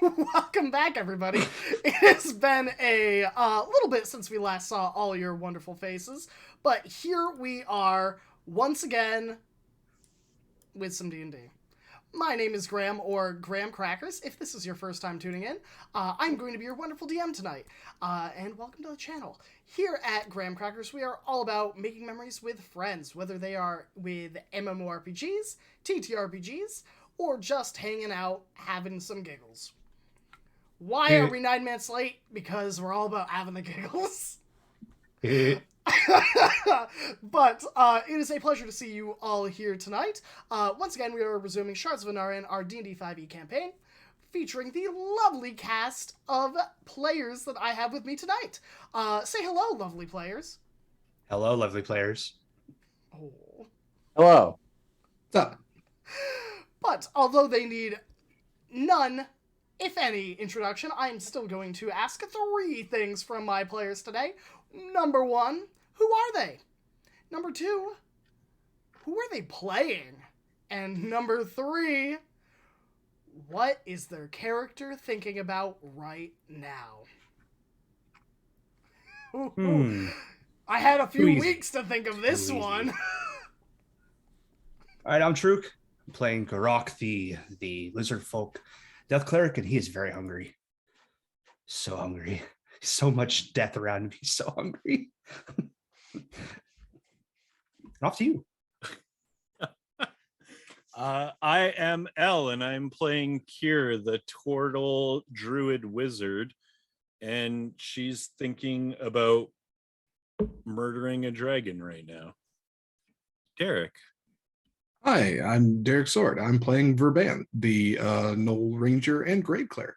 Welcome back, everybody. It has been a little bit since we last saw all your wonderful faces, but here we are once again with some D&D. My name is Graham, or Graham Crackers, if this is your first time tuning in. I'm going to be your wonderful DM tonight, and welcome to the channel. Here at Graham Crackers, we are all about making memories with friends, whether they are with MMORPGs, TTRPGs, or just hanging out, having some giggles. Why are Eh, we 9 minutes late? Because we're all about having the giggles. eh. But it is a pleasure to see you all here tonight. Once again, we are resuming Shards of Anarion, our D&D 5e campaign, featuring the lovely cast of players that I have with me tonight. Say hello, lovely players. Hello, lovely players. Oh. Hello. What's up? But although they need none, if any, introduction, I'm still going to ask three things from my players today. Number one, who are they? Number two, who are they playing? And number three, what is their character thinking about right now? I had a few Too easy. weeks to think of this Too easy. one. All right, I'm Truk. I'm playing Garok, the lizard folk death cleric, and he is very hungry. So hungry. So much death around him. He's so hungry. Off to you. I am Elle, and I'm playing Kier, the Tortle Druid Wizard, and she's thinking about murdering a dragon right now. Derek. Hi, I'm Derek Sword. I'm playing Verban, the Knoll Ranger and Grave Cleric.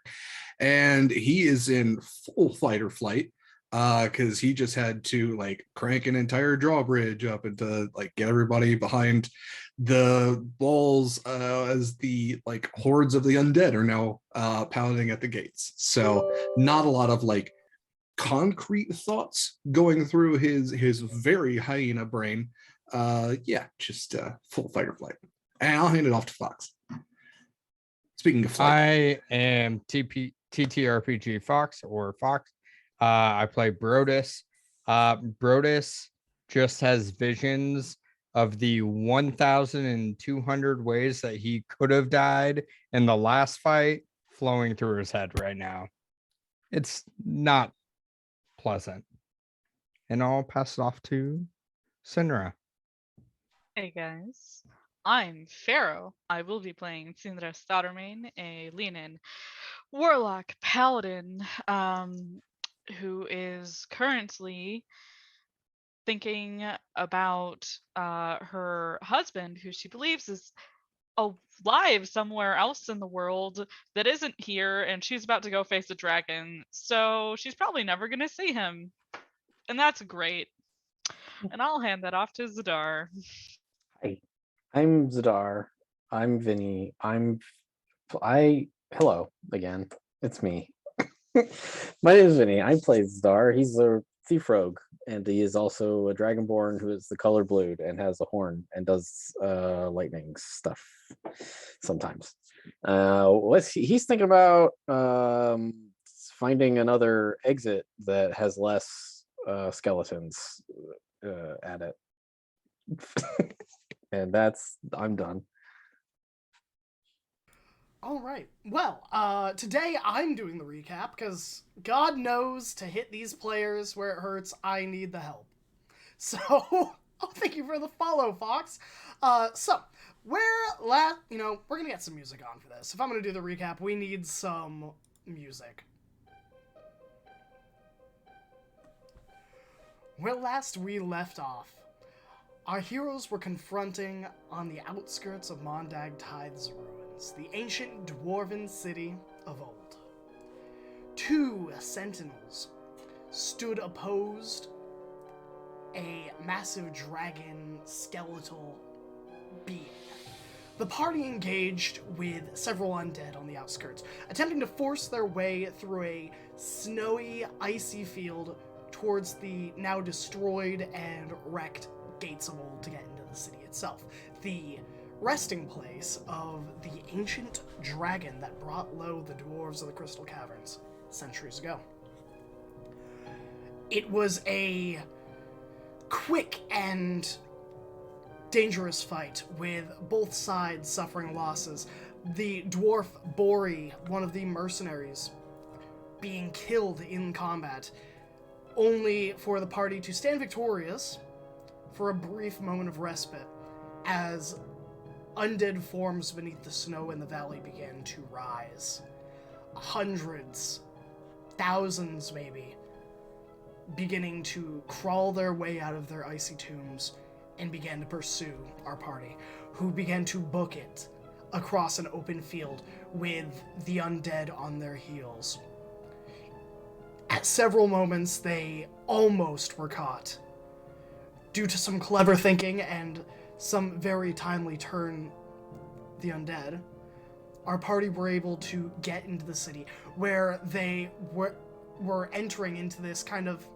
And he is in full fight or flight because he just had to crank an entire drawbridge up and to get everybody behind the walls as the hordes of the undead are now pounding at the gates. So not a lot of concrete thoughts going through his very hyena brain. Just full fight or flight. And I'll hand it off to Fox. Speaking of flight, I am TTRPG Fox or Fox. I play Brodus. Brodus just has visions of the 1,200 ways that he could have died in the last fight flowing through his head right now. It's not pleasant. And I'll pass it off to Sinra. Hey guys, I'm Pharaoh. I will be playing Sindra Stottermain, a lean-in warlock paladin who is currently thinking about her husband, who she believes is alive somewhere else in the world that isn't here, and she's about to go face a dragon, so she's probably never going to see him. And that's great. And I'll hand that off to Zadar. Hi, I'm Zadar. I'm Vinny. Hello again. It's me. My name is Vinny. I play Zadar. He's a thief rogue, and he is also a dragonborn who is the color blue and has a horn and does lightning stuff sometimes. He's thinking about finding another exit that has less skeletons at it. And I'm done. All right. Well, today I'm doing the recap because God knows to hit these players where it hurts, I need the help. So, thank you for the follow, Fox. We're gonna get some music on for this. If I'm gonna do the recap, we need some music. Where last we left off, our heroes were confronting on the outskirts of Mondag Tide's ruins, the ancient dwarven city of old. Two sentinels stood opposed a massive dragon skeletal being. The party engaged with several undead on the outskirts, attempting to force their way through a snowy, icy field towards the now destroyed and wrecked gates of old to get into the city itself. The resting place of the ancient dragon that brought low the dwarves of the Crystal Caverns centuries ago. It was a quick and dangerous fight, with both sides suffering losses. The dwarf Bori, one of the mercenaries, being killed in combat, only for the party to stand victorious for a brief moment of respite as undead forms beneath the snow in the valley began to rise. Hundreds, thousands maybe, beginning to crawl their way out of their icy tombs and began to pursue our party, who began to book it across an open field with the undead on their heels. At several moments, they almost were caught. Due to some clever thinking and some very timely turn the undead, our party were able to get into the city, where they were entering into this kind of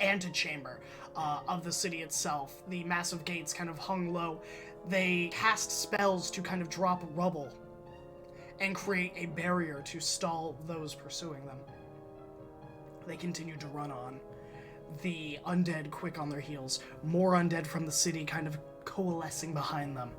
antechamber of the city itself. The massive gates kind of hung low. They cast spells to kind of drop rubble and create a barrier to stall those pursuing them. They continued to run on. The undead quick on their heels. More undead from the city kind of coalescing behind them.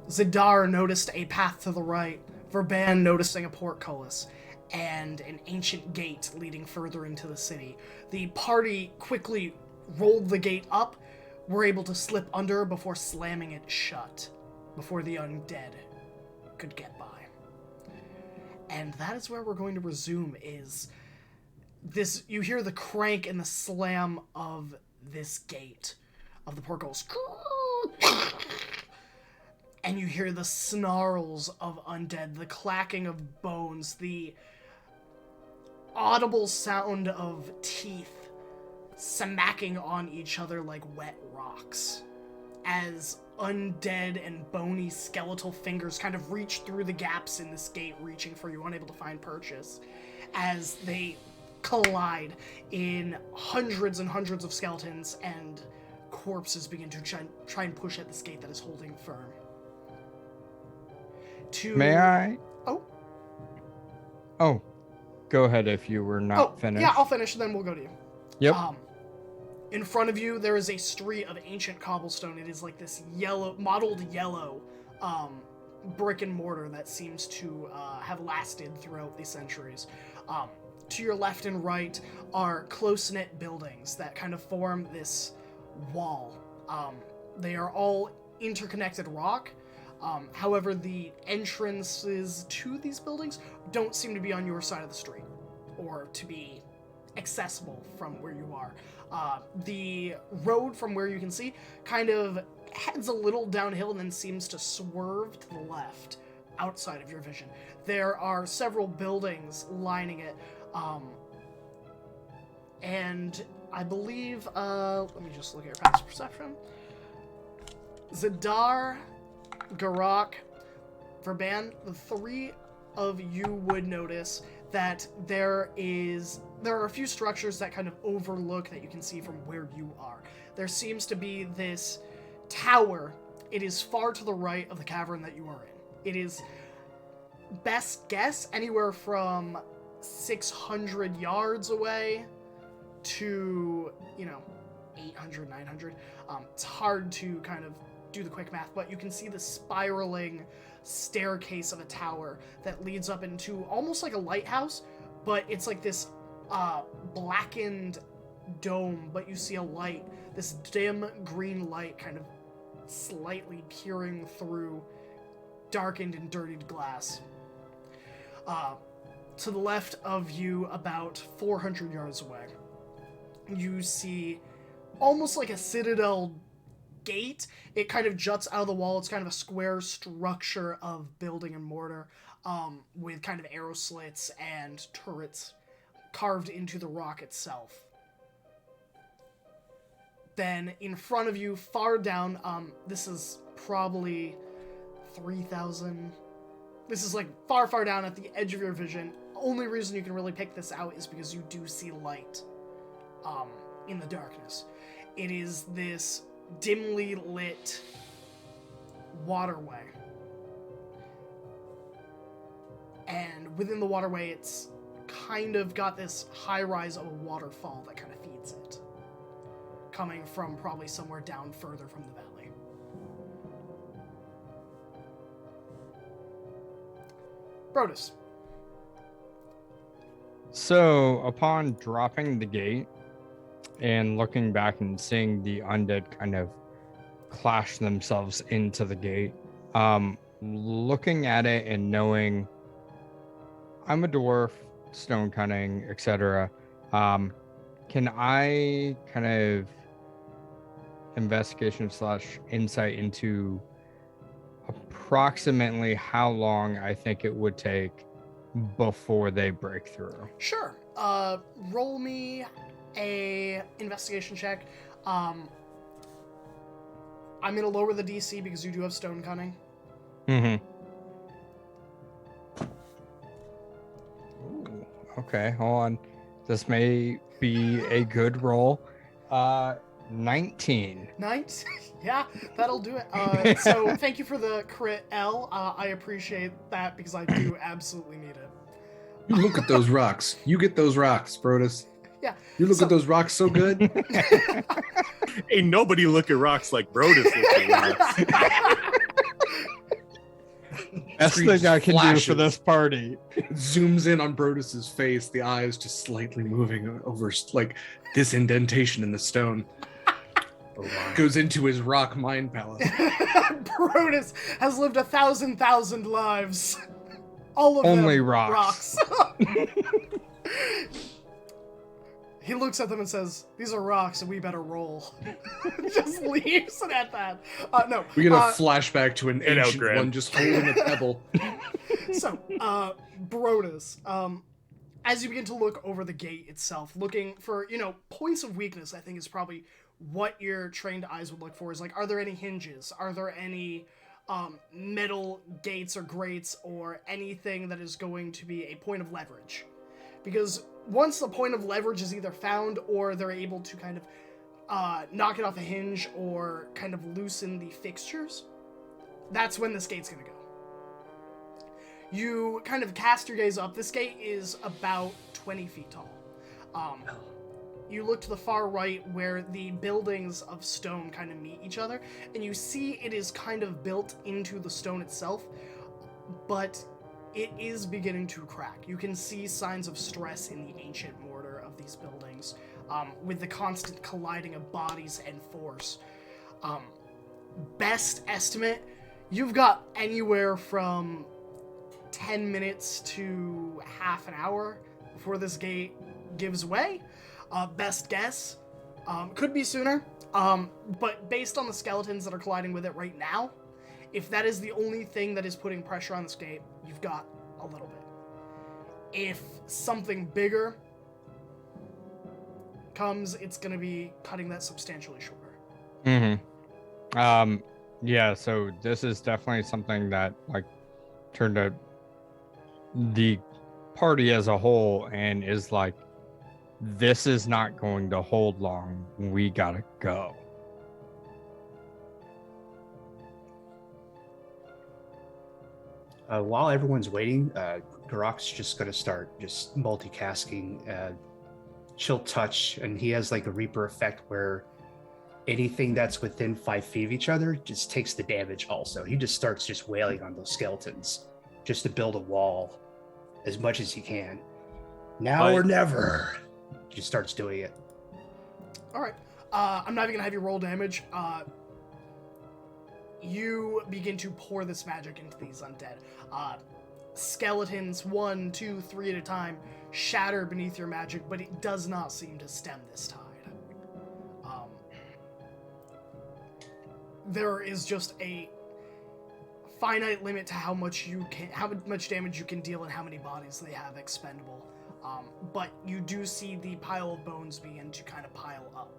Zidar noticed a path to the right, Verban noticing a portcullis, and an ancient gate leading further into the city. The party quickly rolled the gate up, were able to slip under before slamming it shut, before the undead could get by. And that is where we're going to resume, is this, you hear the crank and the slam of this gate, of the portcullis. And you hear the snarls of undead, the clacking of bones, the audible sound of teeth smacking on each other like wet rocks, as undead and bony skeletal fingers kind of reach through the gaps in this gate, reaching for you, unable to find purchase, as they collide in hundreds and hundreds of skeletons, and corpses begin to try and push at this gate that is holding firm. May I? Oh. Oh, go ahead if you were not finished. Yeah, I'll finish, and then we'll go to you. Yep. In front of you, there is a street of ancient cobblestone. It is like this yellow, mottled yellow brick and mortar that seems to have lasted throughout the centuries. To your left and right are close-knit buildings that kind of form this wall. They are all interconnected rock. However, the entrances to these buildings don't seem to be on your side of the street, or to be accessible from where you are. The road, from where you can see, kind of heads a little downhill and then seems to swerve to the left outside of your vision. There are several buildings lining it, and I believe, let me just look at your past perception. Zidar, Garak, Verban, the three of you would notice that there are a few structures that kind of overlook that you can see from where you are. There seems to be this tower. It is far to the right of the cavern that you are in. It is, best guess, anywhere from 600 yards away to, 800, 900. It's hard to kind of do the quick math, but you can see the spiraling staircase of a tower that leads up into almost like a lighthouse, but it's like this blackened dome, but you see a light, this dim green light kind of slightly peering through darkened and dirtied glass. To the left of you, about 400 yards away, you see almost like a citadel gate. It kind of juts out of the wall. It's kind of a square structure of building and mortar, with kind of arrow slits and turrets carved into the rock itself. Then in front of you, far down, this is probably 3,000. This is like far, far down at the edge of your vision. Only reason you can really pick this out is because you do see light in the darkness. It is this dimly lit waterway. And within the waterway, it's kind of got this high rise of a waterfall that kind of feeds it, coming from probably somewhere down further from the valley. Brodus. So, upon dropping the gate and looking back and seeing the undead kind of clash themselves into the gate, looking at it and knowing I'm a dwarf, stone cutting, etc. Can I kind of investigation / insight into approximately how long I think it would take before they break through? Sure. Roll me a investigation check. I'm gonna lower the DC because you do have stone cunning. Mm-hmm. Ooh, okay, hold on. This may be a good roll. 19. Nice. Yeah, that'll do it. So thank you for the crit, L. I appreciate that because I do absolutely need it. You look at those rocks. You get those rocks, Brodus. Yeah. You look at those rocks so good. Ain't nobody look at rocks like Brodus looks at rocks. Best Screen thing I can do flashes. for this party. Zooms in on Brodus's face, the eyes just slightly moving over like this indentation in the stone. Oh my. Goes into his rock mind palace. Brodus has lived 1,000 lives. All of Only them rocks. He looks at them and says, "These are rocks, and we better roll." Just leaves it at that. No. We get a flashback to an Get out, ancient Graham. one just holding a pebble. So, Brodus, as you begin to look over the gate itself, looking for, points of weakness, I think is probably what your trained eyes would look for. Is like, are there any hinges? Are there any metal gates or grates or anything that is going to be a point of leverage? Because once the point of leverage is either found or they're able to kind of knock it off a hinge or kind of loosen the fixtures, that's when this gate's going to go. You kind of cast your gaze up. This gate is about 20 feet tall. You look to the far right where the buildings of stone kind of meet each other, and you see it is kind of built into the stone itself, but it is beginning to crack. You can see signs of stress in the ancient mortar of these buildings, with the constant colliding of bodies and force. Best estimate, you've got anywhere from 10 minutes to half an hour before this gate gives way. Best guess, could be sooner, but based on the skeletons that are colliding with it right now, if that is the only thing that is putting pressure on this gate, you've got a little bit. If something bigger comes, it's going to be cutting that substantially shorter. Mm-hmm. Yeah, so this is definitely something that, like, turned out the party as a whole and is like, this is not going to hold long. We gotta go. While everyone's waiting, Garok's just going to start just multitasking. She'll touch, and he has like a Reaper effect where anything that's within 5 feet of each other just takes the damage also. He just starts just wailing on those skeletons just to build a wall as much as he can. Now or never. Just starts doing it. All right. I'm not even going to have you roll damage. You begin to pour this magic into these undead. Skeletons, 1, 2, 3 at a time, shatter beneath your magic, but it does not seem to stem this tide. There is just a finite limit to how much damage you can deal and how many bodies they have expendable. But you do see the pile of bones begin to kind of pile up.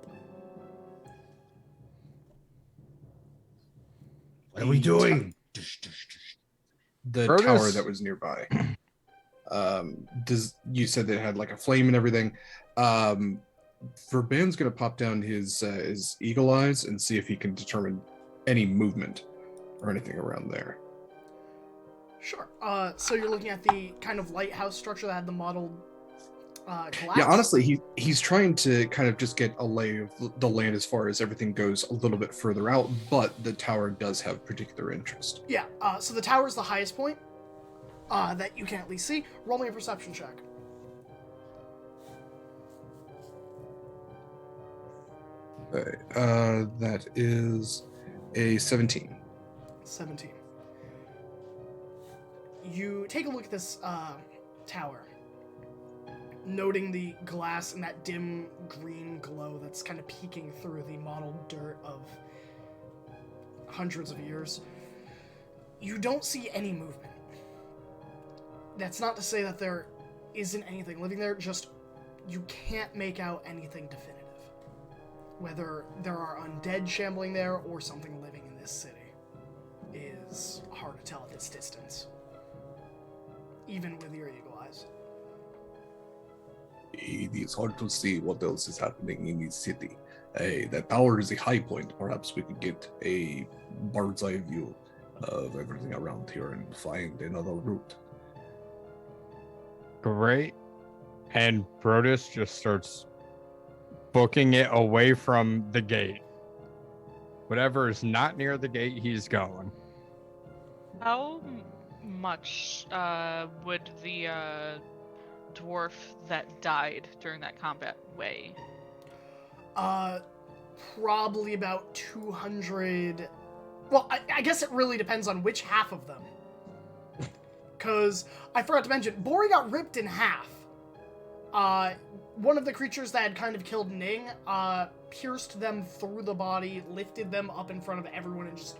What are we doing? The Brodus. tower that was nearby. You said that it had like a flame and everything. Verban's gonna pop down his eagle eyes and see if he can determine any movement or anything around there. Sure. So you're looking at the kind of lighthouse structure that had the mottled glass? Yeah, honestly, he's trying to kind of just get a lay of the land as far as everything goes a little bit further out, but the tower does have particular interest. Yeah, so the tower is the highest point that you can at least see. Roll me a perception check. Okay, that is a 17. 17. You take a look at this tower, noting the glass and that dim green glow that's kind of peeking through the mottled dirt of hundreds of years. You don't see any movement. That's not to say that there isn't anything living there, just you can't make out anything definitive. Whether there are undead shambling there or something living in this city is hard to tell at this distance, even with your eagle eyes. It is hard to see what else is happening in this city. The tower is a high point. Perhaps we could get a bird's eye view of everything around here and find another route. Great. And Brodus just starts booking it away from the gate. Whatever is not near the gate, he's going. How much would the dwarf that died during that combat weigh? Probably about 200. Well, I guess it really depends on which half of them. Because I forgot to mention, Bori got ripped in half. One of the creatures that had kind of killed Ning pierced them through the body, lifted them up in front of everyone, and just...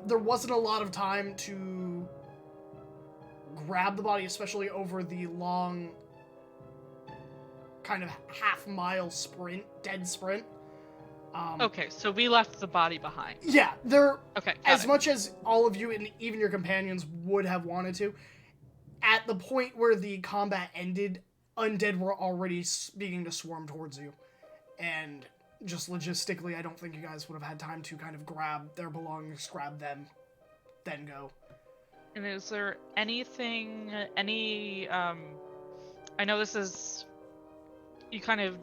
there wasn't a lot of time to grab the body, especially over the long kind of half-mile sprint, dead sprint. Okay, so we left the body behind. Yeah, they're... Okay, as much as all of you and even your companions would have wanted to, at the point where the combat ended, undead were already beginning to swarm towards you. And just logistically, I don't think you guys would have had time to kind of grab their belongings, grab them, then go. And is there anything, I know this is, you kind of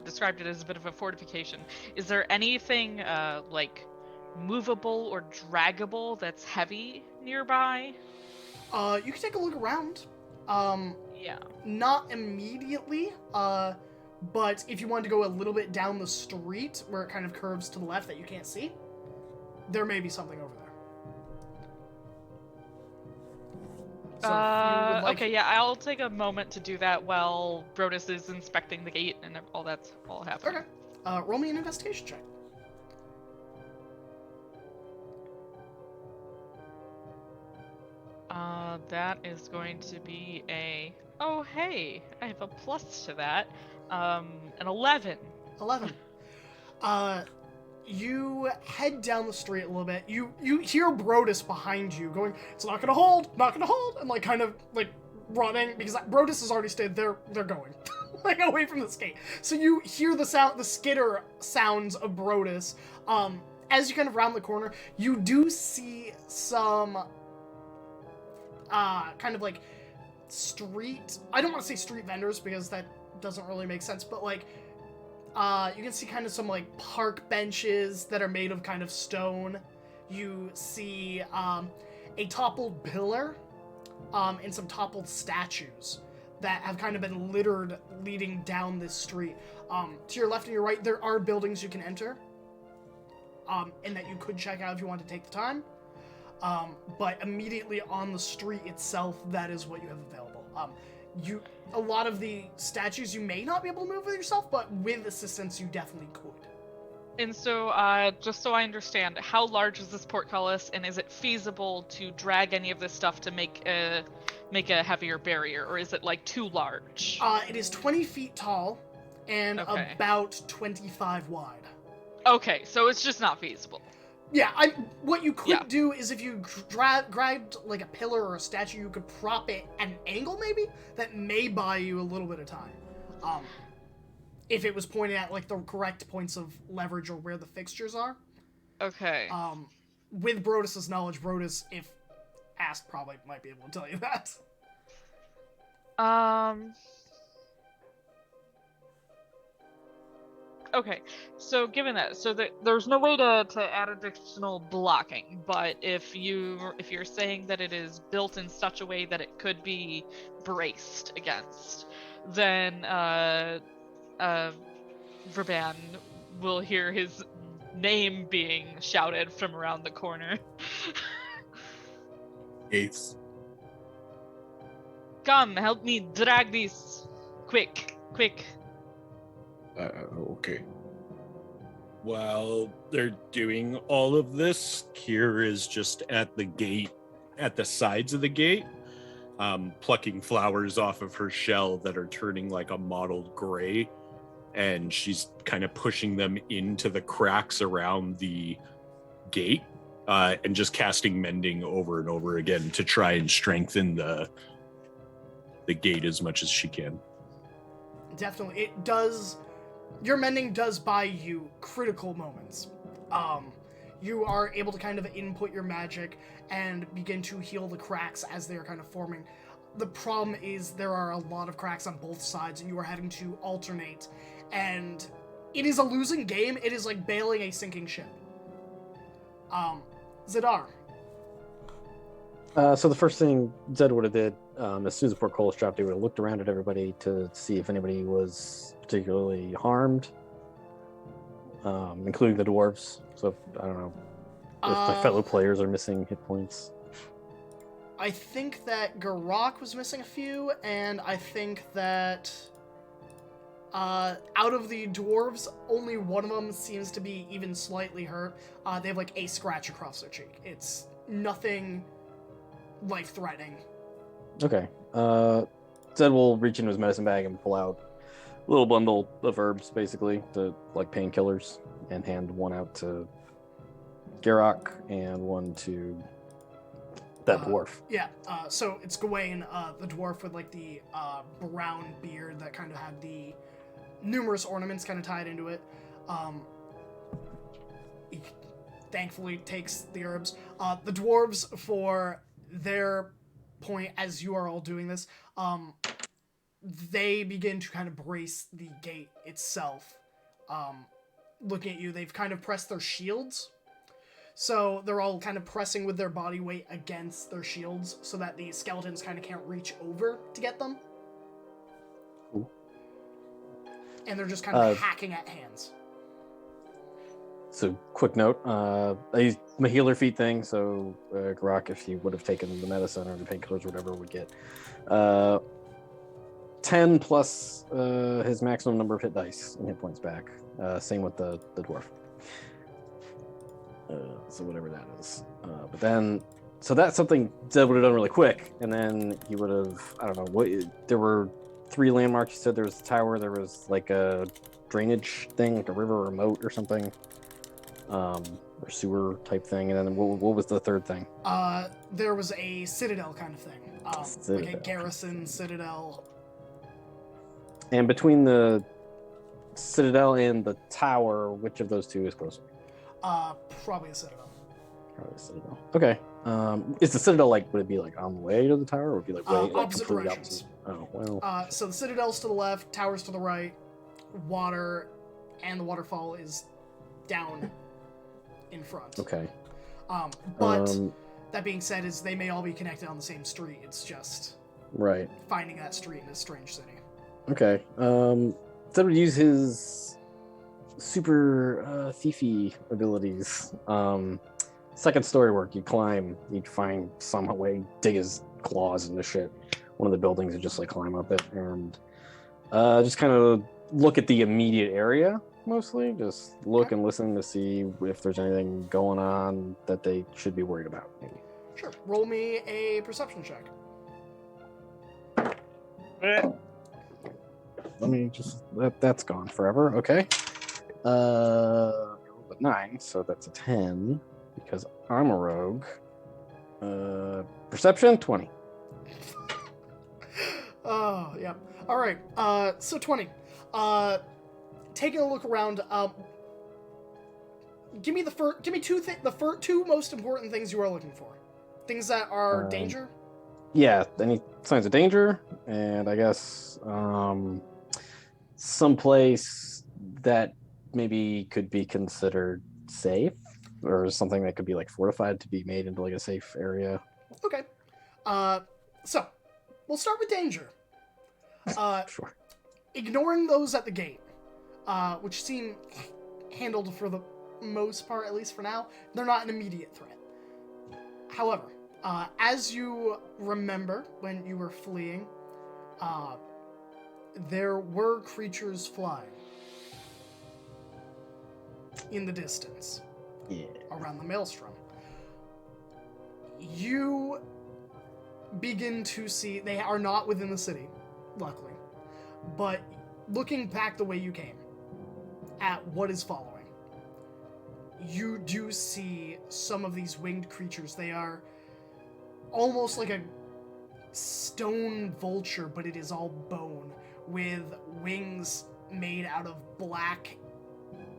described it as a bit of a fortification. Is there anything, like, movable or draggable that's heavy nearby? You can take a look around. Yeah. Not immediately, but if you wanted to go a little bit down the street, where it kind of curves to the left that you can't see, there may be something over there. So if you would like... Okay, yeah, I'll take a moment to do that while Brodus is inspecting the gate and all that's all happening. Okay. Roll me an investigation check. That is going to be a... Oh, hey, I have a plus to that. An 11. 11. You head down the street a little bit. You hear Brodus behind you going, "It's not gonna hold, not gonna hold," and like kind of like running because Brodus has already stayed. They're going like away from this gate. So you hear the skitter sounds of Brodus. As you kind of round the corner, you do see some kind of like street. I don't want to say street vendors because that doesn't really make sense, but like. You can see kind of some like park benches that are made of kind of stone. You see a toppled pillar and some toppled statues that have kind of been littered leading down this street. To your left and your right, there are buildings you can enter and that you could check out if you want to take the time. But immediately on the street itself, that is what you have available. A lot of the statues you may not be able to move with yourself, but with assistance you definitely could. And so, just so I understand, how large is this portcullis, and is it feasible to drag any of this stuff to make a heavier barrier, or is it like too large? It is 20 feet tall and Okay. about 25 wide. Okay, so it's just not feasible. Yeah, what you could Yeah. do is if you grabbed like a pillar or a statue, you could prop it at an angle maybe that may buy you a little bit of time. if it was pointing at like the correct points of leverage or where the fixtures are. Okay. With Brodus's knowledge, Brodus, if asked, probably might be able to tell you that. Okay, so given that, so there's no way to add additional blocking, but if you're saying that it is built in such a way that it could be braced against, then Verban will hear his name being shouted from around the corner. Ace. Come, help me drag this. Quick. Okay. While they're doing all of this, Kier is just at the gate, at the sides of the gate, plucking flowers off of her shell that are turning like a mottled gray. And she's kind of pushing them into the cracks around the gate, and just casting Mending over and over again to try and strengthen the gate as much as she can. Definitely. It does... Your Mending does buy you critical moments. You are able to kind of input your magic and begin to heal the cracks as they are kind of forming. The problem is there are a lot of cracks on both sides, and you are having to alternate. And it is a losing game. It is like bailing a sinking ship. Zadar. So the first thing Zed would have did, as soon as the portcullis dropped, he would have looked around at everybody to see if anybody was particularly harmed, including the dwarves. So I don't know if my fellow players are missing hit points. I think that Garok was missing a few, and I think that out of the dwarves, only one of them seems to be even slightly hurt. They have like a scratch across their cheek. It's nothing life-threatening. Okay. Zed will reach into his medicine bag and pull out a little bundle of herbs, basically, to like painkillers, and hand one out to Garok and one to that dwarf. Yeah, so it's Gawain, the dwarf with like the brown beard that kind of had the numerous ornaments kind of tied into it. He thankfully takes the herbs. The dwarves, for their point, as you are all doing this, they begin to kind of brace the gate itself. Looking at you, they've kind of pressed their shields. So they're all kind of pressing with their body weight against their shields so that the skeletons kind of can't reach over to get them. Cool. And they're just kind of hacking at hands. So, quick note, I used my healer feat thing, so Garok, if he would have taken the medicine or the painkillers or whatever, would get 10 plus his maximum number of hit dice and hit points back. Same with the dwarf. So whatever that is. But then, so that's something Zed would have done really quick, and then he would have, I don't know, there were 3 landmarks. You said there was the tower, there was like a drainage thing, like a river or a moat or something. Or sewer type thing, and then what was the third thing? There was a citadel kind of thing, like a garrison citadel. And between the citadel and the tower, which of those two is closer? Probably a citadel. Probably the citadel. Okay. Is the citadel like? Would it be like on the way to the tower, or would it be like way opposite completely directions? opposite? Oh well. So the citadel's to the left, tower's to the right, water, and the waterfall is down in front. Okay. But that being said, is they may all be connected on the same street. It's just right finding that street in a strange city. Okay. Zed would use his super thiefy abilities. Second story work. You climb. You'd find some way, dig his claws into shit. One of the buildings and just like climb up it and just kind of look at the immediate area. Mostly just look and listen to see if there's anything going on that they should be worried about. Maybe. Sure. Roll me a perception check. Let me just that's gone forever. Okay. I rolled a 9, so that's a 10 because I'm a rogue. Perception 20. Oh, yeah. All right. So 20. taking a look around, give me two most important things you are looking for. Things that are danger. Yeah, any signs of danger, and I guess someplace that maybe could be considered safe, or something that could be like fortified to be made into like a safe area. Okay. So we'll start with danger. Sure. Ignoring those at the gate, which seem handled for the most part, at least for now, they're not an immediate threat. However, as you remember when you were fleeing, there were creatures flying in the distance around the maelstrom. You begin to see, they are not within the city, luckily, but looking back the way you came at what is following, you do see some of these winged creatures. They are almost like a stone vulture, but it is all bone, with wings made out of black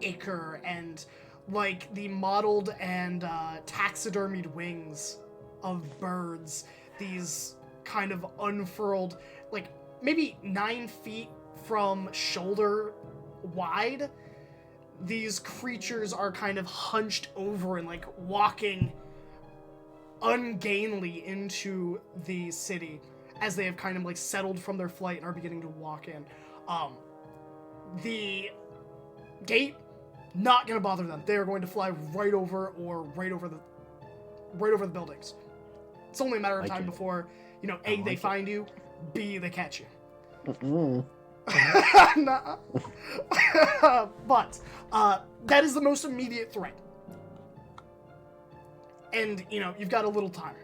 ichor and like the mottled and taxidermied wings of birds. These kind of unfurled, like maybe 9 feet from shoulder wide. These creatures are kind of hunched over and like walking ungainly into the city as they have kind of like settled from their flight and are beginning to walk in. The gate, not gonna bother them. They are going to fly right over the buildings. It's only a matter of time before, A, they find you, B, they catch you. But that is the most immediate threat. And, you've got a little time.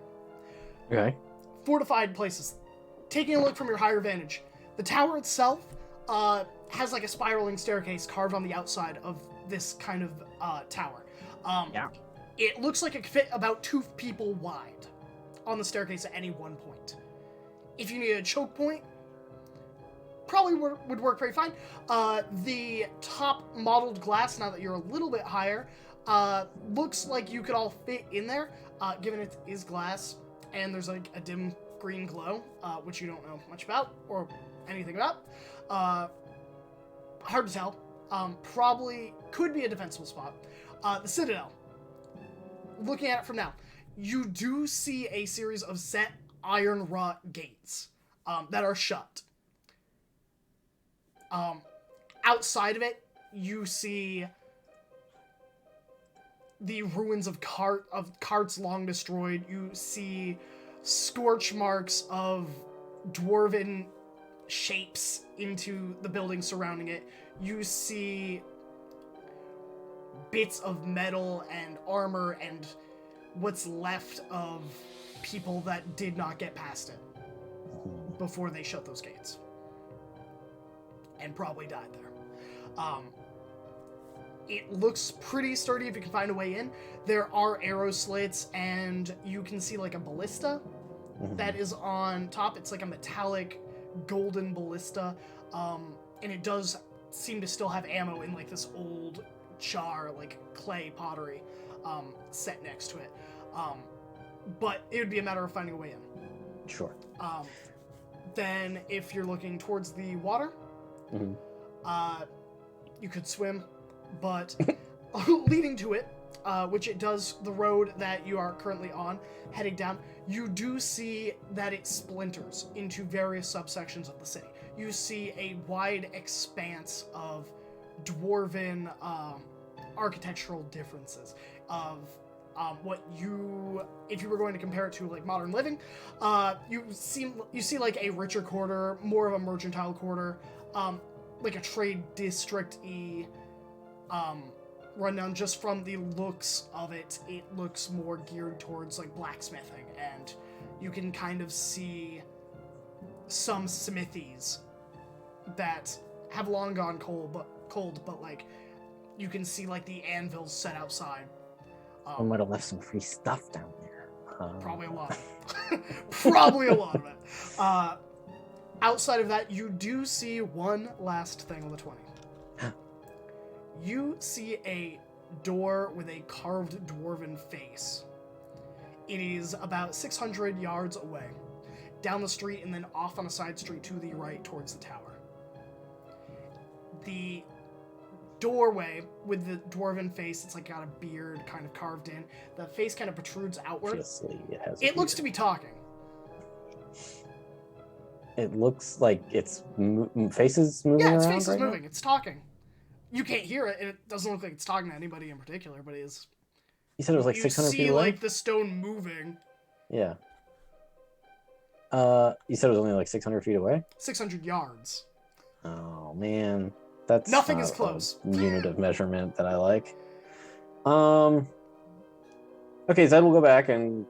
Okay. Fortified places. Taking a look from your higher vantage, the tower itself has like a spiraling staircase carved on the outside of this kind of tower. It looks like it could fit about 2 people wide on the staircase at any one point. If you need a choke point, probably would work very fine. The top mottled glass, now that you're a little bit higher, looks like you could all fit in there, given it is glass, and there's like a dim green glow, which you don't know much about, or anything about. Hard to tell. Probably could be a defensible spot. The Citadel. Looking at it from now, you do see a series of set iron wrought gates that are shut. Outside of it, you see the ruins of carts long destroyed. You see scorch marks of dwarven shapes into the building surrounding it. You see bits of metal and armor and what's left of people that did not get past it before they shut those gates and probably died there. It looks pretty sturdy if you can find a way in. There are arrow slits, and you can see like a ballista that is on top. It's like a metallic golden ballista, and it does seem to still have ammo in like this old jar, like clay pottery, set next to it. But it would be a matter of finding a way in. Sure. Then if you're looking towards the water, you could swim, but leading to it, which it does, the road that you are currently on, heading down, you do see that it splinters into various subsections of the city. You see a wide expanse of dwarven architectural differences of what if you were going to compare it to like modern living, you see like a richer quarter, more of a mercantile quarter, like a trade district-y rundown. Just from the looks of it, it looks more geared towards like blacksmithing, and you can kind of see some smithies that have long gone cold, but like you can see like the anvils set outside. I might have left some free stuff down there. Probably a lot. Probably a lot of it. Outside of that, you do see one last thing on the 20. you see a door with a carved dwarven face. It is about 600 yards away, down the street and then off on a side street to the right towards the tower. The doorway with the dwarven face, it's like got a beard kind of carved in. The face kind of protrudes outward. Obviously, it has. It looks to be talking. It looks like it's faces moving. Yeah, its around face is right now? moving. It's talking. You can't hear it, and it doesn't look like it's talking to anybody in particular, but it is. You said it was like You 600 see feet away. like the stone moving. Yeah. You said it was only like 600 feet away. 600 yards. Oh man, that's Nothing not is close. a unit of measurement that I like. Okay, Zed will go back and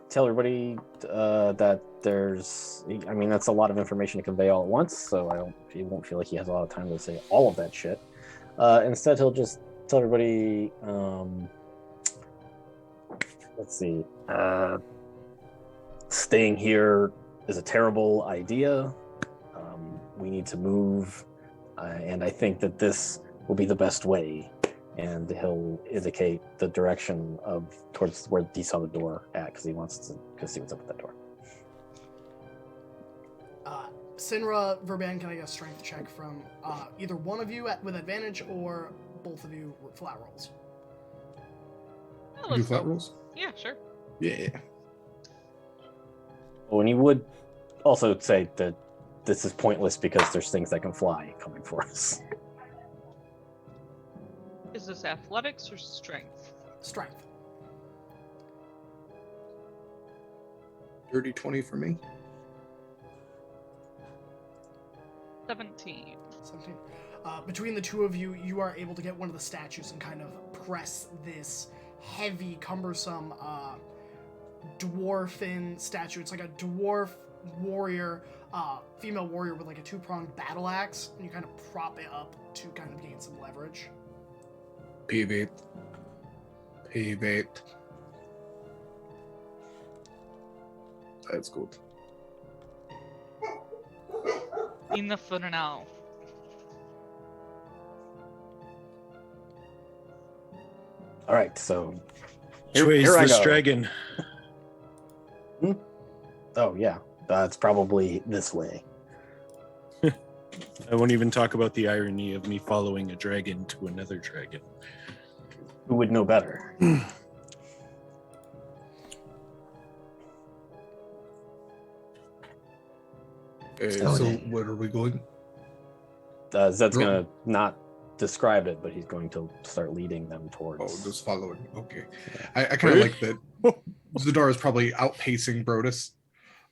tell everybody that there's. I mean, that's a lot of information to convey all at once, so he won't feel like he has a lot of time to say all of that shit. Instead, he'll just tell everybody. Let's see. Staying here is a terrible idea. We need to move, and I think that this will be the best way. And he'll indicate the direction towards where he saw the door at, because he wants to go see what's up at that door. Sinra, Verban, can I get a strength check from either one of you with advantage or both of you with flat rolls? That Do looks flat cool. rolls? Yeah, sure. Yeah. Oh, and he would also say that this is pointless because there's things that can fly coming for us. Is this athletics or strength? Strength. Dirty 20 for me. 17. 17. Between the two of you, you are able to get one of the statues and kind of press this heavy, cumbersome dwarfen statue. It's like a dwarf warrior, female warrior with like a two-pronged battle axe, and you kind of prop it up to kind of gain some leverage. Pivot. That's good. Enough for now. All right, so Which way is here I this go. dragon? Oh yeah, it's probably this way. I won't even talk about the irony of me following a dragon to another dragon. Who would know better? So where are we going? Zed's Ro- gonna not describe it, but he's going to start leading them towards. Oh, just following. Okay. I kind of like that. Zadar is probably outpacing Brodus.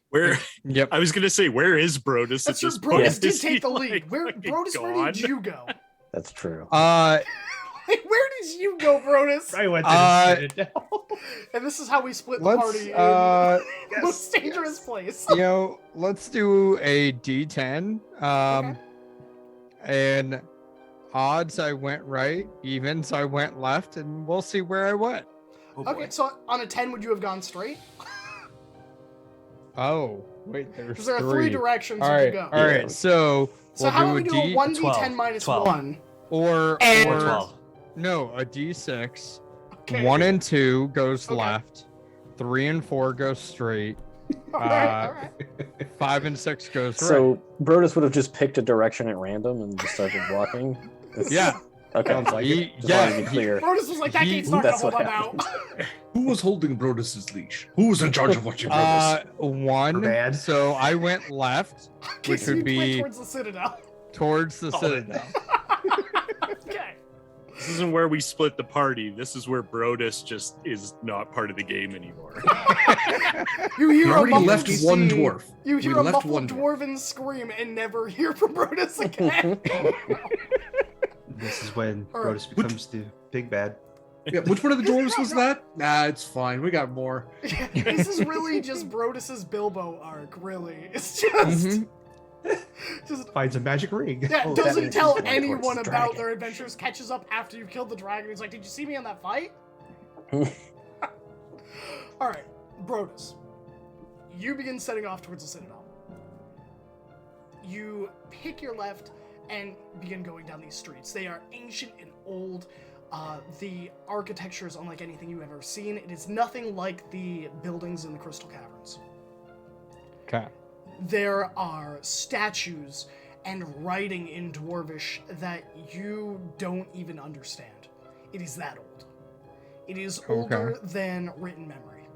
Where? Yep. I was gonna say, where is Brodus That's at true. this point? Brodus did Is he, take the like, lead. Where, fucking Brodus, where gone? did you go? That's true. Where did you go, Brodus? I went to And this is how we split the Let's, party in the yes, most dangerous place. You know, let's do a D10. Okay. And odds I went right, evens I went left, and we'll see where I went. Okay, so on a 10, would you have gone straight? Oh, wait, there's Because there are three directions All you right, can go. all right. So So we'll how about we do a D 1d10 12, minus 12. 1? or And- Or or 12. no, a D6. Okay. 1 and 2 goes Okay. left. 3 and 4 goes straight. Alright, alright. 5 and 6 goes right. So Brodus would have just picked a direction at random and just started walking. Yeah. Okay. Sounds like Just it. wanted to Yeah, be clear. Brodus was like, that He- gate's not gonna That's hold what him out. Who was holding Brodus's leash? Who was in charge of watching Brodus? 1. Bad. So I went left Okay, Which so would you went be- towards the Citadel. towards the Citadel. Okay. This isn't where we split the party. This is where Brodus just is not part of the game anymore. You We hear a already muffled, left one dwarf. you hear we a left muffled one dwarf. dwarven scream and never hear from Brodus again. This is when All right. Brodus becomes the big bad. Yeah, which one of the dwarves was that? Nah, it's fine. We got more. This is really just Brodus's Bilbo arc, really. It's just... Mhm. just Finds a magic ring. yeah, Oh, that doesn't means tell he's going towards anyone the about dragon. their adventures, catches up after you've killed the dragon. He's like, did you see me in that fight? Alright, Brodus. You begin setting off towards the Citadel. You pick your left, and begin going down these streets. They are ancient and old. The architecture is unlike anything you've ever seen. It is nothing like the buildings in the Crystal Caverns. Okay. There are statues and writing in Dwarvish that you don't even understand. It is that old. It is older than written memory,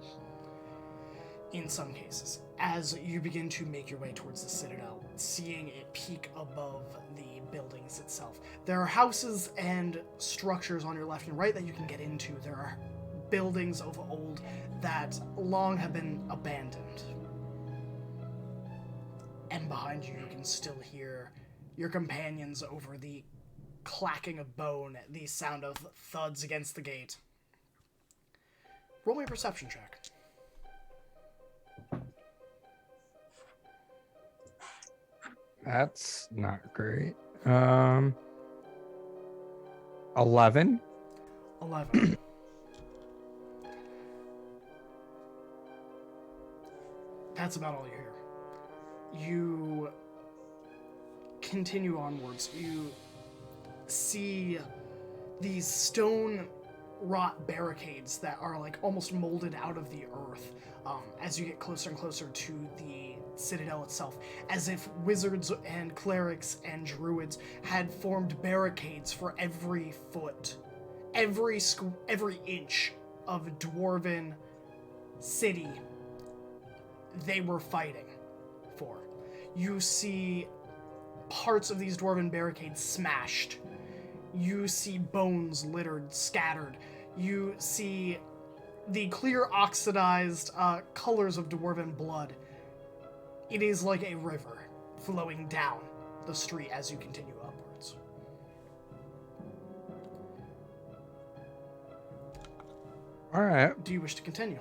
in some cases, as you begin to make your way towards the Citadel, seeing it peak above the buildings itself. There are houses and structures on your left and right that you can get into. There are buildings of old that long have been abandoned. And behind you, you can still hear your companions over the clacking of bone, the sound of thuds against the gate. Roll me a perception check. That's not great. 11. 11. That's about all you hear. You continue onwards. You see these stone wrought barricades that are like almost molded out of the earth as you get closer and closer to the citadel itself, as if wizards and clerics and druids had formed barricades for every foot, every inch of dwarven city they were fighting for. You see parts of these dwarven barricades smashed. You see bones littered, scattered. You see the clear oxidized colors of dwarven blood. It is like a river flowing down the street as you continue upwards. All right. Do you wish to continue?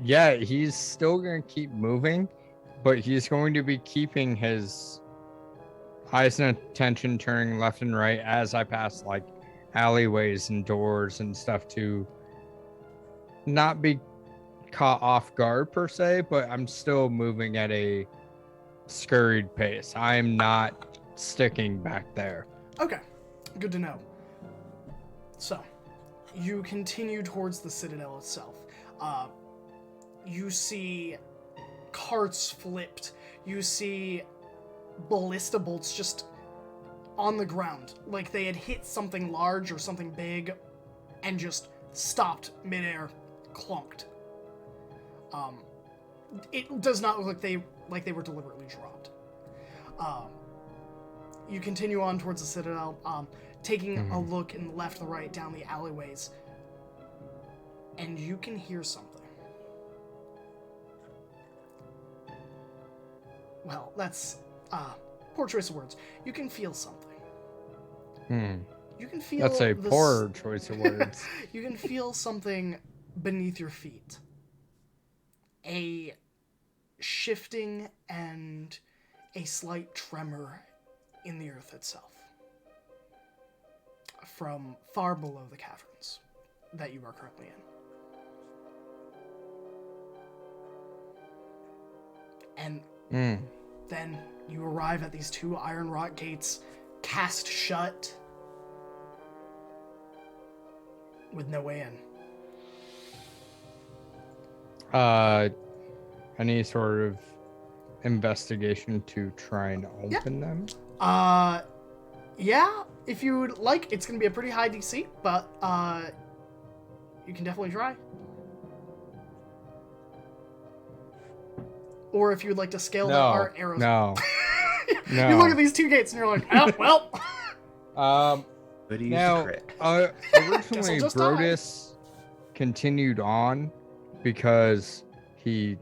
Yeah, he's still going to keep moving, but he's going to be keeping his eyes and attention turning left and right as I pass like alleyways and doors and stuff to not be caught off guard per se, but I'm still moving at a scurried pace. I'm not sticking back there. Okay, good to know. So, you continue towards the citadel itself. You see carts flipped. You see ballista bolts just on the ground, like they had hit something large or something big and just stopped midair, clunked. It does not look like they were deliberately dropped. You continue on towards the citadel, taking a look in the left and right down the alleyways, and you can hear something. Well, that's poor choice of words. You can feel something. You can feel. That's a poor choice of words. You can feel something beneath your feet. A shifting and a slight tremor in the earth itself. From far below the caverns that you are currently in. And then you arrive at these two iron wrought gates, cast shut, with no way in. Any sort of investigation to try and open them? Yeah, if you would like, it's gonna be a pretty high DC, but you can definitely try. Or if you would like to scale the art arrows. No. You look at these two gates and you're like, oh, well. But he's Now, crit. originally just Brodus continued on because he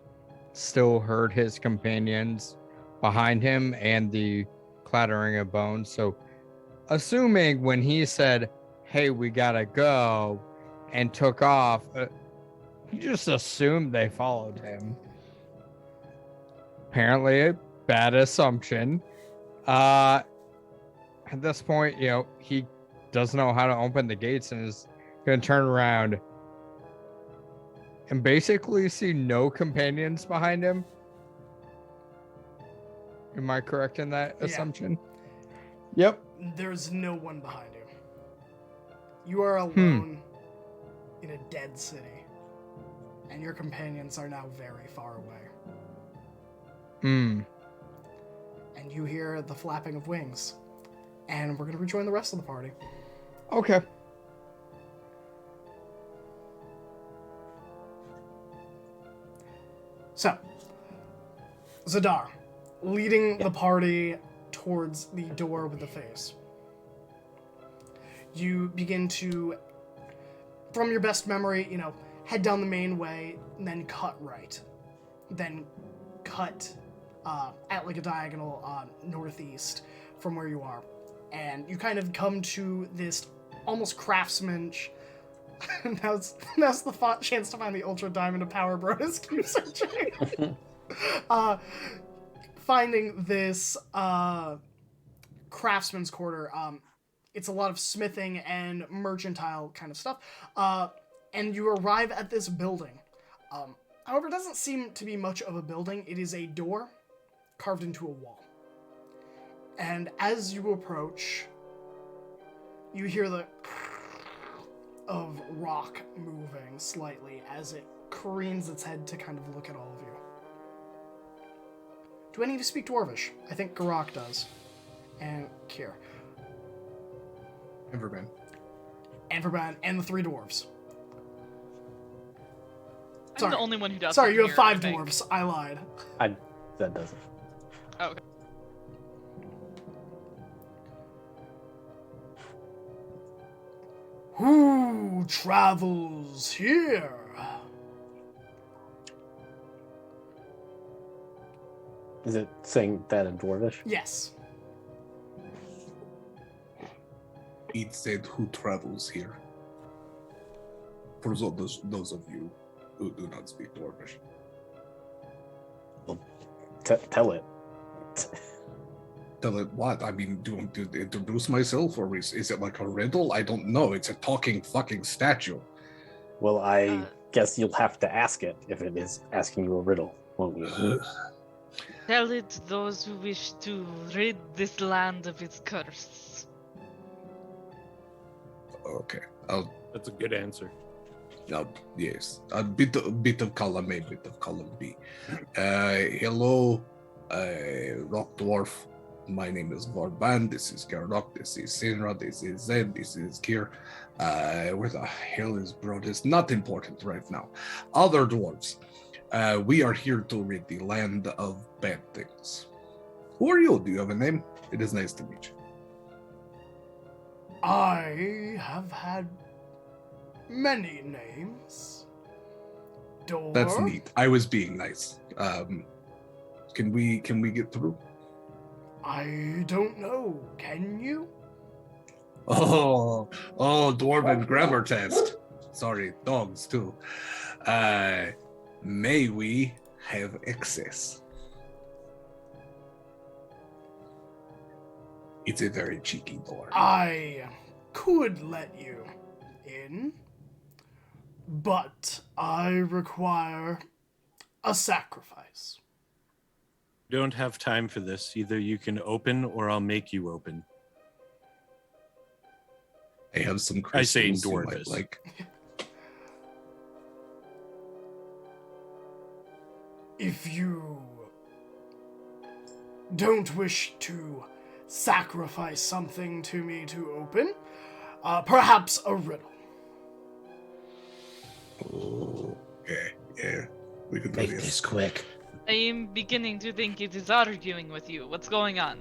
still heard his companions behind him and the clattering of bones. So, assuming when he said, "Hey, we gotta go," and took off, he just assumed they followed him. Apparently, a bad assumption. At this point, he doesn't know how to open the gates and is going to turn around and basically see no companions behind him. Am I correct in that Yeah. assumption? Yep. There's no one behind you. You are alone in a dead city, and your companions are now very far away. Hmm. And you hear the flapping of wings. And we're going to rejoin the rest of the party. Okay. So, Zadar, leading the party towards the door with the face. You begin to, from your best memory, head down the main way, and then cut right. Then cut at like a diagonal northeast from where you are. And you kind of come to this almost craftsmanship. now's the chance to find the Ultra Diamond of Power Bros. Keep searching. Finding this craftsman's quarter. It's a lot of smithing and mercantile kind of stuff. And you arrive at this building. However, it doesn't seem to be much of a building. It is a door carved into a wall. And as you approach, you hear the of rock moving slightly as it careens its head to kind of look at all of you. Do any of you speak Dwarvish? I think Garak does. And Kier. And Verban. And Verban, and the three dwarves. I'm the only one who doesn't. Sorry, you have hear, 5 I think. dwarves. I lied. That doesn't. Oh, okay. Who travels here? Is it saying that in Dwarvish? Yes. It said who travels here. For those of you who do not speak Dwarvish. Tell it. Tell it what? I mean, do introduce myself, or is it like a riddle? I don't know. It's a talking fucking statue. Well, I guess you'll have to ask it if it is asking you a riddle, won't you? Tell it those who wish to rid this land of its curse. Okay. That's a good answer. Yes. A bit of column A, bit of column B. Hello, Rock Dwarf. My name is Vorban. This is Garrock. This is Sinra. This is Zed. This is Kier. Where the hell is Brodus? Not important right now. Other dwarves. We are here to rid the land of bad things. Who are you? Do you have a name? It is nice to meet you. I have had many names. Door. That's neat. I was being nice. Can we get through? I don't know. Can you? Oh, dwarven grammar test. Sorry, dogs too. May we have access? It's a very cheeky door. I could let you in, but I require a sacrifice. Don't have time for this. Either you can open or I'll make you open. I have some I say in crystals you might Dwarvish. like. If you don't wish to sacrifice something to me to open, perhaps a riddle. Oh, yeah. We could do Make this. this quick. I am beginning to think it is arguing with you. What's going on?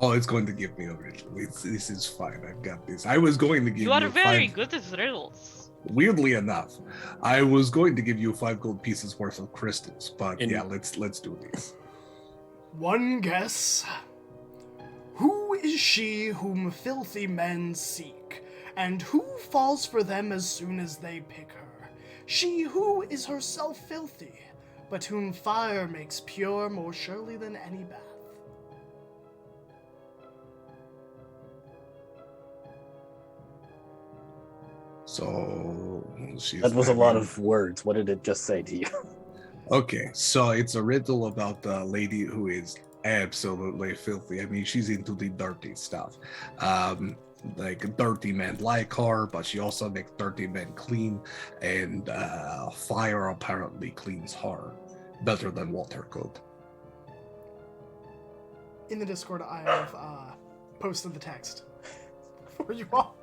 Oh, it's going to give me a riddle. This is fine. I've got this. I was going to give you You are very 5 good at riddles. Weirdly enough, I was going to give you 5 gold pieces worth of crystals, but And- yeah, let's do this. One guess. Who is she whom filthy men seek, and who falls for them as soon as they pick her? She who is herself filthy, but whom fire makes pure more surely than any bath. So she's That was a lot very- of words. What did it just say to you? Okay, so it's a riddle about a lady who is Absolutely filthy. I mean, she's into the dirty stuff. Like dirty men like her, but she also makes dirty men clean, and fire apparently cleans her better than water could. In the Discord, I have posted the text for you all.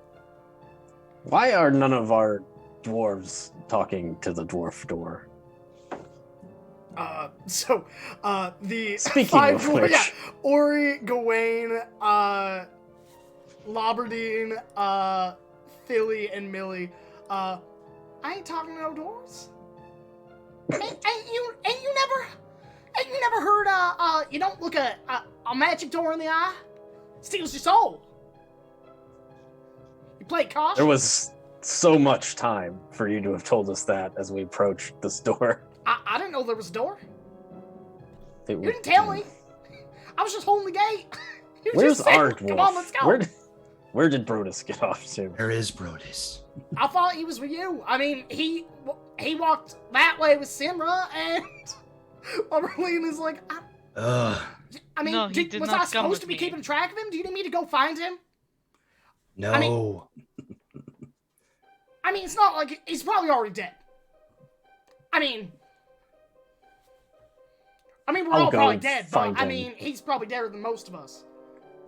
Why are none of our dwarves talking to the dwarf door? The Speaking five of dwarves, which. yeah, Ori, Gawain, Labradine, Philly, and Millie. I ain't talking to no dwarves. Ain't you never heard you don't look a magic door in the eye, steals your soul. You play cautious. There was so much time for you to have told us that as we approached this door. I didn't know there was a door. You You didn't tell me. I was just holding the gate. You Where's just said, our dwarf? Come on, let's go. Where did Brodus get off to? Where is Brodus? I thought he was with you. I mean, he walked that way with Simra, and Aurelian is like, Ugh. I mean, No, he did was not I come supposed with to be me. keeping track of him? Do you need me to go find him? No. I mean, it's not like he's probably already dead. I mean, we're I'll all go probably dead, but find I him. mean, he's probably deader than most of us.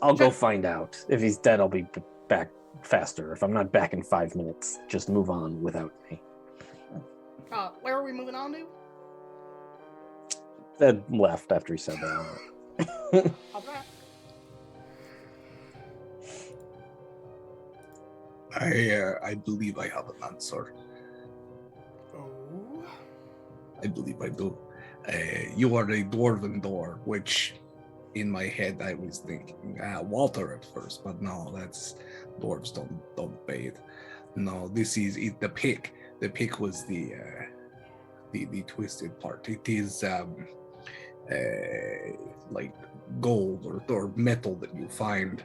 I'll go find out. If he's dead, I'll be back faster. If I'm not back in 5 minutes, just move on without me. Where are we moving on to? Ed left after he said that. All right. I believe I have an answer. Oh. I believe I do. You are a dwarven door, which in my head I was thinking water at first, but no, that's dwarves don't bathe. No, this is the pick. The pick was the twisted part. It is like gold or metal that you find,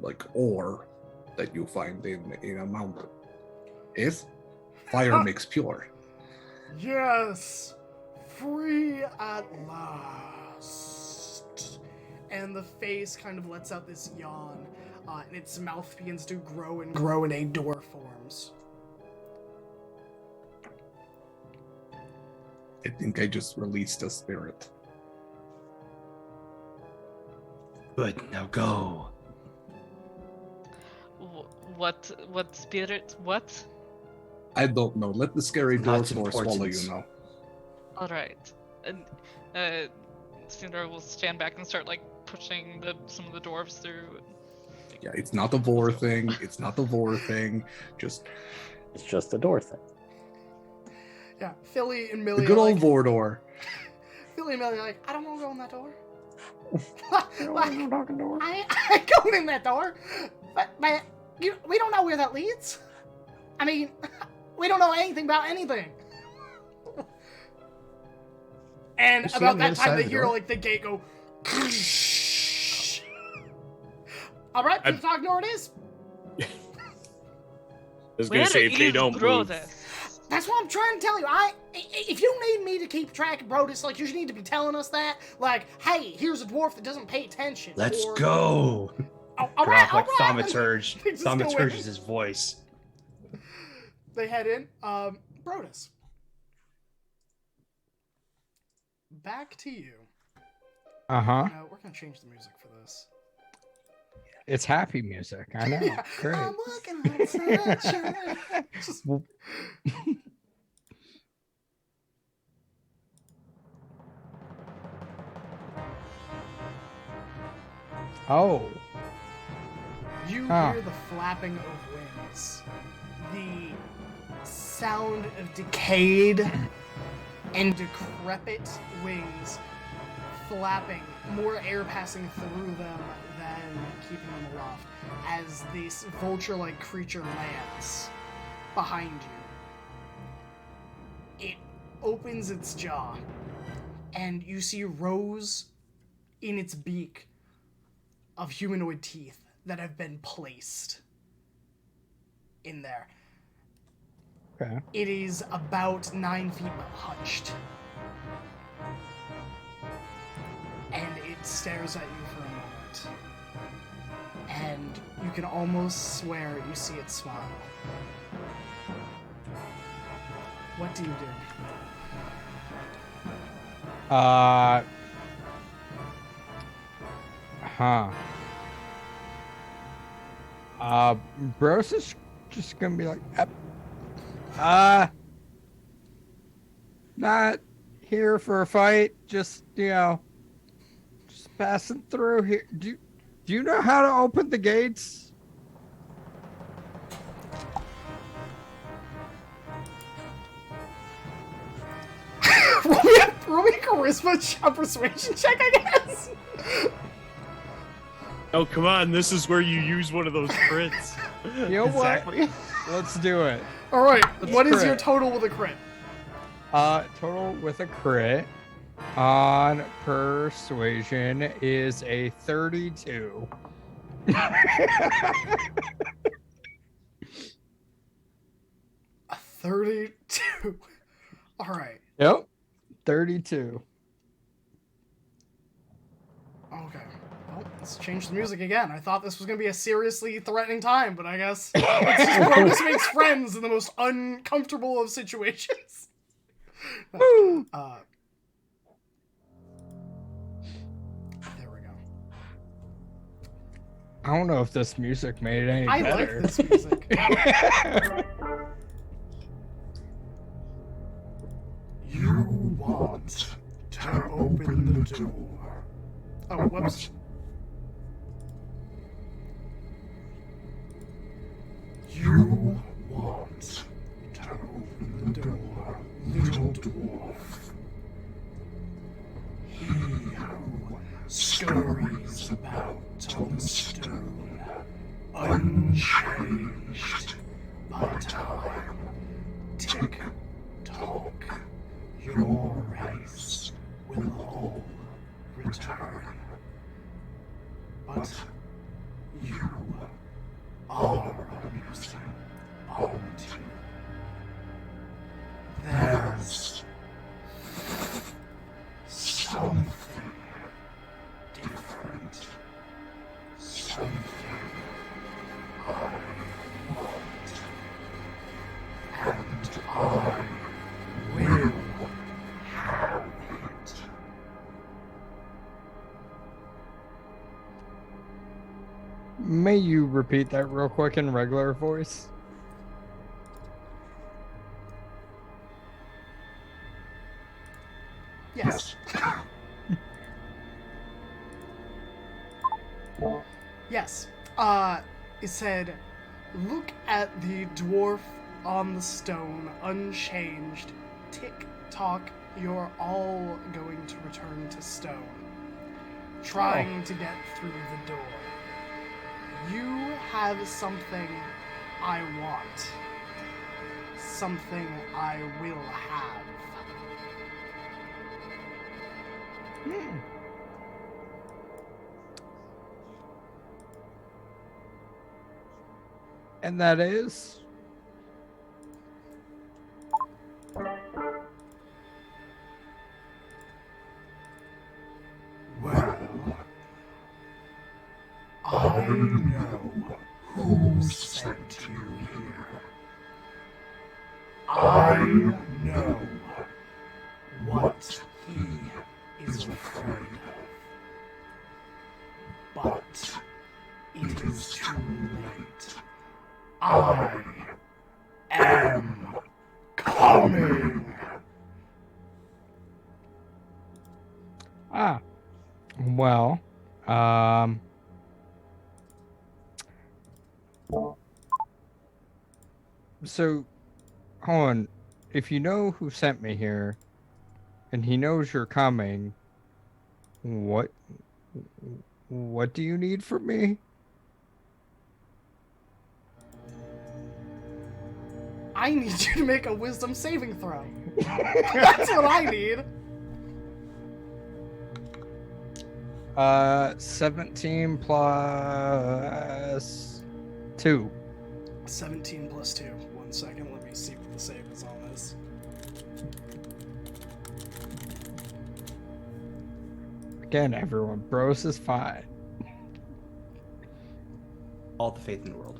like ore that you find in a mountain. Yes, fire makes pure. Yes, free at last. And the face kind of lets out this yawn, and its mouth begins to grow and grow, and a door forms. I think I just released a spirit. Good, now go. What spirit? What? I don't know. Let the scary Not door swallow important. you now. All right. And Cinder will stand back and start like pushing some of the dwarves through. Yeah, it's not a vor thing. It's not a vor thing. Just It's just a door thing. Yeah, Philly and the Millie. good are old like, vor door. Philly and Millie are like, I don't want to go in that door. Talking door. I ain't going in that door. But we don't know where that leads. I mean, we don't know anything about anything. And Just about on the that other time, side they of the hear door. like the gate go. All right, I- keep talking to where it is. I was gonna say if they don't move. That's what I'm trying to tell you. If you need me to keep track of Brodus, like, you should need to be telling us that. Like, hey, here's a dwarf that doesn't pay attention. Let's or, go. Oh, all right, Grok like all right. thaumaturge. They just go in. Thaumaturges his voice. They head in. Brodus. Back to you. Uh-huh. No, we're gonna change the music for this. It's happy music. I know. Yeah, Great. I'm looking at sunshine. Just- Oh. You Ah. hear the flapping of wings, the sound of decayed and decrepit wings flapping, more air passing through them than keeping them aloft, as this vulture-like creature lands behind you. It opens its jaw, and you see rows in its beak of humanoid teeth that have been placed in there. Okay. It is about 9 feet hunched. And it stares at you for a moment. And you can almost swear you see it smile. What do you do? Bros is just gonna be like, not here for a fight, just, just passing through here. Do you know how to open the gates? Roll me a charisma persuasion check, I guess. Oh, come on. This is where you use one of those crits. You know Exactly. what? Let's do it. All right. Let's What is your crit. total with a crit? Total with a crit on persuasion is a 32. A 32. All right. Yep. 32. Okay. Well, let's change the music again. I thought this was going to be a seriously threatening time, but I guess it's just Brodus makes friends in the most uncomfortable of situations. Woo! There we go. I don't know if this music made it any I better. like this music. You want to open the door. Oh, whoops. You want to open the door, little dwarf. He who scurries about on the stone, unchanged by time. Tick tock, your race will all return. But you are amusing, aren't you? There's something different. Something I want. And I will have it. May you repeat that real quick in regular voice? Yes. Yes. It said, look at the dwarf on the stone, unchanged. Tick tock, you're all going to return to stone. Trying to get through the door. You have something I want. Something I will have. And that is? Well, I know who sent you here. I know what he is afraid of. But it is too late. I am coming. Well, so, hold on. If you know who sent me here, and he knows you're coming, what do you need from me? I need you to make a wisdom saving throw. That's what I need. 17 plus 2. 17 plus 2. 1 second, let me see what the save is on this. Again, everyone, bros is fine. All the faith in the world.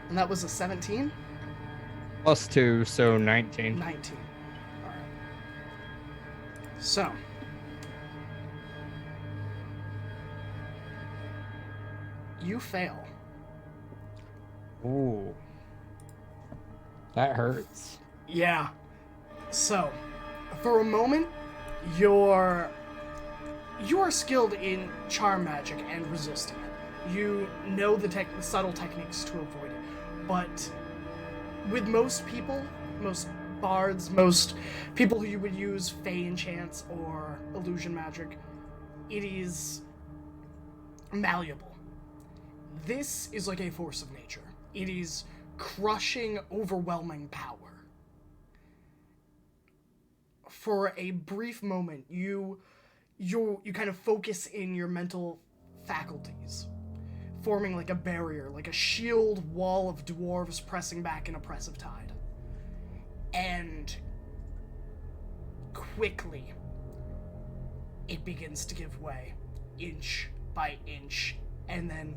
And that was a 17? +2, so 19. 19. All right. So. You fail. Ooh. That hurts. Yeah. So, for a moment, you're skilled in charm magic and resisting it. You know the subtle techniques to avoid it. But with most people, most bards, most people who you would use fey enchants or illusion magic, it is malleable. This is like a force of nature. It is crushing, overwhelming power. For a brief moment, you kind of focus in your mental faculties, forming like a barrier, like a shield wall of dwarves pressing back an oppressive tide. And quickly, it begins to give way, inch by inch, and then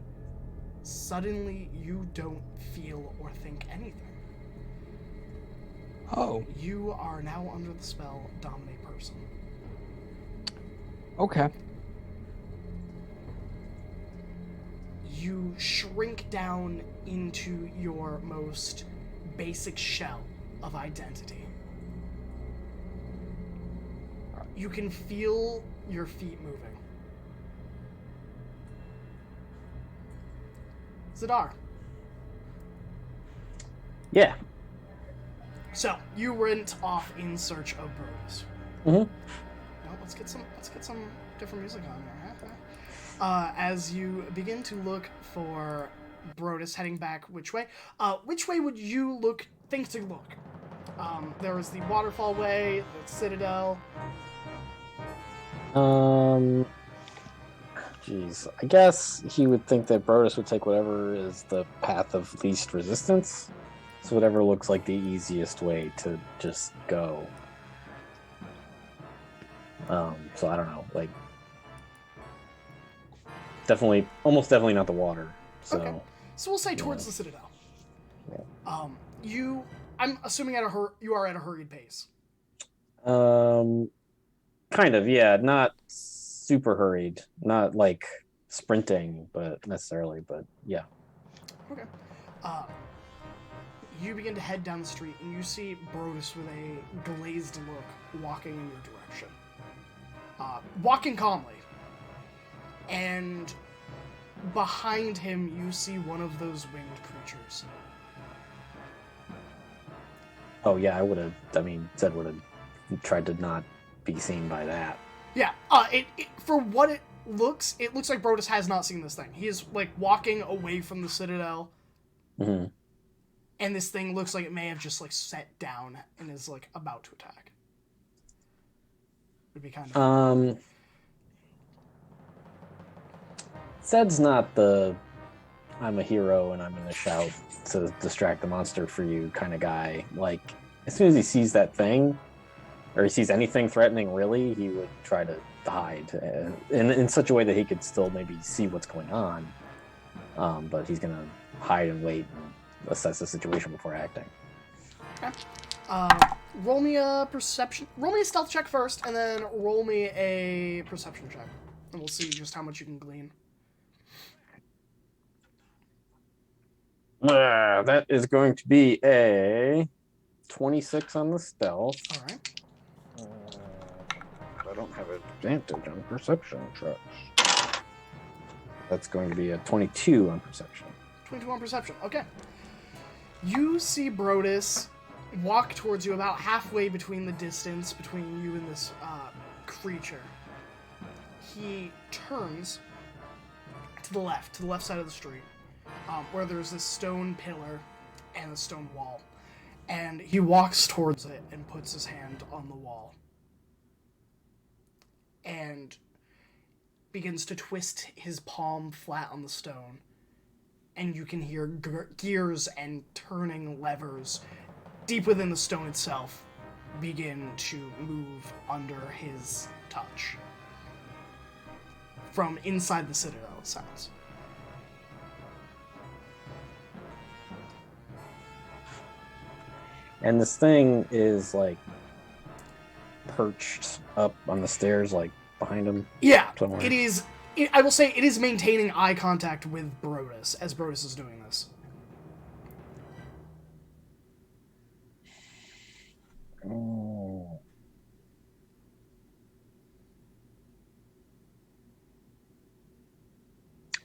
suddenly you don't feel or think anything. Oh, You are now under the spell Dominate Person. okay. You shrink down into your most basic shell of identity. You can feel your feet moving. Zadar. Yeah. So, you went off in search of birds. Mhm. Well, let's get some different music on here. As you begin to look for Brodus heading back which way? Which way would you think to look? There was the waterfall way, the citadel. Jeez. I guess he would think that Brodus would take whatever is the path of least resistance. So whatever looks like the easiest way to just go. So I don't know, like almost definitely not the water. So Okay. So we'll say towards the citadel. Yeah. I'm assuming you are at a hurried pace. Kind of, yeah, not super hurried, not like sprinting, but yeah. Okay. You begin to head down the street, and you see Brodus with a glazed look walking in your direction. Walking calmly. And behind him, you see one of those winged creatures. Oh yeah, Zed would have tried to not be seen by that. Yeah, for what it looks like Brodus has not seen this thing. He is, like, walking away from the citadel. Mm-hmm. And this thing looks like it may have just, like, sat down and is, like, about to attack. Would be kind of... Zed's not the I'm a hero and I'm gonna shout to distract the monster for you kind of guy. Like, as soon as he sees that thing, or he sees anything threatening, really, he would try to hide in such a way that he could still maybe see what's going on. But he's gonna hide and wait and assess the situation before acting. Okay. Roll me a stealth check first, and then roll me a perception check. And we'll see just how much you can glean. That is going to be a 26 on the stealth. All right. I don't have advantage on perception checks. That's going to be a 22 on perception. 22 on perception. Okay. You see Brodus walk towards you about halfway between the distance between you and this creature. He turns to the left side of the street, where there's this stone pillar and a stone wall. And he walks towards it and puts his hand on the wall. And begins to twist his palm flat on the stone. And you can hear gears and turning levers deep within the stone itself begin to move under his touch. From inside the citadel, it sounds. And this thing is like perched up on the stairs, like behind him. Yeah, somewhere. it is. I will say it is maintaining eye contact with Brodus as Brodus is doing this. Oh.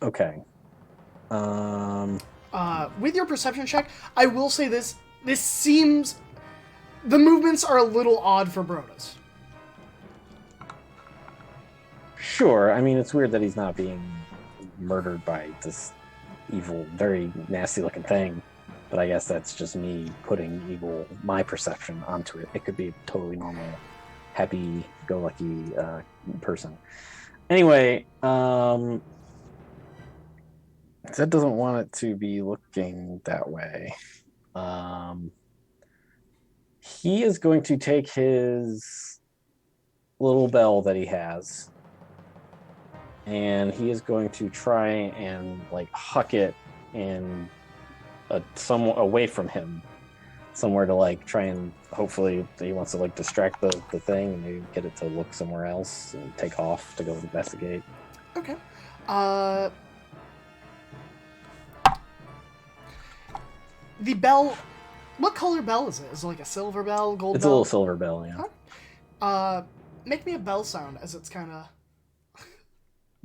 Okay. With your perception check, I will say this. This seems... The movements are a little odd for Brodus. Sure. I mean, it's weird that he's not being murdered by this evil, very nasty-looking thing. But I guess that's just me putting my perception onto it. It could be a totally normal, happy-go-lucky person. Anyway, Zed doesn't want it to be looking that way. He is going to take his little bell that he has, and he is going to try and like huck it in somewhere away from him, somewhere to like try and hopefully he wants to like distract the thing and maybe get it to look somewhere else and take off to go investigate. Okay. The bell... What color bell is it? Is it like a silver bell, gold It's bell? a little silver bell, yeah. Huh? Make me a bell sound as it's kind of...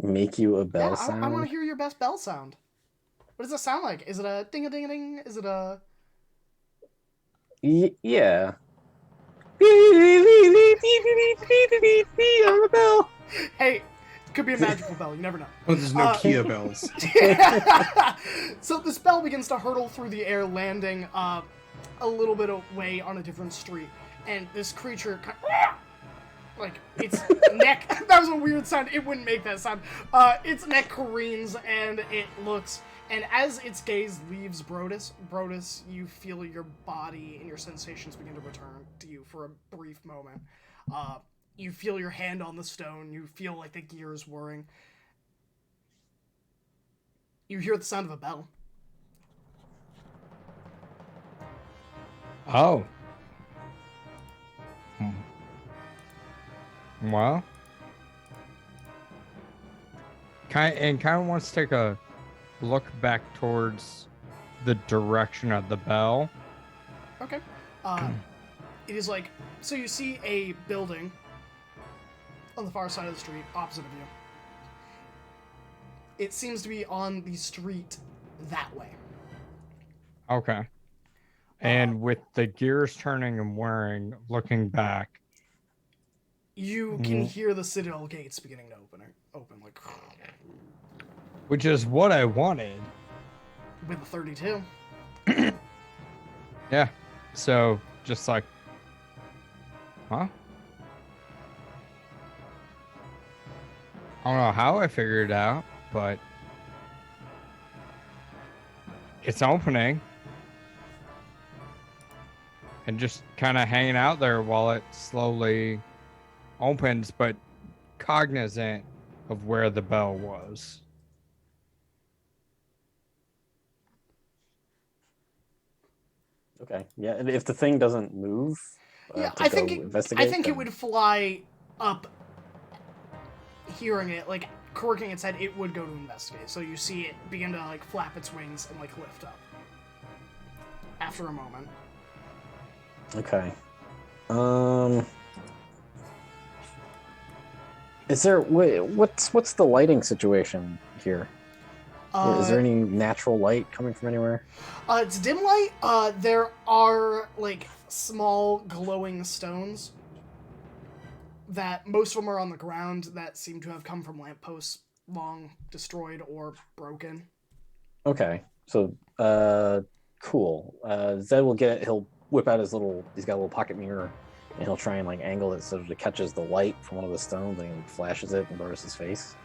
Make you a bell sound? I want to hear your best bell sound. What does it sound like? Is it a ding-a-ding-a-ding? Is it a... Yeah. I'm a bell. Hey, it could be a magical bell. You never know. Oh, there's no Kia bells. So this bell begins to hurtle through the air, landing a little bit away on a different street. And this creature... Like, its neck... That was a weird sound. It wouldn't make that sound. Its neck careens, and it looks... And as its gaze leaves Brodus, you feel your body and your sensations begin to return to you for a brief moment. You feel your hand on the stone. You feel like the gears whirring. You hear the sound of a bell. Oh. Well. Kind of wants to take a look back towards the direction of the bell. Okay. It is like... So you see a building on the far side of the street, opposite of you. It seems to be on the street that way. Okay. And with the gears turning and whirring, looking back, you can hear the citadel gates beginning to open like which is what I wanted. with the 32. Yeah. So just like, huh? I don't know how I figured it out, but it's opening. And just kind of hanging out there while it slowly opens, but cognizant of where the bell was. Okay. Yeah, and if the thing doesn't move, Yeah, to I go think investigate, it then- would fly up hearing it, like quirking its head, it would go to investigate. So you see it begin to like flap its wings and like lift up. After a moment. Okay. Is there what's the lighting situation here? Is there any natural light coming from anywhere? It's dim light. There are like small glowing stones that most of them are on the ground that seem to have come from lampposts long destroyed or broken. Okay. So cool. Zed will get it, he'll whip out he's got a little pocket mirror, and he'll try and like angle it so that it catches the light from one of the stones and he flashes it in Boris's face.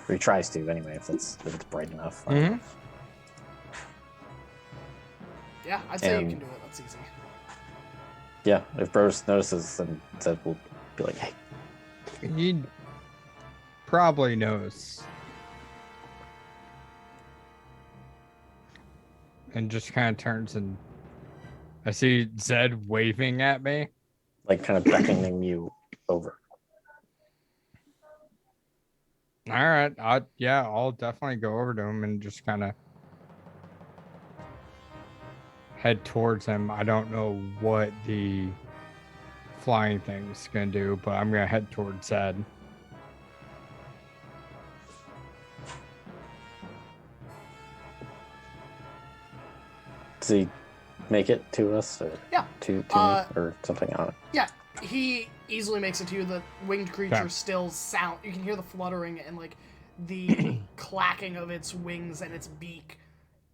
Or he tries to anyway, if it's bright enough. Yeah, I'd say you And- can do it. That's easy. Yeah, if Bros notices, then Zed will be like, "Hey, He probably knows. And just kind of turns and I see Zed waving at me. like kind of beckoning you over." All right. I'll definitely go over to him and just kind of head towards him. I don't know what the flying thing's going to do, but I'm going to head towards Zed. Does he make it to us, or Yeah. to me, or something? I don't know. Yeah, he easily makes it to you. The winged creature Okay. still sound. You can hear the fluttering and like the clacking of its wings and its beak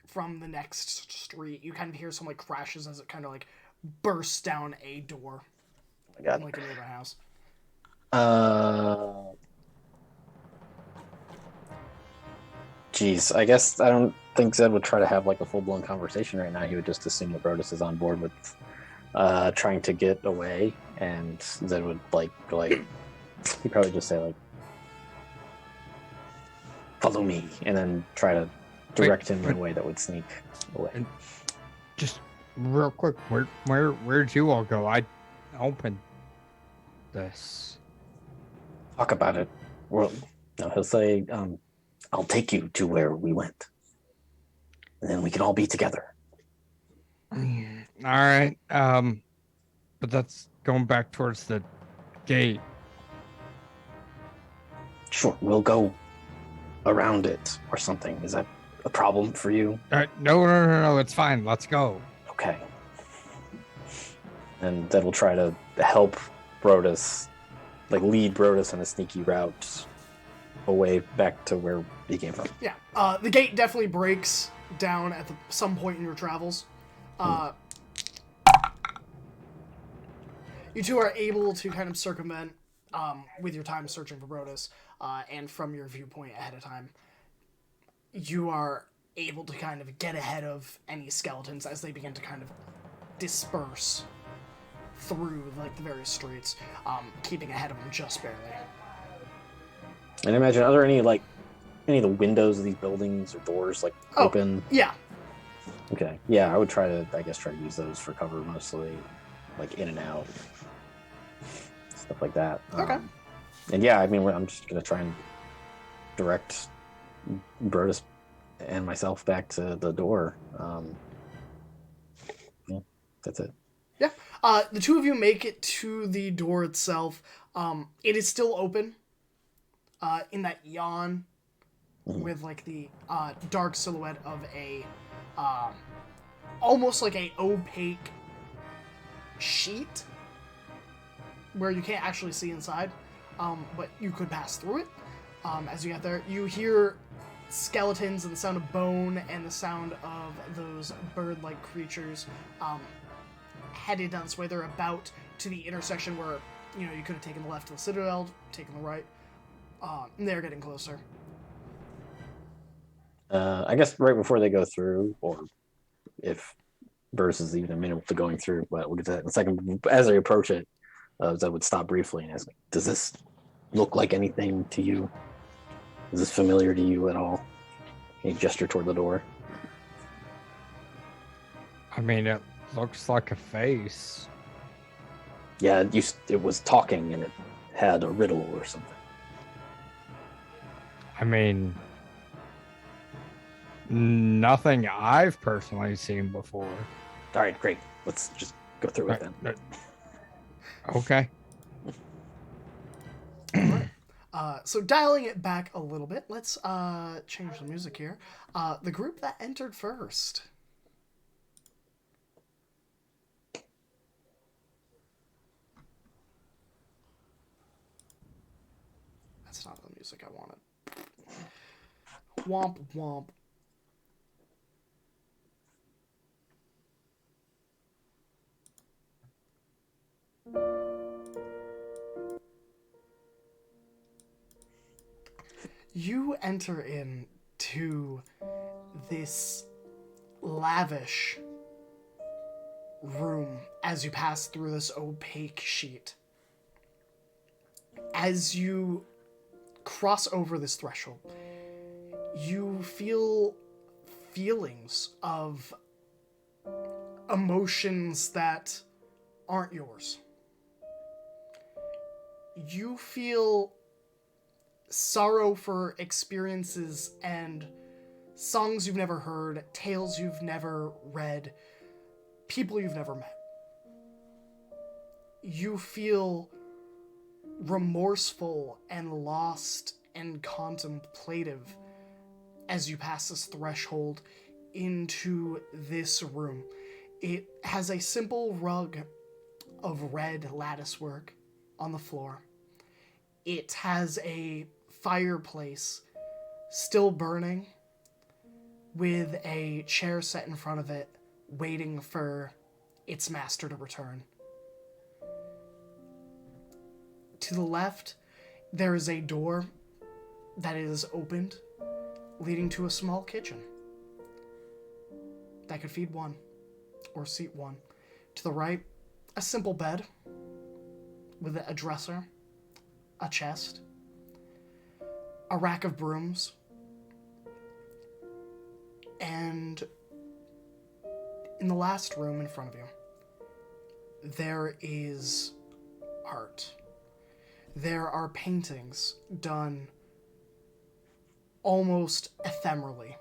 from the next street. You kind of hear some like crashes as it kind of like bursts down a door, Oh my God. in, like a nearby house. Geez, I guess I don't think Zed would try to have like a full blown conversation right now. He would just assume that Brodus is on board with trying to get away, and Zed would he'd probably just say like, "Follow me," and then try to direct him in a way that would sneak away. And just real quick, where'd you all go? I opened this. Talk about it. Well, no, he'll say, "I'll take you to where we went, and then we can all be together." All right. But that's going back towards the gate. Sure, we'll go around it or something. Is that a problem for you? No, it's fine. Let's go. Okay. And then we'll try to help Brodus, like lead Brodus on a sneaky route away back to where he came from. Yeah, the gate definitely breaks down at some point in your travels. You two are able to kind of circumvent with your time searching for Brodus, and from your viewpoint ahead of time. You are able to kind of get ahead of any skeletons as they begin to kind of disperse through like the various streets, keeping ahead of them just barely. And I imagine, are there any of the windows of these buildings or doors open? Yeah. Okay. Yeah, I would try to use those for cover mostly, like in and out, stuff like that. Okay. And yeah, I mean, I'm just gonna try and direct Brodus and myself back to the door. Yeah, that's it. Yeah. The two of you make it to the door itself. It is still open. In that yawn, with like the dark silhouette of a almost like a opaque sheet where you can't actually see inside, but you could pass through it. As you get there, you hear skeletons and the sound of bone and the sound of those bird-like creatures headed down this way. They're about to the intersection where you could have taken the left to the Citadel, taken the right. And they're getting closer. I guess right before they go through, or if Burst is even amenable to going through, but we'll get to that in a second. As they approach it, Zed would stop briefly and ask me, "Does this look like anything to you? Is this familiar to you at all?" He gesture toward the door. I mean, it looks like a face. Yeah, it was talking and it had a riddle or something. I mean, nothing I've personally seen before. All right, great. Let's just go through it then. Okay. So dialing it back a little bit, let's change the music here. The group that entered first. That's not the music I wanted. Womp womp. You enter into this lavish room as you pass through this opaque sheet. As you cross over this threshold, you feel feelings of emotions that aren't yours. You feel sorrow for experiences and songs you've never heard, tales you've never read, people you've never met. You feel remorseful and lost and contemplative as you pass this threshold into this room. It has a simple rug of red latticework on the floor. It has a fireplace still burning with a chair set in front of it, waiting for its master to return. To the left, there is a door that is opened, leading to a small kitchen that could feed one or seat one. To the right, a simple bed with a dresser, a chest, a rack of brooms, and in the last room in front of you, there is art. There are paintings done almost ephemerally.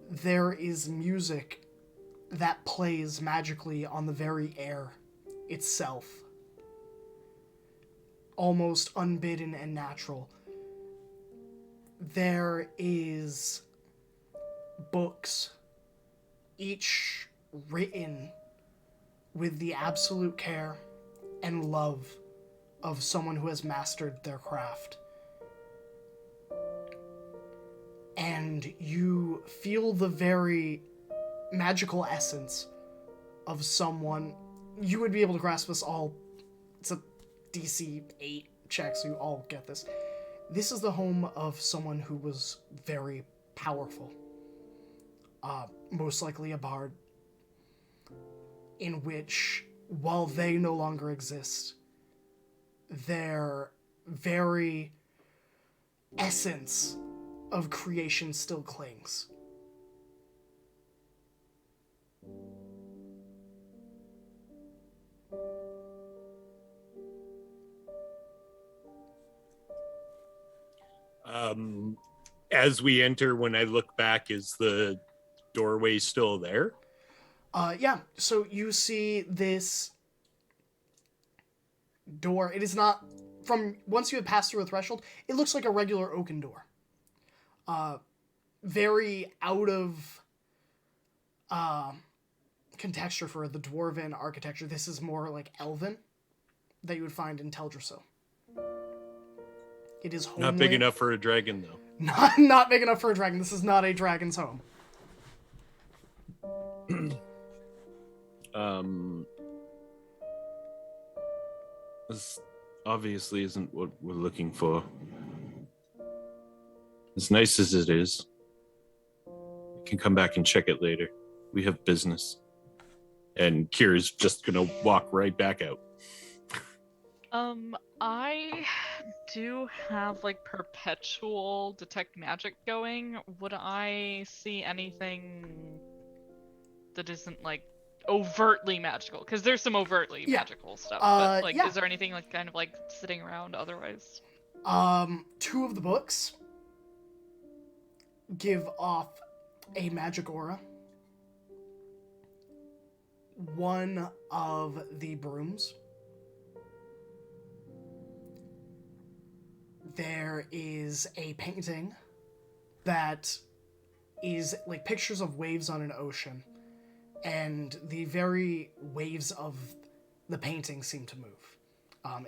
There is music that plays magically on the very air itself, almost unbidden and natural. There is books, each written with the absolute care and love of someone who has mastered their craft. And you feel the very magical essence of someone. You would be able to grasp this all. It's a DC 8 check, so you all get this. This is the home of someone who was very powerful. Most likely a bard. In which, while they no longer exist, their very essence of creation still clings. As we enter, when I look back, is the doorway still there? Yeah, so you see this door. It is not, from once you have passed through a threshold, it looks like a regular oaken door. Very out of contexture for the dwarven architecture. This is more like elven that you would find in Teldrassil. It is homely. Not big enough for a dragon, though. Not big enough for a dragon. This is not a dragon's home. This obviously isn't what we're looking for. As nice as it is, we can come back and check it later. We have business. And Kira's just gonna walk right back out. I do have like perpetual detect magic going. Would I see anything that isn't like overtly magical? Because there's some overtly magical stuff. But like, is there anything like kind of like sitting around otherwise? Two of the books give off a magic aura. One of the brooms, there is a painting that is like pictures of waves on an ocean, and the very waves of the painting seem to move.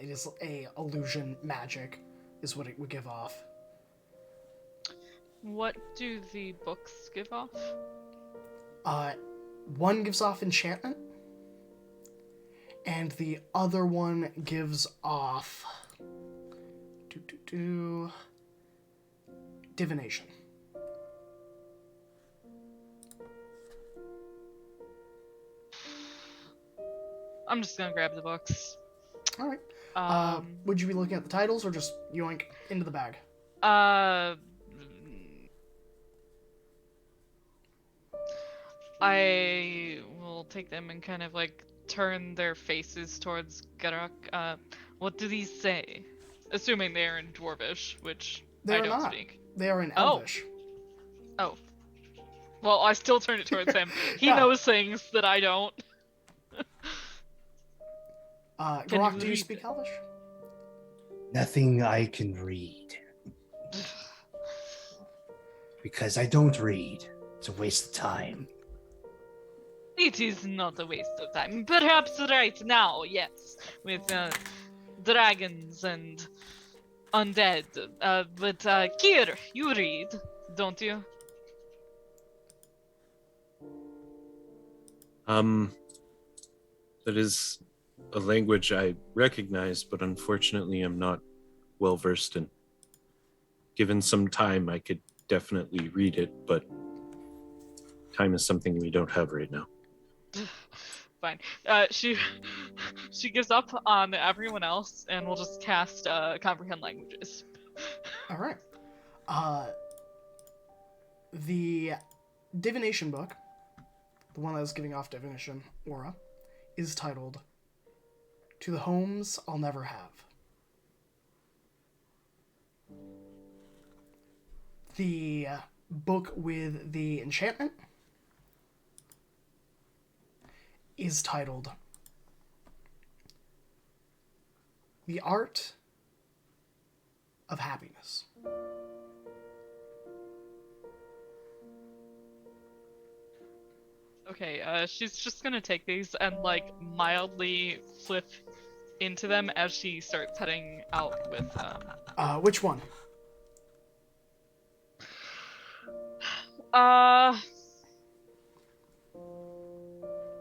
It is a illusion magic is what it would give off. What do the books give off? One gives off enchantment, and the other one gives off divination. I'm just gonna grab the books. All right. Um, Would you be looking at the titles or just yoink into the bag? uh, I will take them and kind of like turn their faces towards Garak. What do these say? Assuming they are in Dwarvish, which I They're don't not. speak. They are in Oh. Elvish. Oh. Well, I still turn it towards him. He Yeah. knows things that I don't. Can Garak, you do you read speak it? Elvish? Nothing I can read. Because I don't read. It's a waste of time. It is not a waste of time. Perhaps right now, yes, with dragons and undead. But Kier, you read, don't you? That is a language I recognize, but unfortunately I'm not well versed in. Given some time, I could definitely read it, but time is something we don't have right now. Fine. She she gives up on everyone else and will just cast comprehend languages. All right. The divination book, the one that is giving off divination aura, is titled "To the Homes I'll Never Have." The book with the enchantment is titled "The Art of Happiness." Okay, she's just gonna take these and like mildly flip into them as she starts heading out with Which one?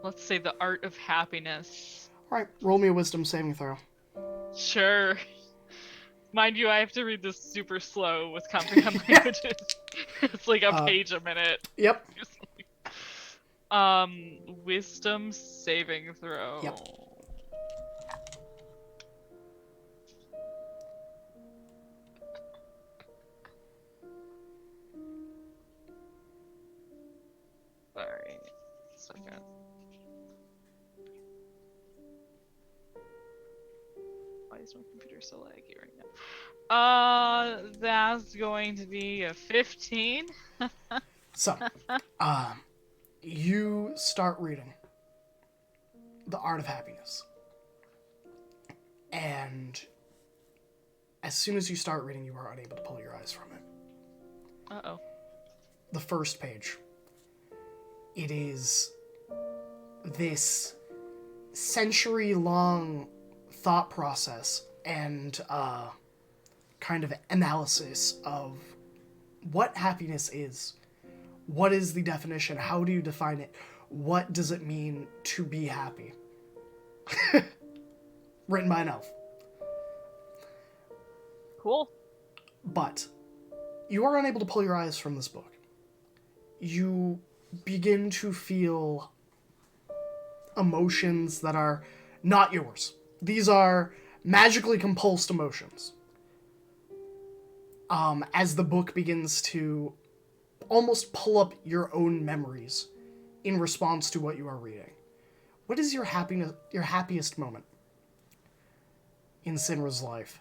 let's say the art of happiness. All right, roll me a wisdom saving throw. Sure. Mind you, I have to read this super slow with comprehend languages. It's like a page a minute. Yep. Wisdom saving throw. Yep. Alright. Second. Why is my computer so laggy right now? That's going to be a 15. So, you start reading The Art of Happiness. And as soon as you start reading, you are unable to pull your eyes from it. Uh-oh. The first page. It is this century-long thought process and kind of analysis of what happiness is. What is the definition? How do you define it? What does it mean to be happy? Written by an elf. Cool. But you are unable to pull your eyes from this book. You begin to feel emotions that are not yours. These are magically compulsed emotions. As the book begins to almost pull up your own memories in response to what you are reading. What is your happiest moment in Sinra's life?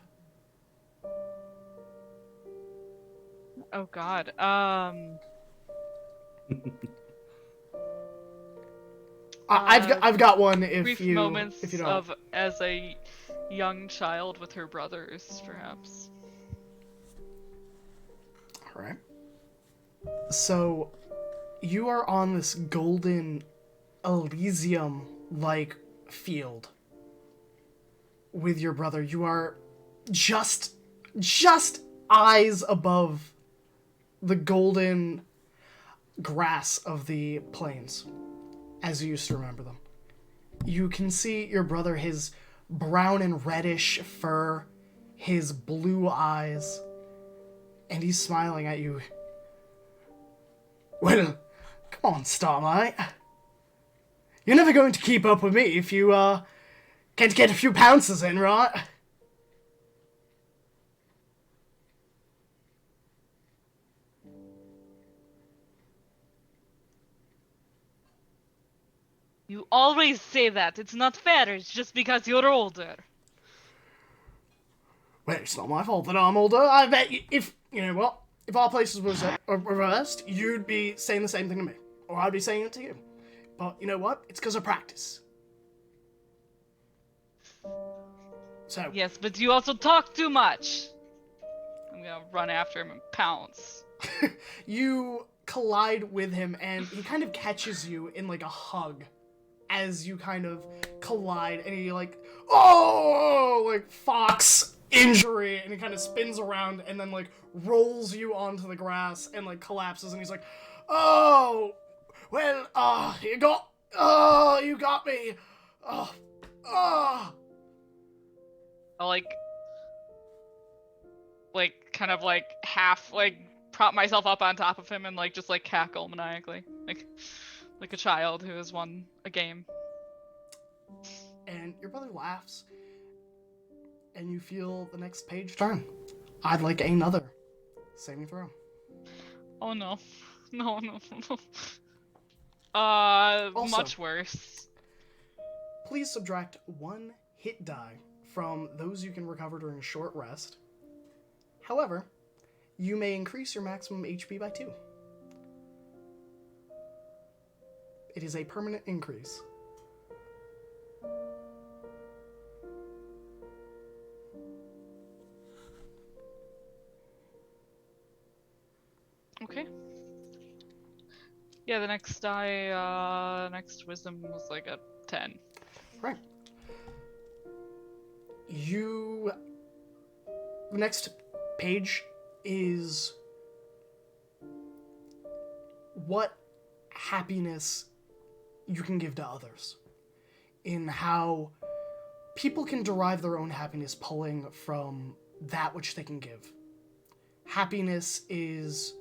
Oh god. I've got one if Brief you moments if you don't. of as a young child with her brothers, perhaps. All right. So, you are on this golden Elysium-like field with your brother. You are just eyes above the golden grass of the plains, as you used to remember them. You can see your brother, his brown and reddish fur, his blue eyes, and he's smiling at you. Well, come on, Starlight. You're never going to keep up with me if you Can't get a few pounces in, right? You always say that. It's not fair. It's just because you're older. Well, it's not my fault that I'm older. I bet if, you know what, if our places were reversed, you'd be saying the same thing to me. Or I'd be saying it to you. But you know what? It's because of practice. So, Yes, but you also talk too much. I'm gonna run after him and pounce. you collide with him, and he kind of catches you in like a hug as you kind of collide, and he like, oh, like fox injury, and he kind of spins around and then like rolls you onto the grass and like collapses, and he's like, oh, well, you got me, oh. I'll kind of like half like prop myself up on top of him and like just like cackle maniacally, like a child who has won a game. And your brother laughs, and you feel the next page turn. I'd like another saving throw. Oh no, no. Also, much worse. Please subtract 1 hit die from those you can recover during a short rest. However, you may increase your maximum HP by 2. It is a permanent increase. Okay. Yeah, the next die, next wisdom was like a 10. Right. The next page is what happiness you can give to others, in how people can derive their own happiness pulling from that which they can give. Happiness is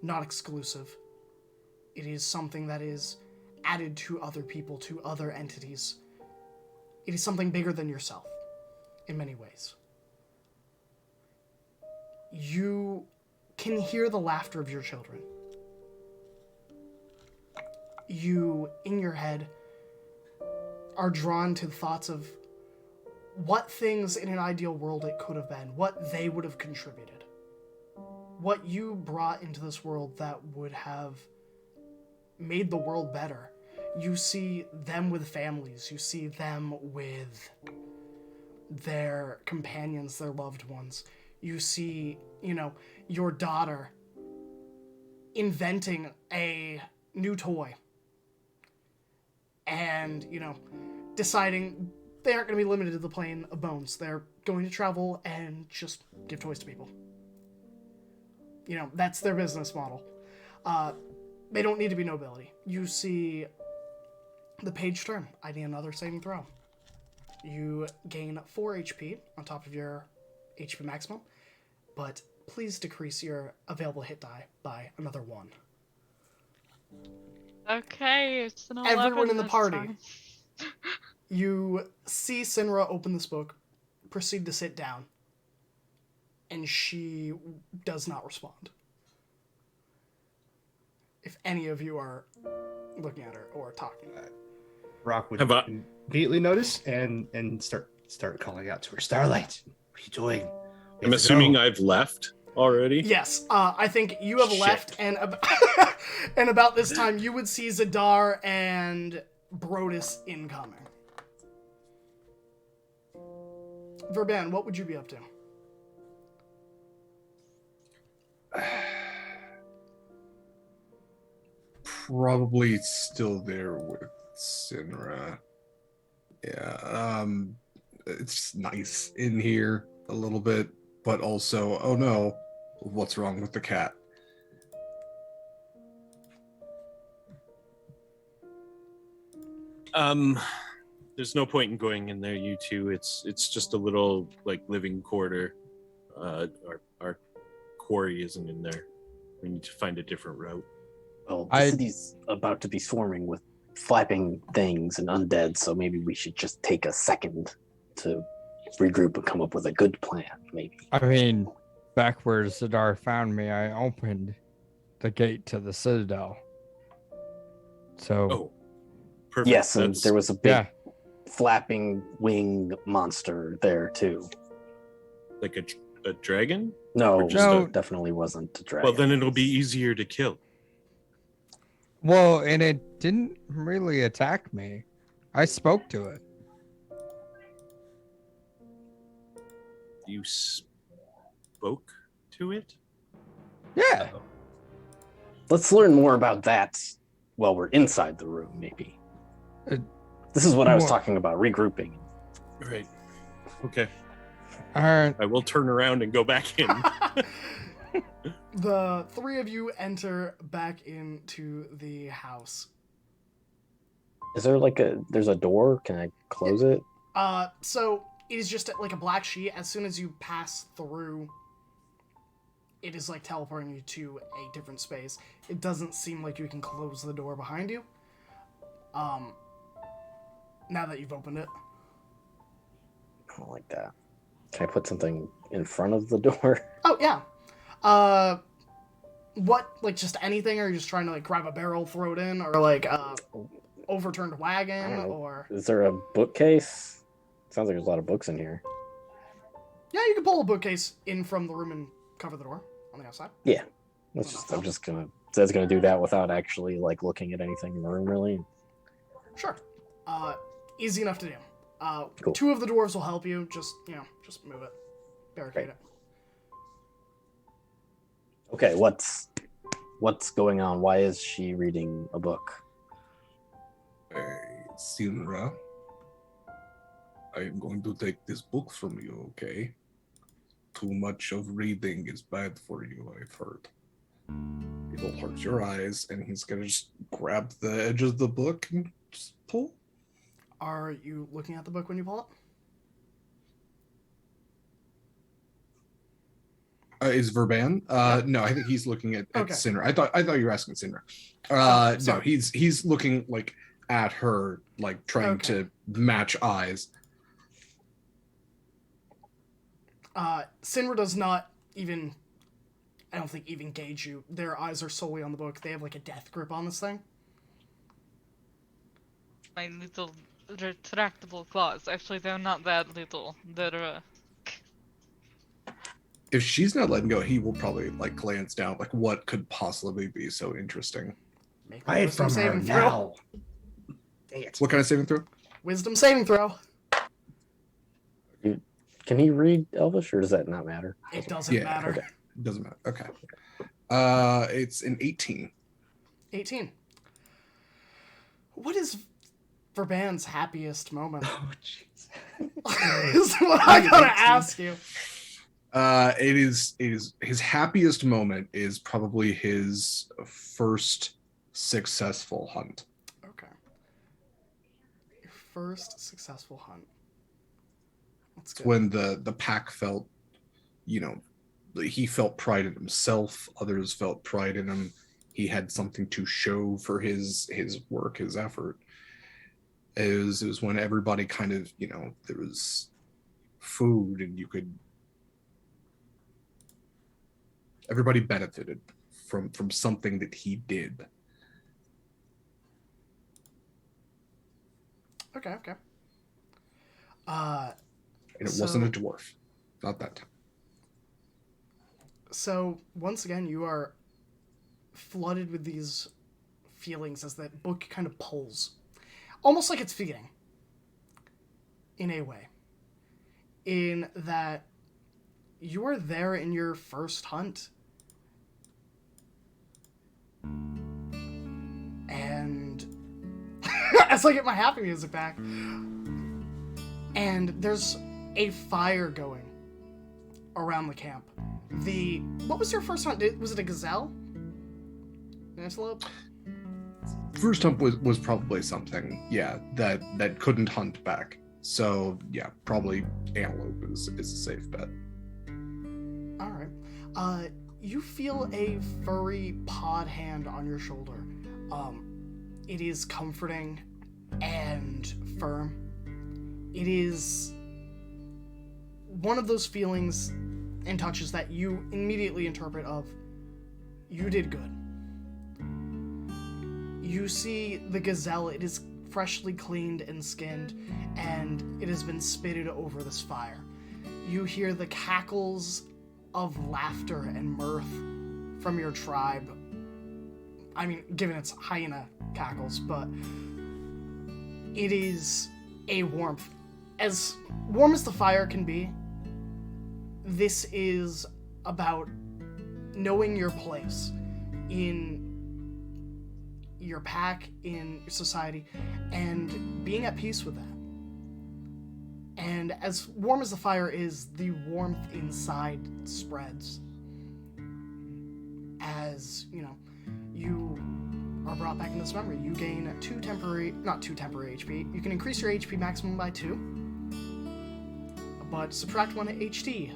not exclusive. It is something that is added to other people, to other entities. It is something bigger than yourself, in many ways. You can hear the laughter of your children. You, in your head, are drawn to thoughts of what things in an ideal world it could have been, what they would have contributed, what you brought into this world that would have made the world better. You see them with families, you see them with their companions, their loved ones. You see, your daughter inventing a new toy and, deciding they aren't going to be limited to the plane of bones. They're going to travel and just give toys to people. That's their business model. They don't need to be nobility. You see the page turn. I need another saving throw. You gain 4 HP on top of your HP maximum, but please decrease your available hit die by another 1. Okay, it's an 11 Everyone in the this party. time. You see Sinra open this book, proceed to sit down, and she does not respond. If any of you are looking at her or talking at her. Rock would Have I- immediately notice and start calling out to her. Starlight, what are you doing? We I'm have to assuming go." I've left already. Yes, I think you have Shit. left, and and about this time you would see Zadar and Brodus incoming. Verban, what would you be up to? Probably still there with Sinra. Yeah, it's nice in here a little bit, but also, oh no, what's wrong with the cat? There's no point in going in there, you two. It's just a little like living quarter. Our quarry isn't in there. We need to find a different route. Well, the city's about to be swarming with flapping things and undead, so maybe we should just take a second to regroup and come up with a good plan, maybe. I mean, back where Zadar found me, I opened the gate to the Citadel. So, Oh, perfect. Yes, and That's- there was a big yeah. flapping wing monster there too. like a dragon? No, Or just No. definitely wasn't a dragon. Well, then it'll be easier to kill. Well, and it didn't really attack me. I spoke to it. You spoke to it? Yeah. Let's learn more about that while we're inside the room, maybe. Uh, This is what I was more- talking about, regrouping. Right. Okay. All right. I will turn around and go back in. The three of you enter back into the house. Is there there's a door? Can I close it? So it is just like a black sheet. As soon as you pass through, it is like teleporting you to a different space. It doesn't seem like you can close the door behind you. Now that you've opened it. I don't like that. Can I put something in front of the door? Oh yeah. What, like just anything, or are you just trying to like grab a barrel, throw it in, or like overturned I wagon, don't know. or Is there a bookcase? Sounds like there's a lot of books in here. yeah, you can pull a bookcase in from the room and cover the door on the outside. Yeah. That's gonna do that without actually like looking at anything in the room, really. Sure. Easy enough to do. Cool. Two of the dwarves will help you. Just move it, barricade Right. it. Okay, what's going on? Why is she reading a book? Hey, Sinra, I am going to take this book from you, okay? Too much of reading is bad for you, I've heard. It'll hurt your eyes, and he's gonna just grab the edge of the book and just pull. Are you looking at the book when you pull it? Is Verban? No, I think he's looking at Okay. Sinra. I thought you were asking Sinra. No, sorry. he's looking like at her, like trying Okay. to match eyes. Sinra does not even, I don't think, even gauge you. Their eyes are solely on the book. They have like a death grip on this thing. My little retractable claws. Actually, they're not that little. They're If she's not letting go, he will probably like glance down, like what could possibly be so interesting. Make Buy a it wisdom from her saving throw. now. Dang it. What kind of saving throw? Wisdom saving throw. Can he read Elvish, or does that not matter? It doesn't Yeah, matter. okay. Doesn't matter. Okay. It's an 18. 18. What is Verban's happiest moment? Oh, jeez. Is what I gotta ask you. It is his happiest moment is probably his first successful hunt. Okay. Your first successful hunt. That's It's good. when the pack felt, he felt pride in himself. Others felt pride in him. He had something to show for his work, his effort. It was when everybody kind of, there was food and everybody benefited from something that he did. Okay. And it wasn't a dwarf. Not that time. So once again, you are flooded with these feelings as that book kind of pulls, almost like it's feeding. In a way, in that you are there in your first hunt, and as I get my happy music back, and there's a fire going around the camp. What was your first hunt? Was it a gazelle? An antelope? First hunt was probably something, that couldn't hunt back. So yeah, probably antelope is a safe bet. All right. You feel a furry pawed hand on your shoulder. It is comforting and firm. It is one of those feelings and touches that you immediately interpret of, you did good. You see the gazelle, it is freshly cleaned and skinned, and it has been spitted over this fire. You hear the cackles of laughter and mirth from your tribe. I mean, given its hyena cackles, but it is a warmth. As warm as the fire can be, this is about knowing your place in your pack, in society, and being at peace with that. And as warm as the fire is, the warmth inside spreads. As, you are brought back in this memory. You gain not two temporary HP. You can increase your HP maximum by 2, but subtract 1 HT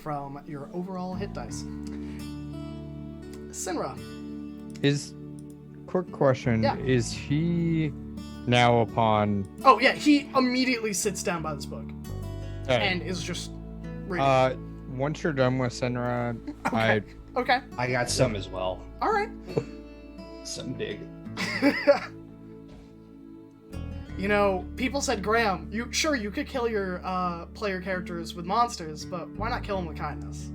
from your overall hit dice. Sinra. Quick question. Yeah. Is he now upon... Oh, yeah, he immediately sits down by this book and is just reading. Once you're done with Senra, Okay. I got some as well. All right. Some big. People said, Graham, you could kill your player characters with monsters, but why not kill them with kindness?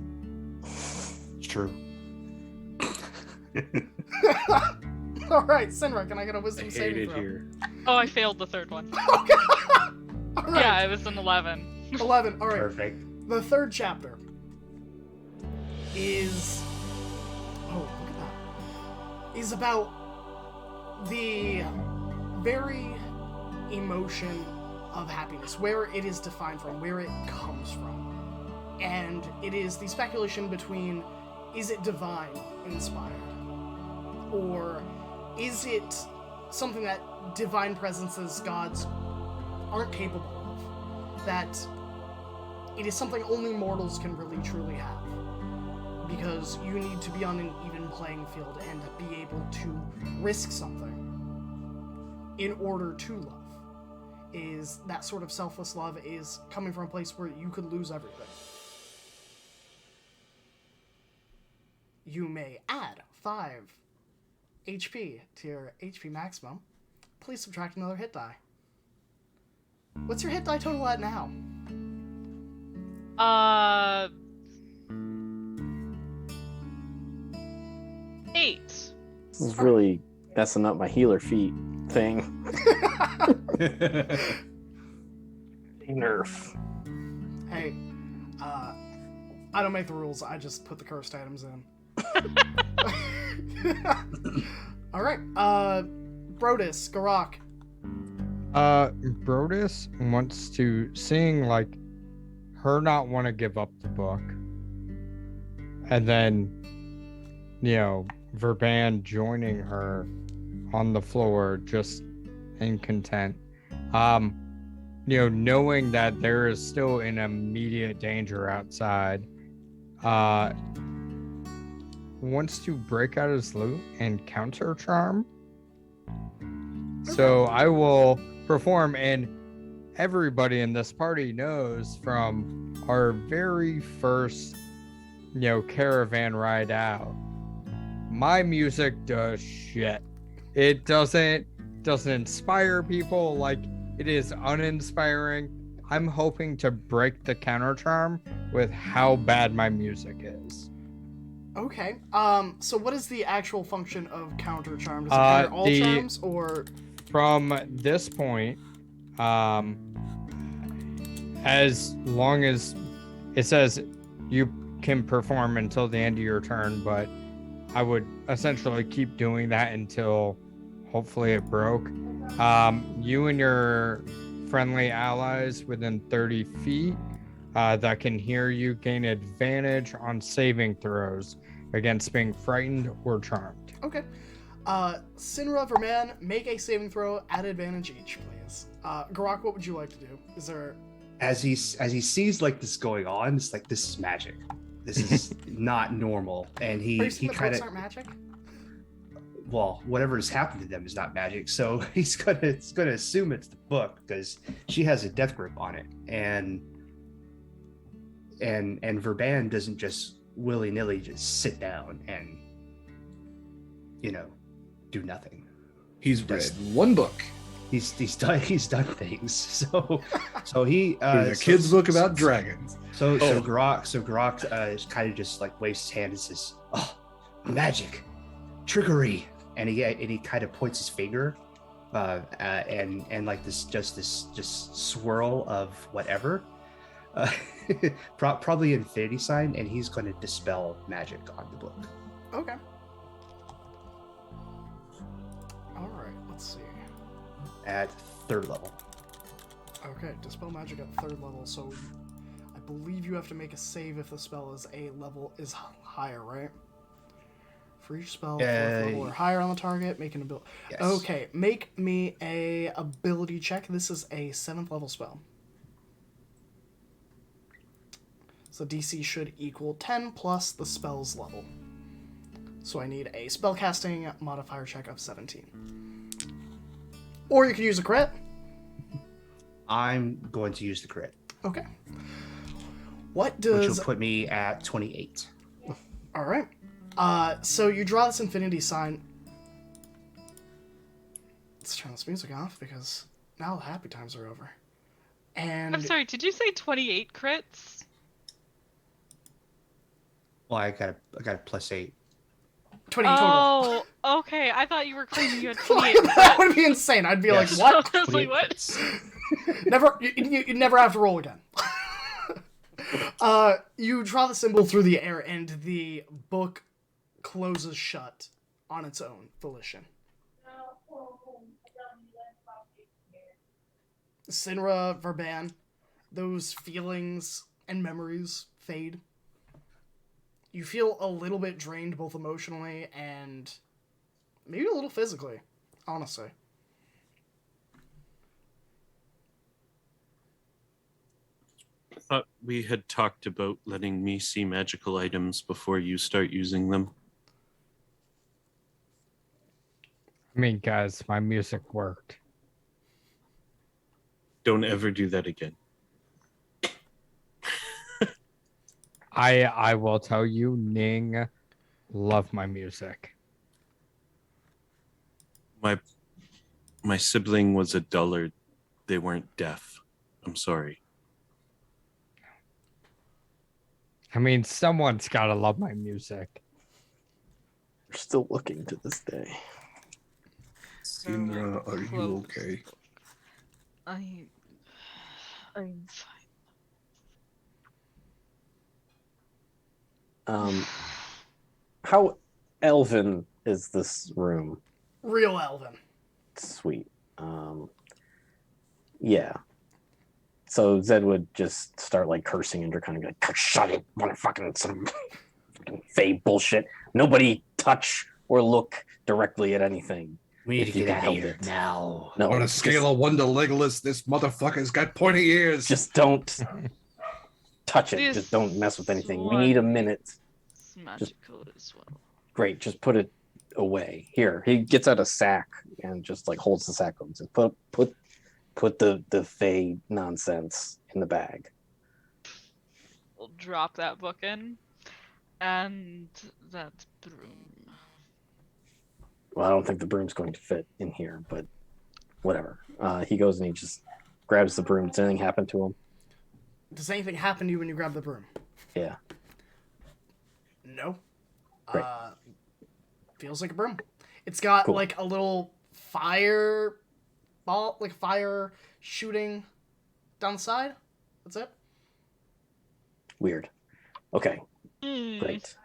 It's true. All right, Sinra, can I get a wisdom I hate saving it throw? here. Oh, I failed the third one. All right. Yeah, it was an 11. 11. All right. Perfect. The third chapter is... Oh, look at that. Is about the very emotion of happiness, where it is defined from, where it comes from. And it is the speculation between, is it divine inspired? Or is it something that divine presences, gods, aren't capable of? That it is something only mortals can really truly have. Because you need to be on an even playing field and be able to risk something in order to love. Is that sort of selfless love is coming from a place where you could lose everything. You may add 5 HP to your HP maximum. Please subtract another hit die. What's your hit die total at now? 8. This is really messing up my healer feat thing. Nerf. Hey, I don't make the rules, I just put the cursed items in. Alright, Brodus, Garak. Brodus wants to, seeing her not want to give up the book, and then Verban joining her on the floor just in content, knowing that there is still an immediate danger outside, wants to break out his lute and counter charm. So I will perform, and everybody in this party knows from our very first caravan ride out, my music does shit. It doesn't inspire people. It is uninspiring. I'm hoping to break the counter charm with how bad my music is. Okay. So what is the actual function of counter charm? Does it counter all charms, or from this point, as long as it says you can perform until the end of your turn, but I would essentially keep doing that until hopefully it broke. You and your friendly allies within 30 feet that can hear you gain advantage on saving throws against being frightened or charmed. Okay. Sinra, Verman, make a saving throw at advantage each, please. Garak, what would you like to do? Is there... As he sees this going on, it's this is magic. This is not normal. And he kind of... aren't magic? Well, whatever has happened to them is not magic. So he's gonna assume it's the book because she has a death grip on it. And and Verban doesn't just willy-nilly just sit down and do nothing. He's read Just- one book. He's done things. So he He's a kid's book about dragons. So Grok is kind of just like waves his hand and says, "Oh, magic, trickery," and he kind of points his finger, and like this just swirl of whatever, probably infinity sign, and he's going to dispel magic on the book. Okay. All right. Let's see. At 3rd level. Okay, dispel magic at 3rd level. So, I believe you have to make a save if the spell is higher, right? For each spell, 4th level or higher on the target, make an ability. Yes. Okay, make me a ability check. This is a 7th level spell. So DC should equal 10 plus the spell's level. So I need a spellcasting modifier check of 17. Or you can use a crit. I'm going to use the crit, Okay. What which does... will put me at 28. All right. So you draw this infinity sign. Let's turn this music off because now the happy times are over. And I'm sorry, did you say 28 crits? Well, I got a +8. 20 total. Oh, okay. I thought you were claiming you had 28 That crits. would be insane. I'd be Yes. like, what? I was like, 28 what? crits. Never. You never have to roll again. You draw the symbol through the air, and the book closes shut on its own volition. Sinra, Verban, those feelings and memories fade. You feel a little bit drained, both emotionally and maybe a little physically, honestly. I thought we had talked about letting me see magical items before you start using them. I mean, guys, my music worked. Don't ever do that again. I will tell you, Ning, love my music. My sibling was a dullard. They weren't deaf. I'm sorry. I mean, someone's got to love my music. We're still looking to this day. Sindra, are you Close. okay? I'm fine. How elven is this room? Real Elven. Sweet. Yeah. So Zed would just start like cursing and kind of like, shut it, motherfucking some fucking Fae bullshit. Nobody touch or look directly at anything. We need If to you get can out of help here it. now. No, On a scale of 1 to Legolas, this motherfucker's got pointy ears. just don't touch it. This Just don't mess with anything. We one need a minute. It's magical as well. Great, just put it away. Here, he gets out a sack and just like holds the sack open. Just put the Fae nonsense in the bag. We'll drop that book in. And that broom. Well, I don't think the broom's going to fit in here, but whatever. He goes and he just grabs the broom. Does anything happen to him? Does anything happen to you when you grab the broom? Yeah. No. Great. Feels like a broom. It's got Cool. like a little fire ball, like fire shooting down the side. That's it. Weird. Okay, Hmm. great.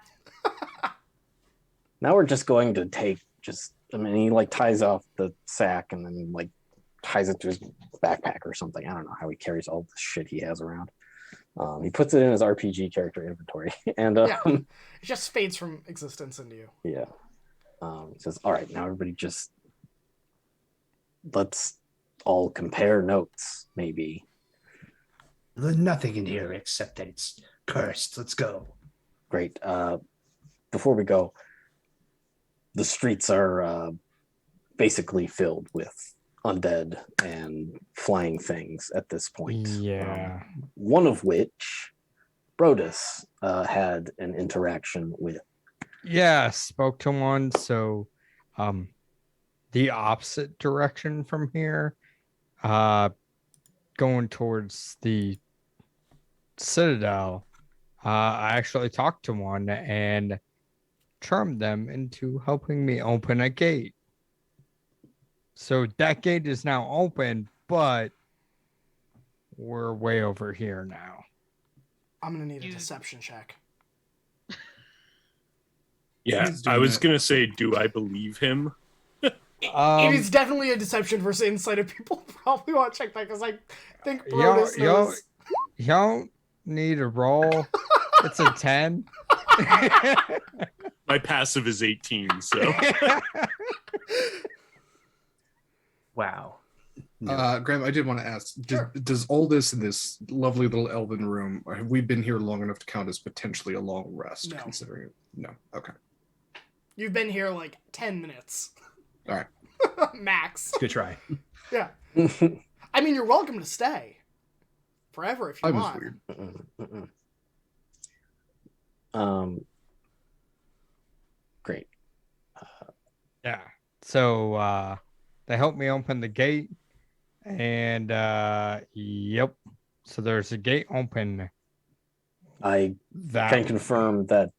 Now we're just going to take he like ties off the sack and then like ties it to his backpack or something. I don't know how he carries all the shit he has around. He puts it in his RPG character inventory, and Yeah. It just fades from existence into you. yeah. He says, "All right, now everybody just let's all compare notes, maybe." There's nothing in here except that it's cursed. Let's go. Great. Before we go, the streets are basically filled with undead and flying things at this point. Yeah. One of which Brodus had an interaction with. Yeah, spoke to one. So, the opposite direction from here, going towards the Citadel. I actually talked to one and charmed them into helping me open a gate. So that gate is now open, but we're way over here now. I'm gonna need a You- deception check. Yeah, He's I doing was that. gonna say, do I believe him? It is definitely a deception versus insight. If people probably want to check that because I think Brodus knows. You don't need a roll. It's a 10. My passive is 18, so Wow. Graham, I did want to ask: Sure. does all this in this lovely little elven room, have we been here long enough to count as potentially a long rest? No. Considering it, no. Okay. You've been here like 10 minutes. All right. Max. Good try. Yeah. I mean, you're welcome to stay forever if you I was want. weird. Great. Yeah. So they helped me open the gate. And yep. So there's a gate open. I That can confirm that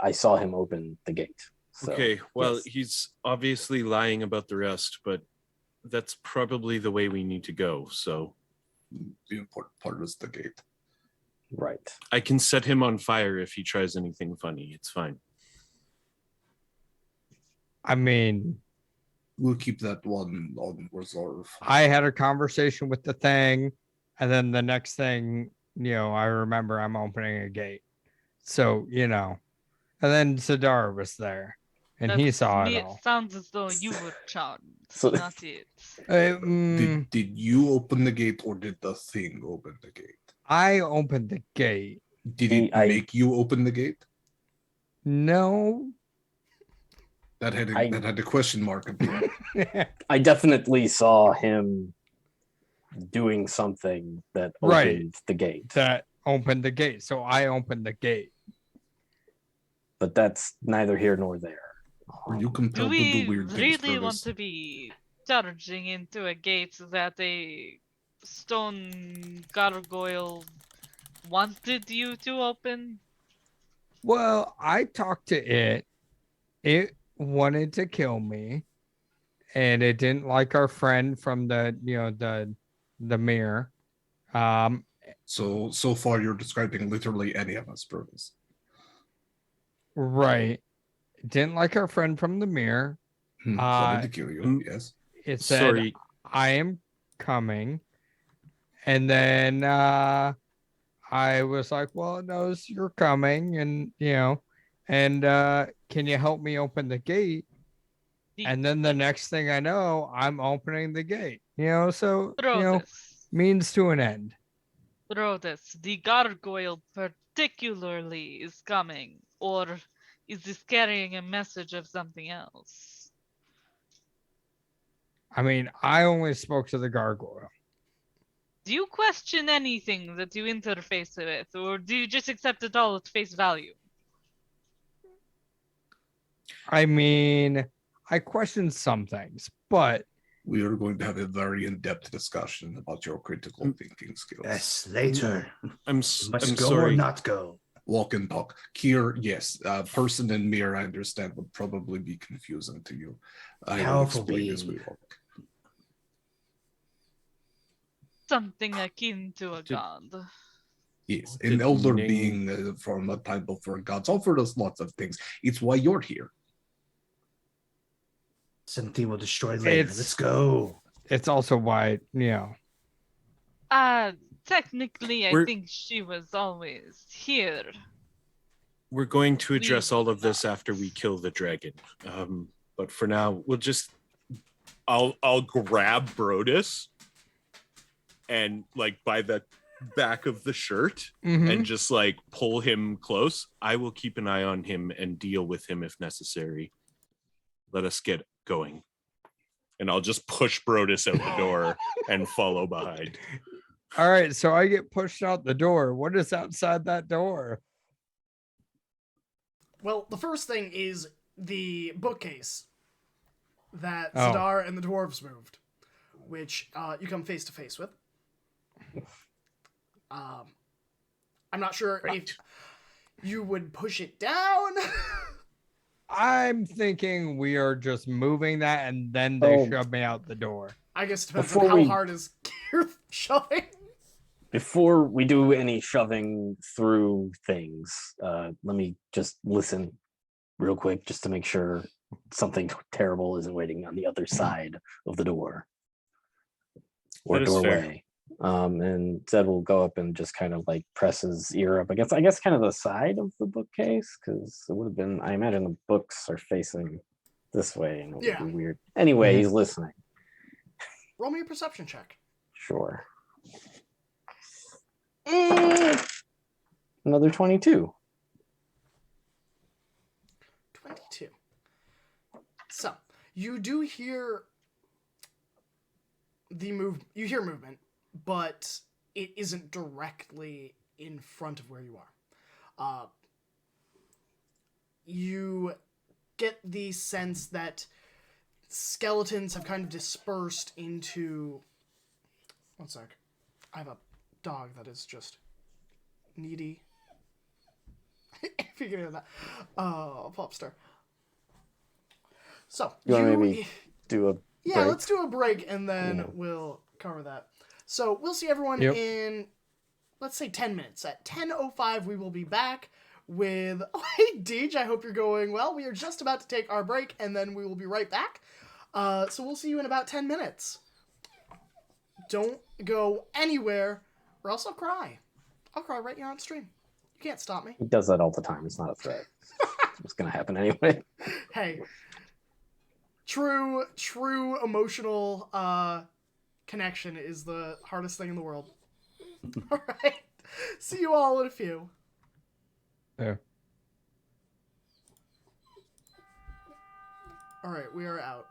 I saw him open the gate. So, okay. Well, yes. he's obviously lying about the rest, but that's probably the way we need to go. So The important part is the gate. Right. I can set him on fire if he tries anything funny. It's fine. I mean, We'll keep that one on reserve. I had a conversation with the thing, and then the next thing, I remember I'm opening a gate. So, and then Zadar was there, and he saw it all. It sounds as though you were charmed, So- not it. Did you open the gate or did the thing open the gate? I opened the gate. Did it make you open the gate? No. That had a question mark at the end. I definitely saw him doing something that opened Right. the gate, That opened the gate. So I opened the gate. but that's neither here nor there. Were you Do compelled to do we weird things? really want Brodus? to be charging into a gate that a stone gargoyle wanted you to open? Well, I talked to it. It wanted to kill me, and it didn't like our friend from the mirror. So far you're describing literally any of us, Brodus. Right. It didn't like our friend from the mirror. Wanted to kill you, yes. It said, Sorry. I am coming. And then I was like, well, it knows you're coming. And, can you help me open the gate? And then the next thing I know, I'm opening the gate. Brodus, Means to an end. Brodus, the gargoyle particularly is coming, or is this carrying a message of something else? I mean, I only spoke to the gargoyle. Do you question anything that you interface with, or do you just accept it all at face value? I mean, I question some things, but We are going to have a very in-depth discussion about your critical thinking skills. Yes, later. I'm Must I'm go sorry. or not go. Walk and talk. Kier, yes. Person and mirror, I understand, would probably be confusing to you. I will Powerful explain as we being. walk. Something akin to a Did- god. Yes, Did an elder Ning- being from a time before gods offered us lots of things. It's why you're here. Something will destroy later. It's- Let's go. it's also why, Technically, I We're- think she was always here. We're going to address We all of will this not. after we kill the dragon. But for now, I'll grab Brodus and by the back of the shirt Mhm. and just pull him close. I will keep an eye on him and deal with him if necessary. Let us get going. And I'll just push Brodus out the door and follow behind. All right, so I get pushed out the door. What is outside that door? Well, the first thing is the bookcase that Oh. Zadar and the dwarves moved, which you come face to face with. I'm not sure if you would push it down. I'm thinking we are just moving that and then they Oh. shove me out the door. I guess it depends Before on how we- hard is Gear shoving. Before we do any shoving through things, let me just listen real quick just to make sure something terrible isn't waiting on the other side of the door or That is fair. doorway. And Zed will go up and just kind of like press his ear up against, I guess, kind of the side of the bookcase, because it would have been, I imagine the books are facing this way and it would Yeah. be weird. Anyway, he's listening. Roll me a perception check. Sure. Another 22. 22. So, you do hear you hear movement, but it isn't directly in front of where you are. You get the sense that skeletons have kind of dispersed into... One sec. I have a dog that is just needy. If you can hear that. Oh, Popstar. So, You want to maybe do a yeah, break? let's do a break and then Yeah. we'll cover that. So we'll see everyone Yep. in, let's say, 10 minutes. At 10:05, we will be back with... Oh, hey, Deej, I hope you're going well. We are just about to take our break and then we will be right back. So we'll see you in about 10 minutes. Don't go anywhere or else I'll cry. I'll cry right here on stream. You can't stop me. He does that all the time. It's not a threat. It's going to happen anyway. Hey, true emotional connection is the hardest thing in the world. All right, see you all in a few. Yeah. All right, we are out.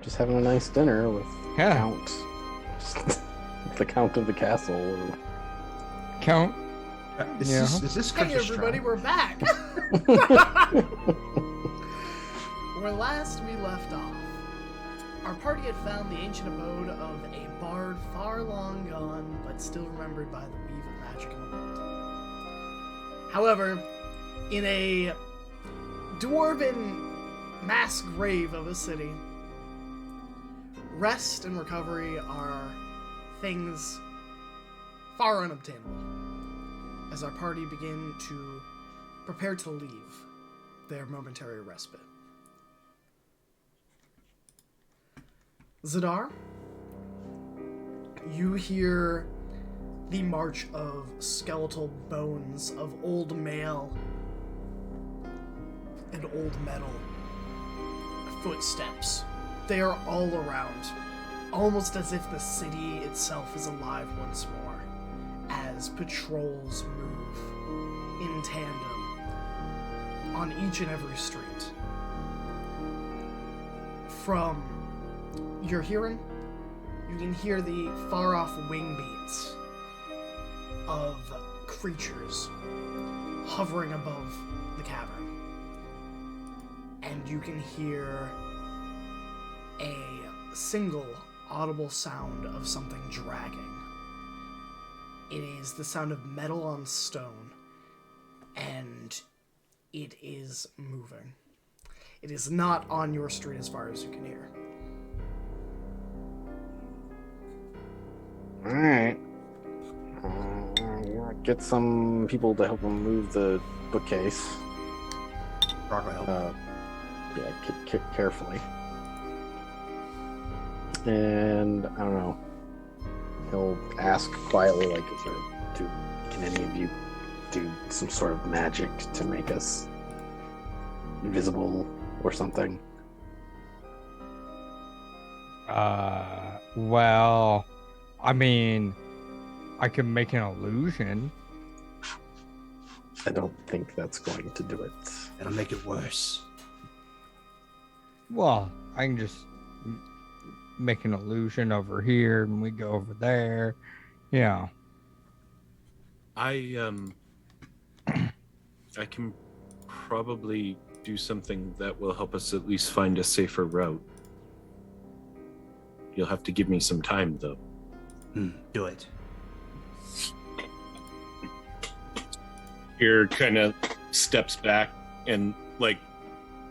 just having a nice dinner with Yeah. Count. The Count of the castle. Or... Count. Is Yeah. this Hey Curtis everybody, Strong? we're back. Where last we left off, our party had found the ancient abode of a bard far long gone, but still remembered by the weave of magic in the world. However, in a dwarven mass grave of a city, rest and recovery are things far unobtainable, as our party begin to prepare to leave their momentary respite. Zadar, you hear the march of skeletal bones of old mail and old metal footsteps. They are all around, almost as if the city itself is alive once more, as patrols move in tandem on each and every street. From your hearing, you can hear the far-off wing beats of creatures hovering above the cavern. And you can hear a single audible sound of something dragging. It is the sound of metal on stone, and it is moving. It is not on your street as far as you can hear. Alright. Get some people to help him move the bookcase. Rock will help. Carefully. And I don't know. He'll ask quietly, like, can any of you do some sort of magic to make us invisible or something? Well, I mean, I can make an illusion. I don't think that's going to do it. That'll make it worse. Well, I can just make an illusion over here and we go over there. Yeah. I can probably do something that will help us at least find a safer route. You'll have to give me some time, though. Do it. Here kind of steps back and, like,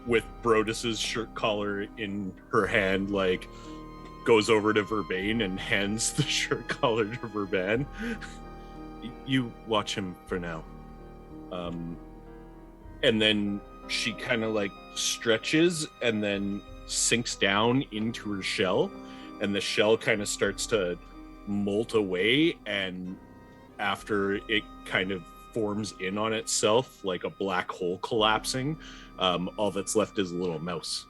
with Brodus's shirt collar in her hand, like, goes over to Verbain and hands the shirt collar to Verban. You watch him for now. And then she kind of, like, stretches and then sinks down into her shell, and the shell kind of starts to molt away, and after it kind of forms in on itself like a black hole collapsing, all that's left is a little mouse.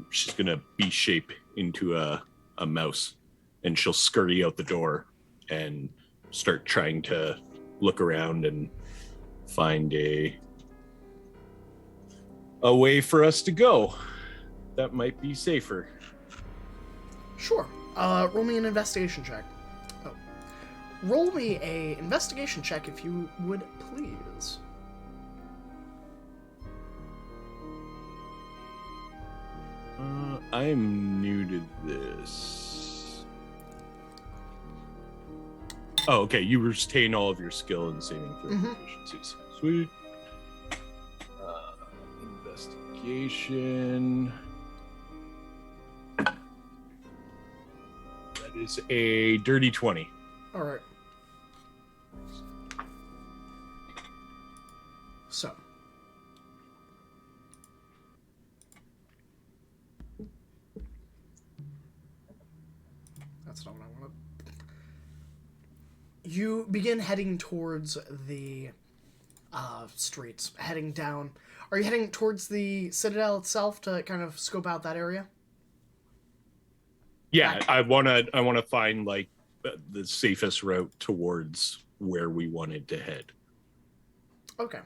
She's gonna B-shape into a mouse, and she'll scurry out the door and start trying to look around and find a way for us to go that might be safer. Sure. Roll me an investigation check. Oh. Roll me a investigation check if you would, please. I'm new to this. Oh, okay. You retain all of your skill and saving throw proficiencies. Sweet. Investigation. That is a dirty 20. All right. So. That's not what I wanted. You begin heading towards the streets, heading down. Are you heading towards the Citadel itself to kind of scope out that area? Yeah, I wanna find like the safest route towards where we wanted to head. Okay.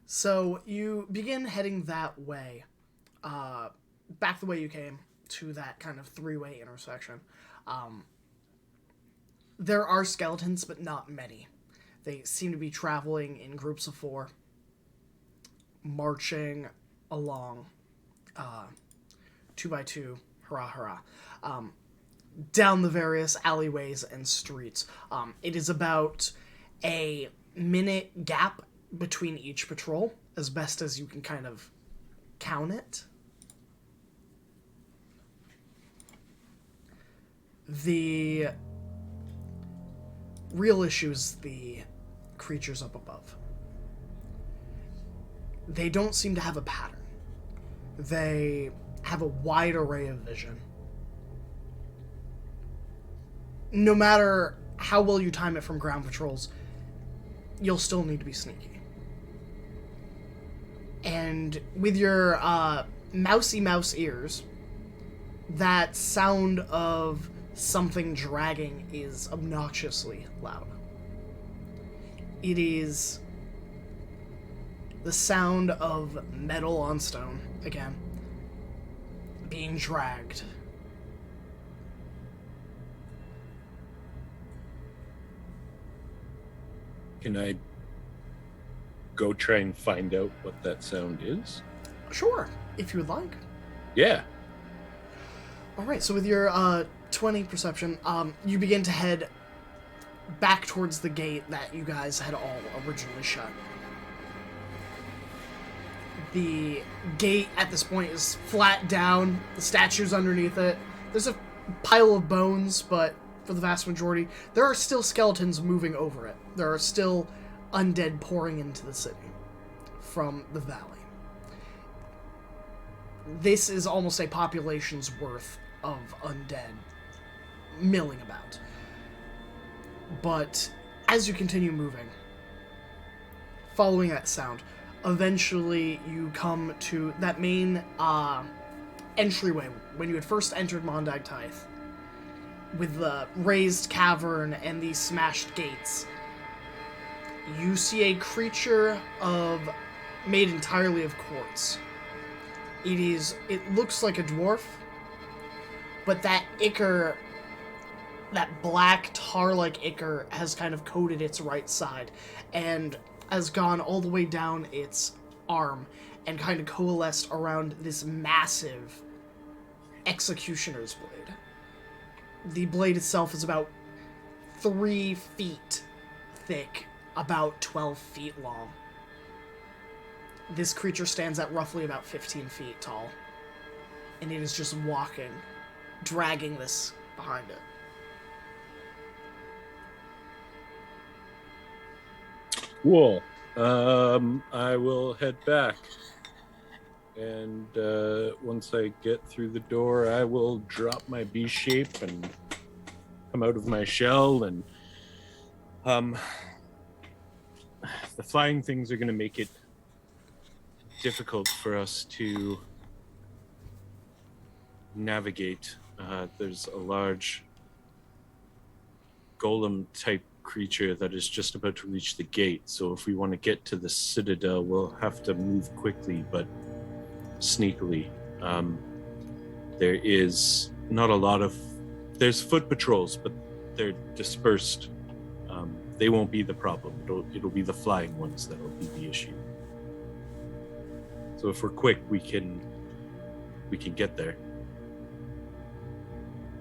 So you begin heading that way, back the way you came, to that kind of three-way intersection. There are skeletons, but not many. They seem to be traveling in groups of 4, marching along 2 by 2, hurrah, hurrah, down the various alleyways and streets. It is about a minute gap between each patrol, as best as you can kind of count it. The real issue is the creatures up above. They don't seem to have a pattern. They have a wide array of vision. No matter how well you time it from ground patrols, you'll still need to be sneaky. And with your mousy mouse ears, that sound of something dragging is obnoxiously loud. It is the sound of metal on stone, again, being dragged. Can I go try and find out what that sound is? Sure, if you would like. Yeah. Alright, so with your 20 perception, you begin to head back towards the gate that you guys had all originally shut. The gate at this point is flat down, the statue's underneath it. There's a pile of bones, but for the vast majority, there are still skeletons moving over it. There are still undead pouring into the city from the valley. This is almost a population's worth of undead milling about. But as you continue moving, following that sound, eventually you come to that main entryway when you had first entered Mondag Tithe, with the raised cavern and the smashed gates. You see a creature made entirely of quartz. It looks like a dwarf, but that ichor, that black tar-like ichor, has kind of coated its right side and has gone all the way down its arm and kind of coalesced around this massive executioner's blade. The blade itself is about 3 feet thick, about 12 feet long. This creature stands at roughly about 15 feet tall, and it is just walking, dragging this behind it. Cool. I will head back. And once I get through the door, I will drop my B shape and come out of my shell. And the flying things are going to make it difficult for us to navigate. There's a large golem type creature that is just about to reach the gate. So if we want to get to the citadel, we'll have to move quickly, but sneakily. There is not a lot of... There's foot patrols, but they're dispersed. They won't be the problem. It'll be the flying ones that'll be the issue. So if we're quick, we can get there.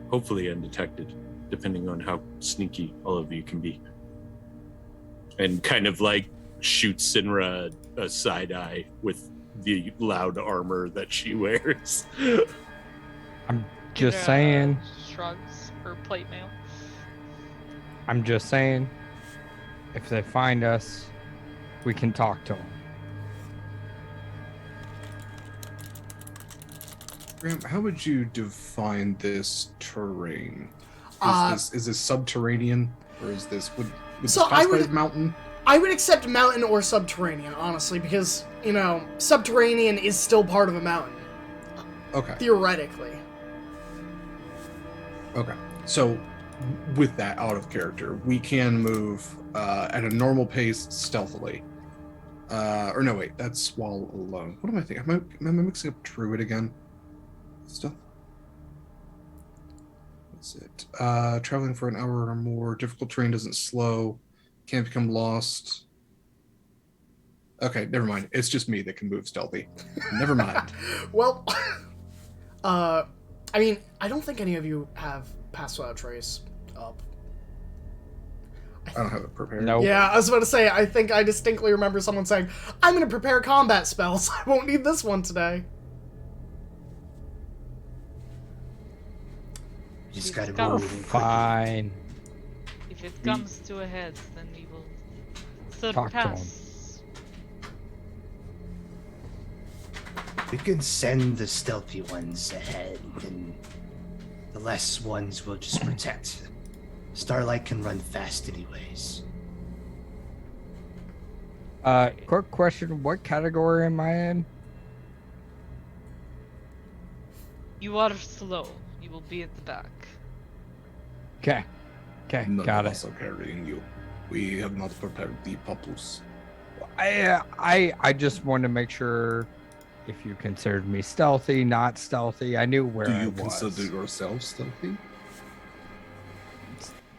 Hopefully undetected, depending on how sneaky all of you can be. And kind of like shoot Sinra a side eye with the loud armor that she wears. I'm just saying. Shrugs her plate mail. I'm just saying. If they find us, we can talk to them. Graham, how would you define this terrain? Is this subterranean, or is this would this classify as mountain? I would accept mountain or subterranean, honestly, because subterranean is still part of a mountain. Okay. Theoretically. Okay. So, with that out of character, we can move at a normal pace stealthily. Or no, wait, that's while alone. What am I thinking? Am I mixing up druid again? Stealth? What's it? Traveling for an hour or more. Difficult terrain doesn't slow. Can't become lost. Okay, never mind. It's just me that can move stealthy. Never mind. Well, I mean, I don't think any of you have Pass Without Trace up. I don't have it prepared. No. Yeah, I was about to say, I think I distinctly remember someone saying, I'm going to prepare combat spells. I won't need this one today. You just gotta We're move. Fine. If it comes to a head, then we will Talk to him. surpass. We can send the stealthy ones ahead, and the less ones will just protect. Starlight can run fast anyways. Quick question. What category am I in? You are slow. You will be at the back. Okay. Okay, None got of it. us are carrying you. We have not prepared the papoose. I just wanted to make sure if you considered me stealthy, not stealthy. I knew where Do I you was. consider yourself stealthy?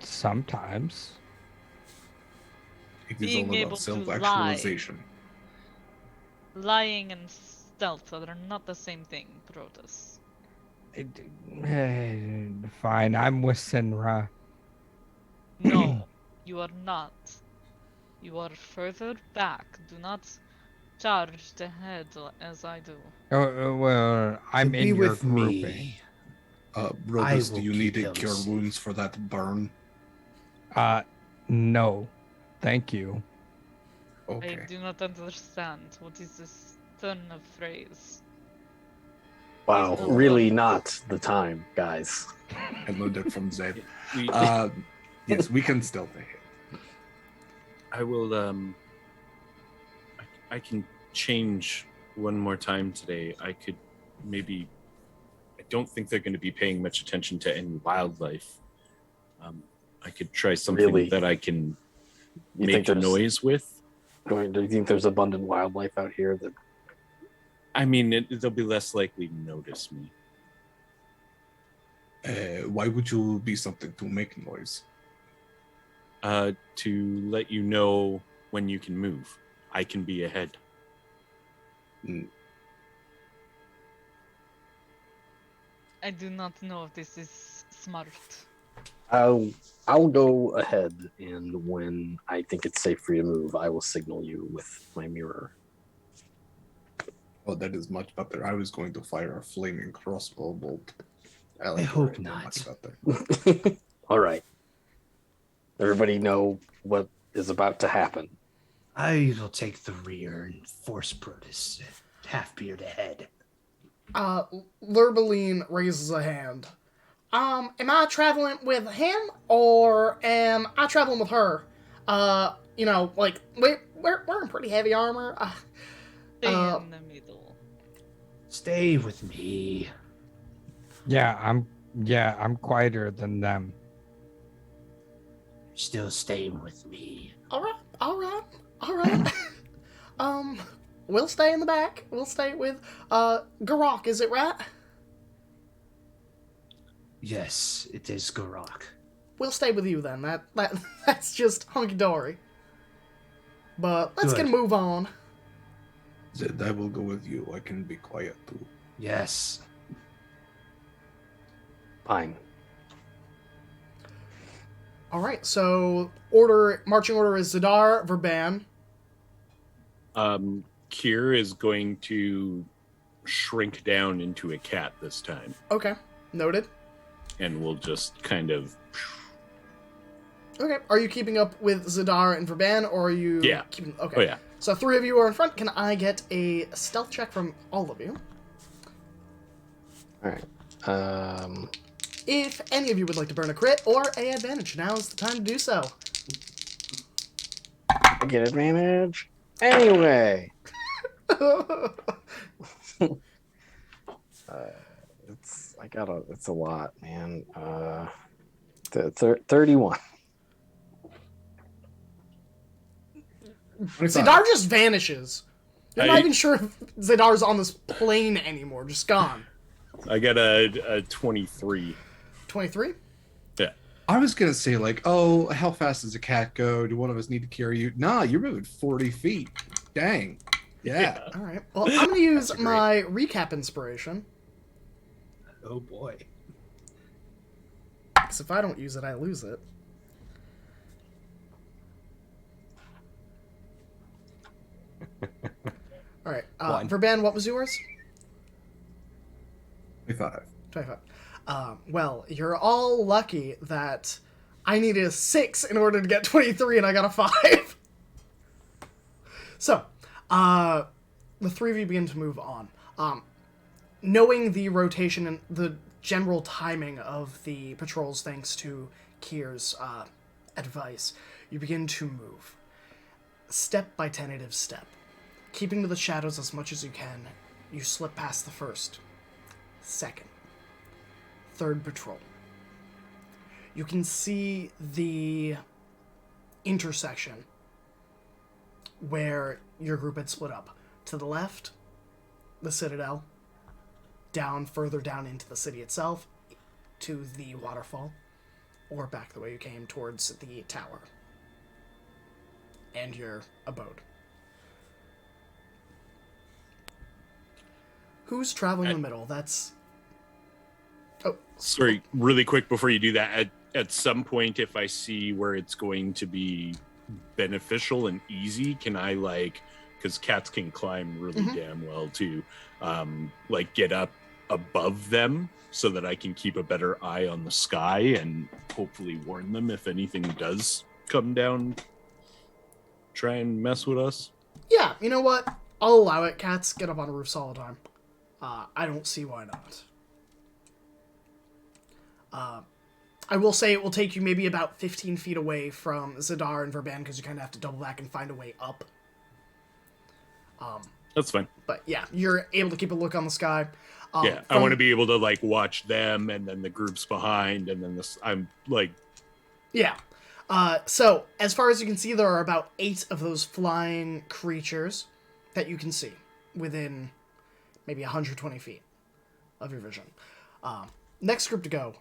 Sometimes. It is Being all able about to lie. self-actualization. Lying and stealth are not the same thing, Protus. Fine, I'm with Sinra. No, you are not. You are further back. Do not charge the head as I do. Well, I'm Be in your with grouping. me. Rhodas, I do will you need keep to them cure safe. wounds for that burn? No. Thank you. Okay. I do not understand. What is this turn of phrase? Wow, really not the time, guys. I learned it from Zed. We, Yes, we can stealthy. I will. I can change one more time today. I could maybe. I don't think they're going to be paying much attention to any wildlife. I could try something Really? that I can You make think there's noise with. Do you think there's abundant wildlife out here that I mean, they'll be less likely to notice me. Why would you be something to make noise? To let you know when you can move. I can be ahead. I do not know if this is smart. I'll go ahead, and when I think it's safe for you to move, I will signal you with my mirror. Oh, that is much better. I was going to fire a flaming crossbow bolt. I hope it not. much better. All right. Everybody know what is about to happen. I will take the rear and force Protus half-beard ahead. Lurbaline raises a hand. Am I traveling with him, or am I traveling with her? You know, like, we're wearing pretty heavy armor. Stay in the middle. Stay with me. Yeah, I'm quieter than them. Still staying with me. Alright. We'll stay in the back. We'll stay with, Garok, is it right? Yes, it is Garok. We'll stay with you then. That's just hunky-dory. But let's get a Good. move on. Zed, I will go with you. I can be quiet too. Yes. Fine. Alright, so marching order is Zadar, Verban. Kier is going to shrink down into a cat this time, Okay, noted. and we'll just kind of. Okay, are you keeping up with Zadar and Verban, or are you Yeah. keeping... Okay. Oh yeah. So 3 of you are in front. Can I get a stealth check from all of you? All right. If any of you would like to burn a crit or a advantage, now is the time to do so. I get advantage. Anyway. It's a lot, man. 31. Zadar just vanishes. You're not I- even sure if Zadar's on this plane anymore. Just gone. I got a 23. 23? I was gonna say like, oh, how fast does a cat go? Do one of us need to carry you? Nah, you're moving 40 feet. Dang. Yeah. All right. Well, I'm going to use That's great. my recap inspiration. Oh boy. Because if I don't use it, I lose it. All right. One. Verban, what was yours? 25. 25. Well, you're all lucky that I needed a 6 in order to get 23, and I got a 5. So, the three of you begin to move on. Knowing the rotation and the general timing of the patrols, thanks to Kier's advice, you begin to move. Step by tentative step. Keeping to the shadows as much as you can, you slip past the first, second, third patrol. You can see the intersection where your group had split up. To the left, the Citadel. Down, further down into the city itself, to the waterfall. Or back the way you came, towards the tower. And your abode. Who's traveling in the middle? That's... Oh. Sorry, really quick before you do that. At some point, if I see where it's going to be beneficial and easy, can I because cats can climb really damn well too, get up above them so that I can keep a better eye on the sky and hopefully warn them if anything does come down, try and mess with us? Yeah, you know what? I'll allow it. Cats get up on roofs all the time. I don't see why not. I will say it will take you maybe about 15 feet away from Zadar and Verban because you kind of have to double back and find a way up. That's fine. But yeah, you're able to keep a look on the sky. Yeah, I want to be able to watch them and then the groups behind and then this. I'm like, yeah. So as far as you can see, there are about 8 of those flying creatures that you can see within maybe 120 feet of your vision. Next group to go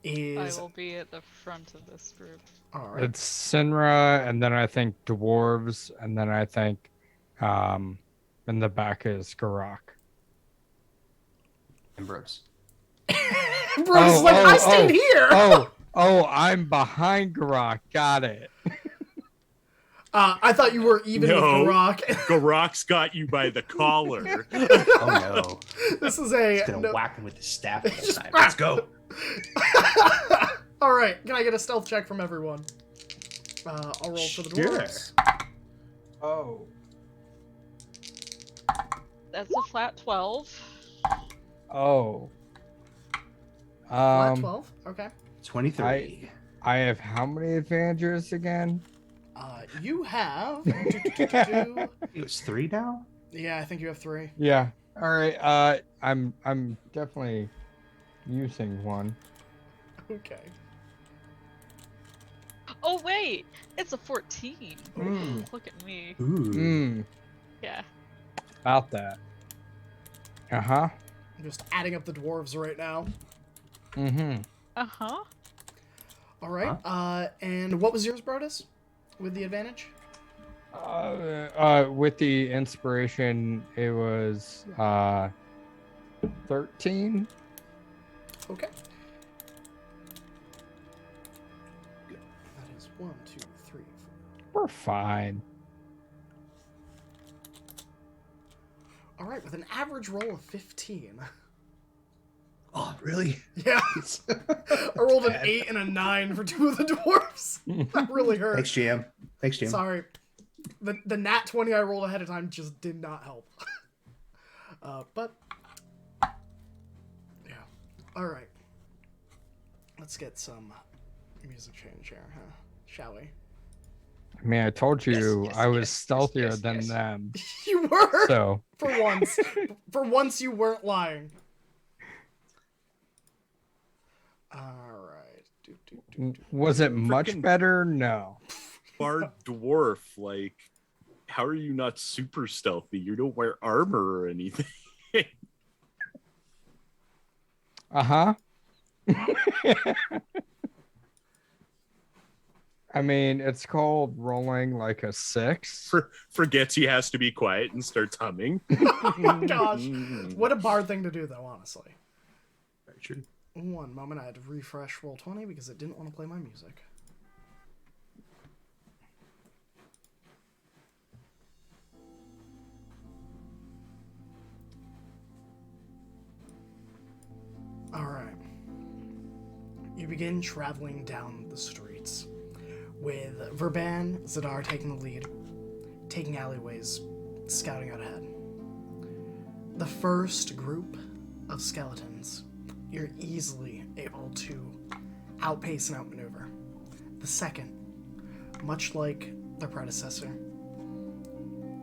is... I will be at the front of this group. All right. It's Sinra, and then I think dwarves, and then I think in the back is Garak. Ambrose. Bruce is like, I stayed here! I'm behind Garak. Got it. I thought you were even with Garak. Garak's got you by the collar. Oh no. This is a... He's gonna whack him with the staff the whole Just time. Let's go. All right, can I get a stealth check from everyone? I'll roll for the dwarves. Oh. That's a flat 12. Oh. Flat 12? Okay. 23. I have how many advantages again? You have... It was 3 now? Yeah, I think you have 3. Yeah. All right. I'm definitely using one. Okay. Oh wait, it's a 14. Mm. Look at me. Ooh. Yeah. About that. Uh-huh. I'm just adding up the dwarves right now. Mm-hmm. Uh-huh. All right. And what was yours, Brodus? With the advantage? With the inspiration, it was 13. Okay. Good. That is 1, 2, 3, 4. We're fine. All right, with an average roll of 15. Oh, really? Yeah. I rolled an 8 and a 9 for 2 of the dwarves. That really hurt. Thanks, GM. Thanks, GM. Sorry. The nat 20 I rolled ahead of time just did not help. But yeah. All right. Let's get some music change here, huh? Shall we? I mean, I told you Yes, I was yes, stealthier yes, than yes. them. You were. So For once. For once you weren't lying. All right. was it much Frickin- better? No. Bard dwarf, how are you not super stealthy? You don't wear armor or anything. Uh-huh. I mean, it's called rolling like a 6. Forgets he has to be quiet and starts humming. Oh my gosh. What a bard thing to do, though, honestly. Very true. One moment, I had to refresh Roll20 because it didn't want to play my music. Alright. You begin traveling down the streets, with Verban, Zadar taking the lead, taking alleyways, scouting out ahead. The first group of skeletons, you're easily able to outpace and outmaneuver. The second, much like their predecessor,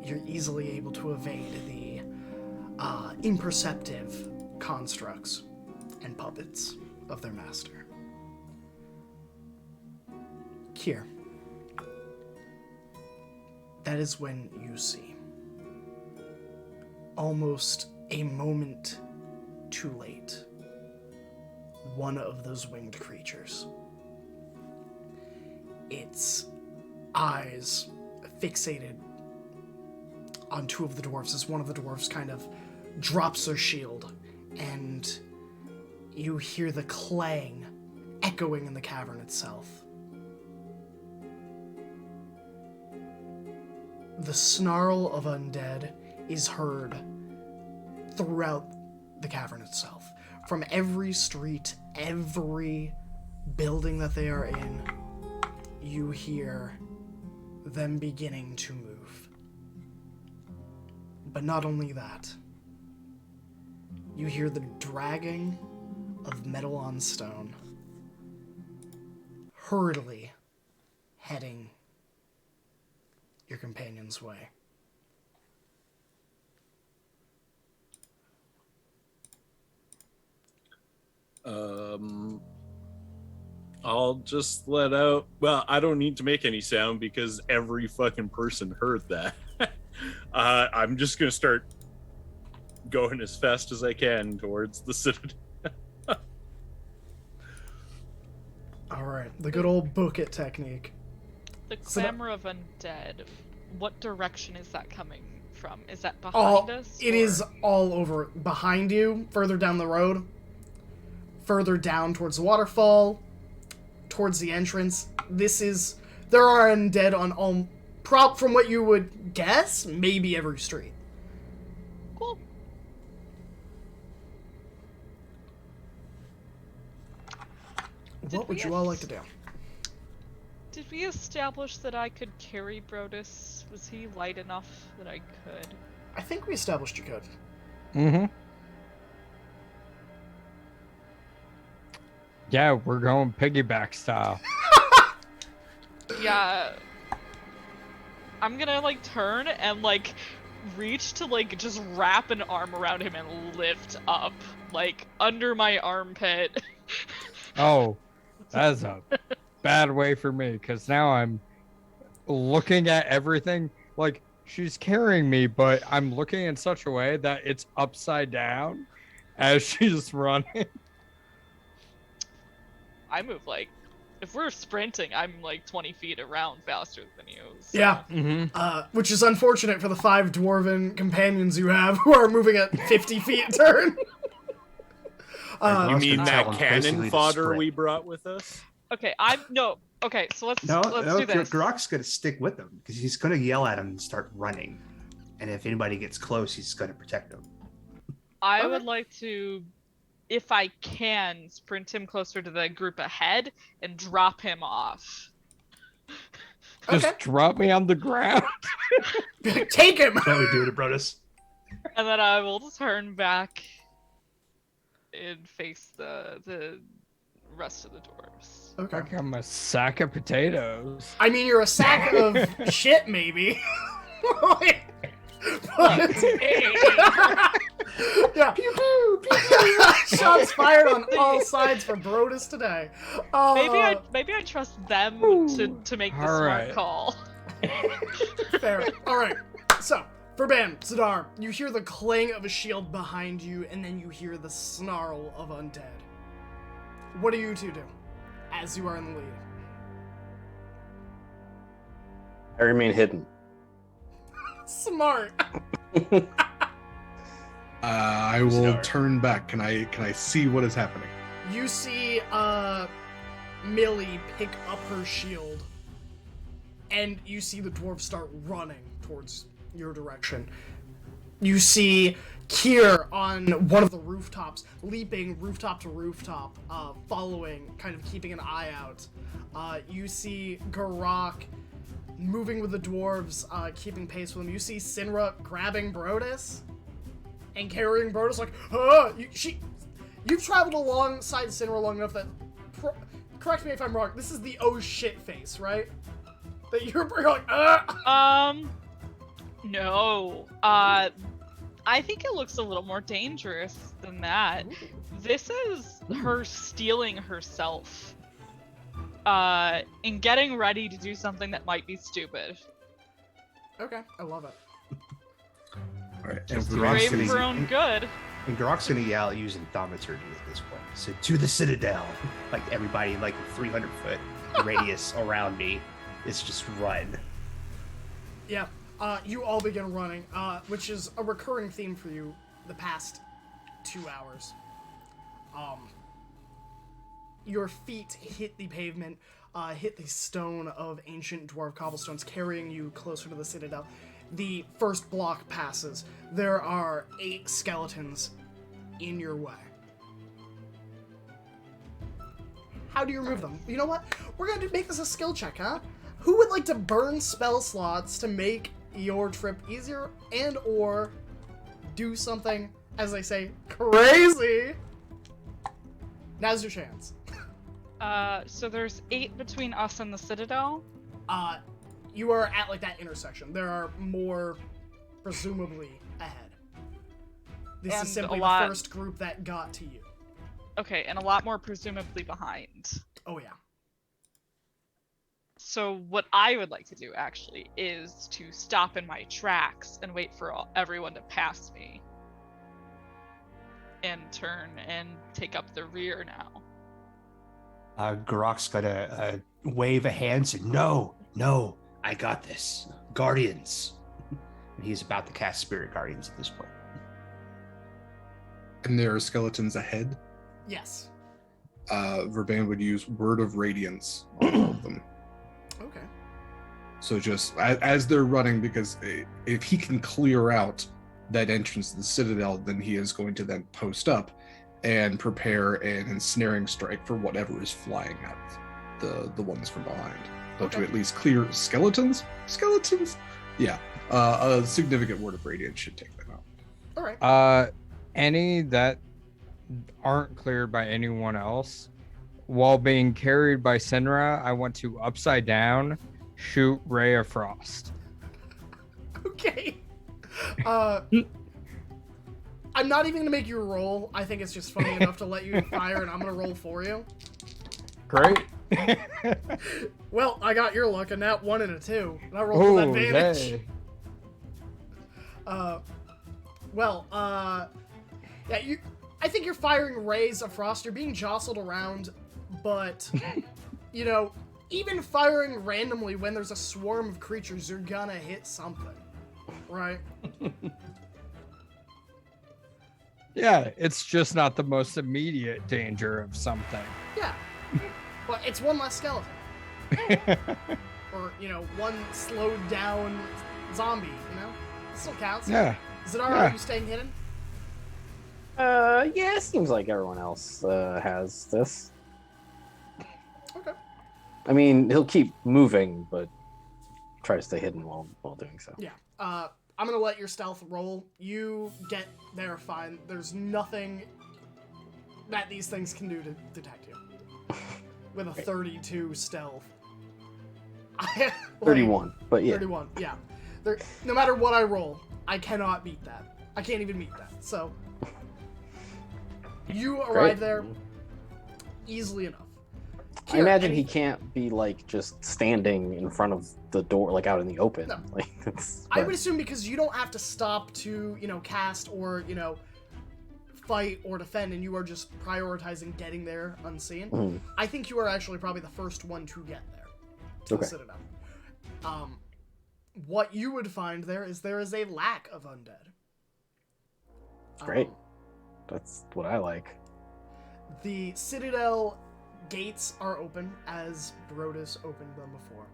you're easily able to evade the imperceptive constructs and puppets of their master. Here, that is when you see, almost a moment too late, one of those winged creatures. Its eyes fixated on two of the dwarves as one of the dwarves kind of drops their shield, and you hear the clang echoing in the cavern itself. The snarl of undead is heard throughout the cavern itself. From every street, every building that they are in, you hear them beginning to move. But not only that, you hear the dragging of metal on stone, hurriedly heading your companion's way. I'll just let out. Well, I don't need to make any sound because every fucking person heard that. I'm just gonna start going as fast as I can towards the citadel. All right, the good old book it technique. The So that- clamor of undead. What direction is that coming from? Is that behind us? It is all over behind you, further down the road, further down towards the waterfall, towards the entrance. There are undead on all, from what you would guess, maybe every street. Cool. What would you all like to do? Did we establish that I could carry Brodus? Was he light enough that I could? I think we established you could. Mm-hmm. Yeah, we're going piggyback style. Yeah. I'm gonna like turn and like reach to like just wrap an arm around him and lift up like under my armpit. Oh, that's a bad way for me because now I'm looking at everything like she's carrying me, but I'm looking in such a way that it's upside down as she's running. I move like, if we're sprinting, I'm like 20 feet around faster than you. So. Yeah. Mm-hmm. Which is unfortunate for the 5 dwarven companions you have who are moving at 50 feet a turn. You mean Tell that them cannon basically to fodder sprint. we brought with us? Okay, okay, so let's No, do this. Grok's gonna stick with them because he's gonna yell at him and start running, and if anybody gets close, he's gonna protect them. I would like to, if I can, sprint him closer to the group ahead and drop him off. Just Okay. drop me on the ground. Take him! That's what we do to Brodus. And then I will turn back and face the rest of the dwarves. Okay. Like I'm a sack of potatoes. I mean, you're a sack of shit, maybe. But- yeah. Pew, pew, pew, pew. Shots fired on all sides for Brodus today. Maybe I trust them to make the All smart right. call. Fair. All right. So, Verban, Zadar, you hear the clang of a shield behind you, and then you hear the snarl of undead. What do you two do as you are in the lead? I remain hidden. Smart. I will Snore. turn back. Can I see what is happening? You see Millie pick up her shield, and you see the dwarves start running towards your direction. You see Kier on one of the rooftops, leaping rooftop to rooftop, following, kind of keeping an eye out. You see Garak moving with the dwarves, keeping pace with them. You see Sinra grabbing Brodus and carrying Brodus like, you've traveled alongside Sinra long enough that, correct me if I'm wrong, this is the oh shit face, right? That you're like, No. I think it looks a little more dangerous than that. This is her stealing herself. And getting ready to do something that might be stupid. Okay, I love it. All right. Just And Brave Garak's for gonna- own good. And Garak's gonna yell using thaumaturgy at this point. So to the Citadel, like everybody, like 300 foot radius around me, is just run. Yeah, you all begin running, which is a recurring theme for you the past 2 hours. Your feet hit the pavement, hit the stone of ancient dwarf cobblestones, carrying you closer to the Citadel. The first block passes. There are 8 skeletons in your way. How do you remove them? You know what? We're gonna make this a skill check, huh? Who would like to burn spell slots to make your trip easier and or do something, as they say, crazy? Now's your chance. So there's 8 between us and the Citadel. You are at like that intersection. There are more, presumably, ahead. This And is simply a lot- the first group that got to you. Okay, and a lot more presumably behind. Oh yeah. So what I would like to do actually is to stop in my tracks and wait for everyone to pass me. And turn and take up the rear now. Garak's gonna wave a hand and no, I got this. Guardians. And he's about to cast Spirit Guardians at this point. And there are skeletons ahead. Yes. Verban would use Word of Radiance on all of them. Okay. So just as they're running, because if he can clear out that entrance to the Citadel, then he is going to then post up and prepare an ensnaring strike for whatever is flying at the ones from behind. But to Okay. at least clear skeletons, yeah, a significant Word of Radiance should take them out. All right. Any that aren't cleared by anyone else, while being carried by Senra, I want to upside down shoot Ray of Frost. Okay. I'm not even gonna make you roll. I think it's just funny enough to let you fire, and I'm gonna roll for you. Great. Well, I got your luck, a nat 1 and a 2. And I rolled with advantage. hey. Yeah, I think you're firing rays of frost. You're being jostled around, but, you know, even firing randomly when there's a swarm of creatures, you're gonna hit something, right? Yeah, it's just not the most immediate danger of something. Yeah. But it's one less skeleton. Or, you know, one slowed down zombie, you know? It still counts. Yeah. Zadar, Yeah. are you staying hidden? Yeah, it seems like everyone else has this. Okay. I mean, he'll keep moving, but try to stay hidden while doing so. Yeah. I'm gonna let your stealth roll. You get there fine. There's nothing that these things can do to detect you. With a 32 stealth. Like, 31, but yeah. 31, yeah. No matter what I roll, I cannot beat that. I can't even meet that. So, you arrive Great. there easily enough. I imagine he can't be like just standing in front of the door, like out in the open. No. Like it's, I would assume because you don't have to stop to, you know, cast or, you know, fight or defend, and you are just prioritizing getting there unseen. Mhm. I think you are actually probably the first one to get there. To Okay. the Citadel. What you would find there is a lack of undead. Great. That's what I like. The Citadel gates are open as Brodus opened them before.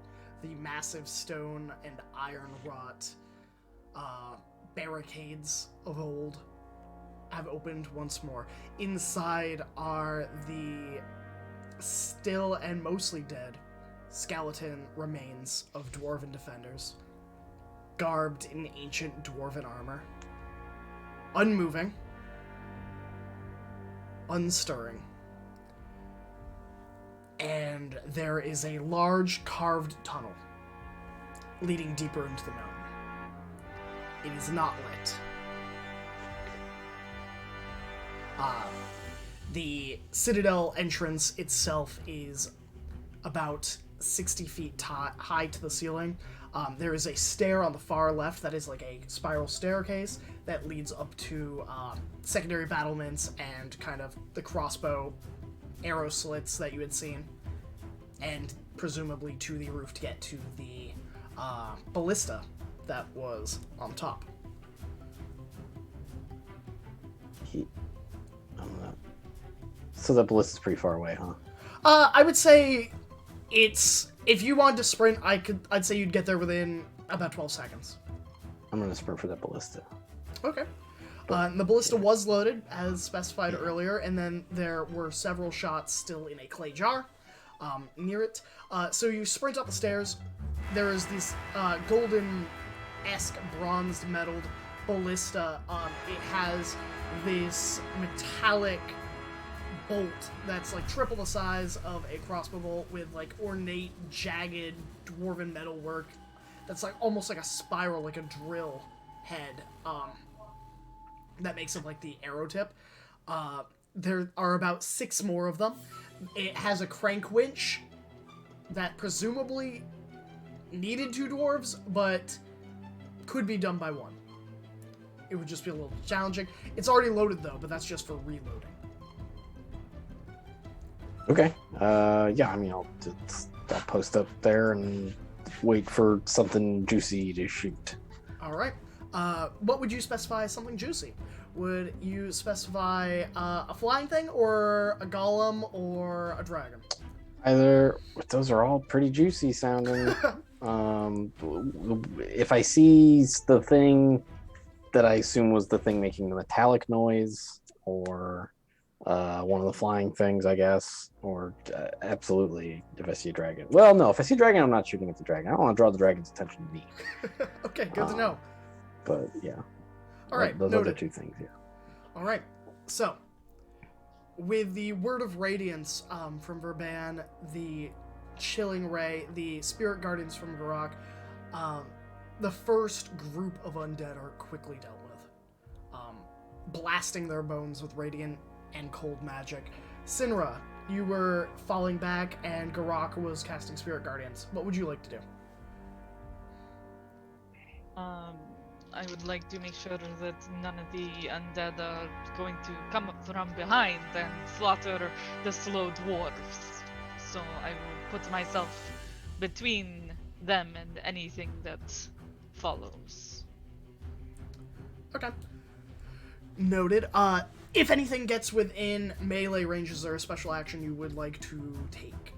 The massive stone and iron wrought barricades of old have opened once more. Inside are the still and mostly dead skeleton remains of dwarven defenders, garbed in ancient dwarven armor, unmoving, unstirring. And there is a large carved tunnel leading deeper into the mountain. It is not lit. The Citadel entrance itself is about 60 feet high to the ceiling. There is a stair on the far left that is like a spiral staircase that leads up to secondary battlements and kind of the crossbow arrow slits that you had seen, and presumably to the roof to get to the ballista that was on top. So that ballista's pretty far away, huh? I would say it's, if you wanted to sprint, I'd say you'd get there within about 12 seconds. I'm gonna sprint for that ballista. Okay. And the ballista was loaded, as specified earlier, and then there were several shots still in a clay jar near it. So you sprint up the stairs. There is this golden-esque bronzed metalled ballista. It has this metallic bolt that's like triple the size of a crossbow bolt with like ornate, jagged, dwarven metalwork that's like almost like a spiral, like a drill head. That makes it like the arrow tip. There are about 6 more of them. It has a crank winch that presumably needed 2 dwarves, but could be done by 1. It would just be a little challenging. It's already loaded though, but that's just for reloading. Okay. Yeah, I mean, I'll post up there and wait for something juicy to shoot. All right. What would you specify as something juicy? Would you specify a flying thing, or a golem, or a dragon? Those are all pretty juicy sounding. If I see the thing that I assume was the thing making the metallic noise, or one of the flying things, I guess, or absolutely if I see a dragon. Well, no, if I see a dragon, I'm not shooting at the dragon. I don't want to draw the dragon's attention to me. Okay, good to know. But yeah. All right, those noted. other 2 things, yeah. All right, so with the word of radiance from Verban, the chilling ray, the spirit guardians from Varrock, the first group of undead are quickly dealt with, blasting their bones with radiant and cold magic. Sinra, you were falling back, and Garak was casting spirit guardians. What would you like to do? I would like to make sure that none of the undead are going to come up from behind and slaughter the slow dwarves. So I will put myself between them and anything that follows. Okay. Noted. If anything gets within melee range, is there a special action you would like to take?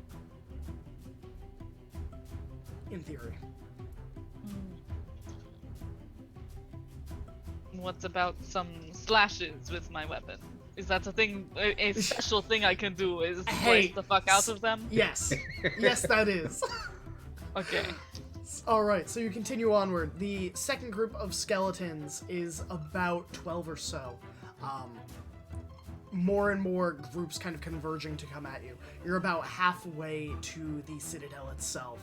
In theory. What about some slashes with my weapon? Is that a thing, a special thing I can do, is slice the fuck out of them? Yes. Yes, that is. Okay. Alright, so you continue onward. The second group of skeletons is about 12 or so. More and more groups kind of converging to come at you. You're about halfway to the Citadel itself.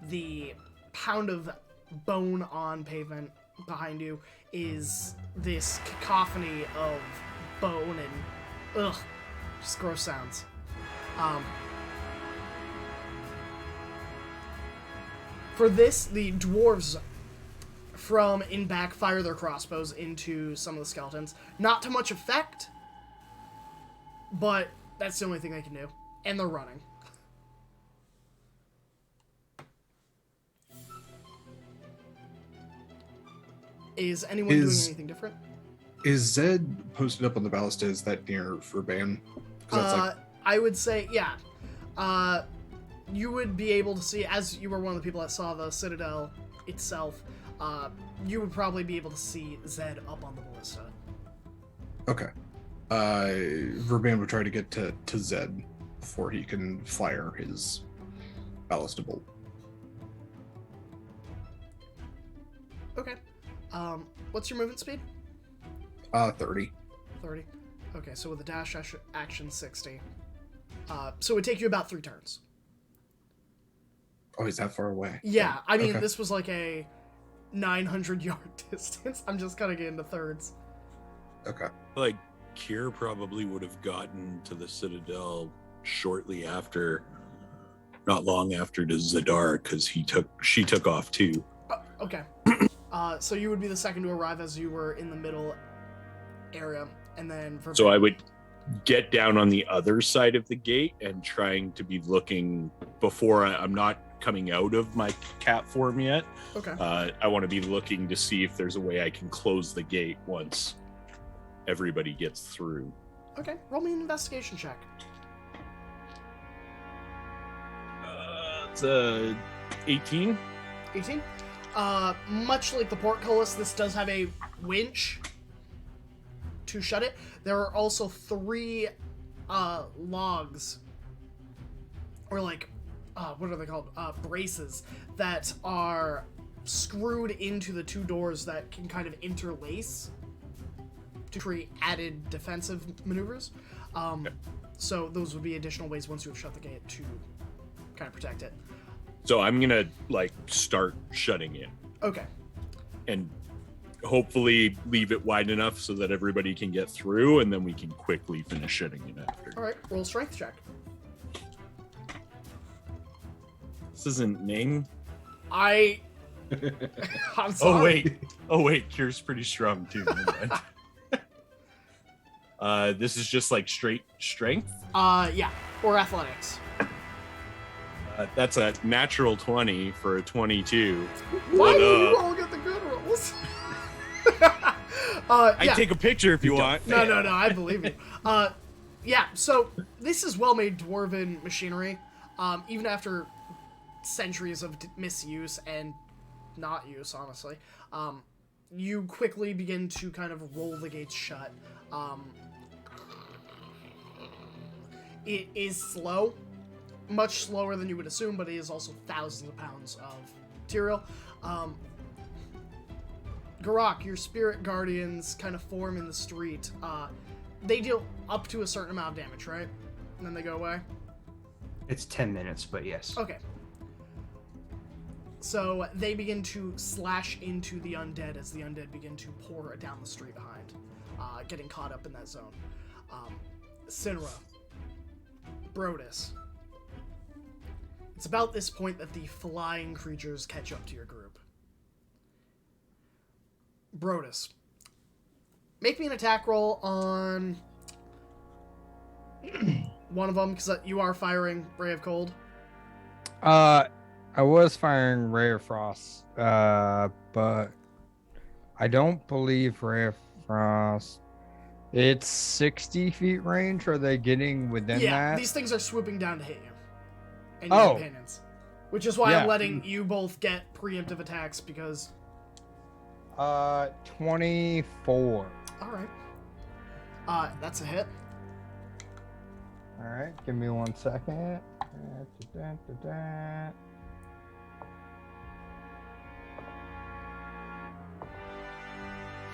The pound of bone on pavement behind you is this cacophony of bone and just gross sounds. For this, the dwarves from in back fire their crossbows into some of the skeletons. Not to much effect, but that's the only thing they can do. And they're running. Is anyone doing Is- anything different? Is Zed posted up on the ballista? Is that near Verban? 'Cause that's like I would say, yeah. You would be able to see, as you were one of the people that saw the Citadel itself, you would probably be able to see Zed up on the ballista. okay. Verban would try to get to Zed before he can fire his ballista bolt. Okay. What's your movement speed? 30. 30. Okay, so with a dash action 60. So it would take you about 3 turns. Oh, he's that far away. Yeah, I mean, Okay. this was like a 900-yard distance. I'm just cutting it into thirds. Okay. Like Kier probably would have gotten to the Citadel shortly after, not long after, to Zadar, because she took off too. Okay. So you would be the second to arrive as you were in the middle area, and then for So I would get down on the other side of the gate and trying to be looking before I'm not coming out of my cat form yet. Okay. I want to be looking to see if there's a way I can close the gate once everybody gets through. Okay. Roll me an investigation check. It's 18. 18. Much like the portcullis, this does have a winch to shut it. There are also 3 logs, or like, what are they called? Braces that are screwed into the 2 doors that can kind of interlace to create added defensive maneuvers. So those would be additional ways once you have shut the gate to kind of protect it. So I'm gonna like start shutting it Okay. and hopefully leave it wide enough so that everybody can get through, and then we can quickly finish shutting it after. All right. Roll a strength check. This isn't Ning. I'm sorry. Oh wait, Kier's pretty strong too. Never mind. This is just like straight strength. Yeah. Or athletics. That's a natural 20 for a 22. Why What do you up? all get the good rolls? I Yeah. take a picture if you want. No, I believe you. Yeah, so this is well-made dwarven machinery. Even after centuries of misuse and not use, honestly, you quickly begin to kind of roll the gates shut. It is slow, much slower than you would assume, but it is also thousands of pounds of material. Garak, your spirit guardians kind of form in the street. They deal up to a certain amount of damage, right? And then they go away? It's 10 minutes, but yes. Okay. So they begin to slash into the undead as the undead begin to pour down the street behind, getting caught up in that zone. Sinra, Brodus. It's about this point that the flying creatures catch up to your group. Brodus, make me an attack roll on one of them, because you are firing Ray of Cold. I was firing Ray of Frost, but I don't believe Ray of Frost. It's 60 feet range. Are they getting within Yeah, that? these things are swooping down to hit you. And your Oh. companions. Which is why I'm Yeah. letting you both get preemptive attacks, because... 24. Alright. That's a hit. All right, give me 1 second.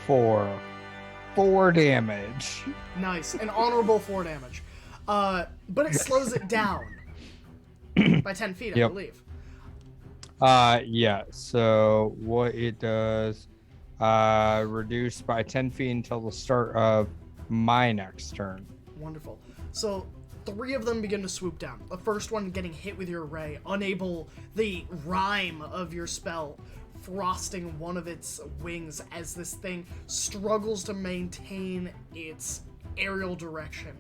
4 damage. Nice. An honorable 4 damage. But it slows it down. By 10 feet, I Yep. believe. Yeah, so what it does, reduce by 10 feet until the start of my next turn. Wonderful. So, 3 of them begin to swoop down. The first one getting hit with your ray, unable, the rhyme of your spell frosting one of its wings as this thing struggles to maintain its aerial direction,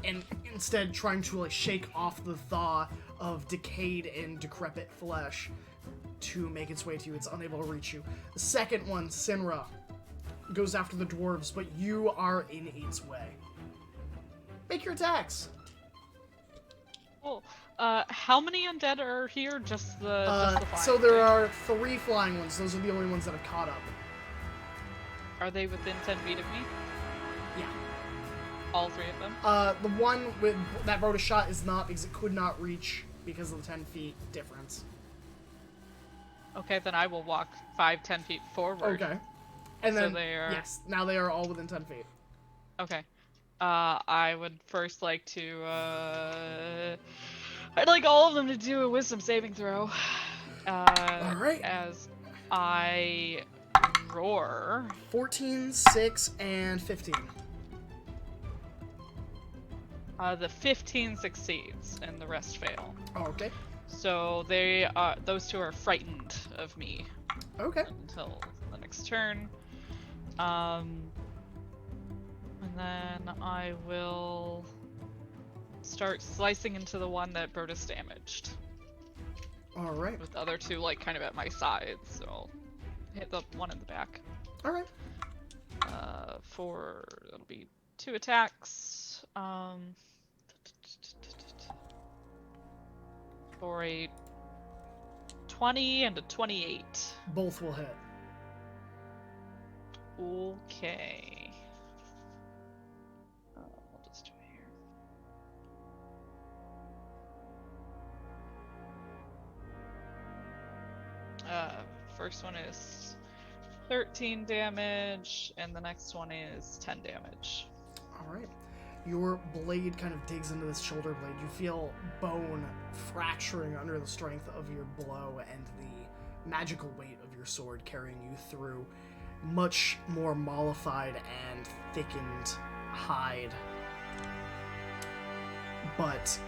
and instead trying to like shake off the thaw of decayed and decrepit flesh. to make its way to you. It's unable to reach you. The second one, Sinra, goes after the dwarves, but you are in its way. Make your attacks. Cool. How many undead are here? Just the flying So there thing? are 3 flying ones. Those are the only ones that have caught up. Are they within 10 feet of me? Yeah. All 3 of them? The one with that Rhoda shot is not because it could not reach because of the 10 feet difference. Okay, then I will walk 5-10 feet forward. Okay. And So then, they are- yes, now they are all within 10 feet. Okay. I would first like to, I'd like all of them to do a wisdom saving throw. Alright. As I roar. 14, 6, and 15. The 15 succeeds and the rest fail. Okay. So those 2 are frightened of me Okay. until the next turn. And then I will start slicing into the one that Brutus damaged. Alright. With the other 2 like kind of at my sides, so I'll hit the one in the back. Alright. It'll be 2 attacks. For a 20 and a 28. Both will hit. Okay. I'll just do it here. First one is 13 damage, and the next one is 10 damage. Alright. Your blade kind of digs into this shoulder blade. You feel bone fracturing under the strength of your blow and the magical weight of your sword carrying you through much more mollified and thickened hide. But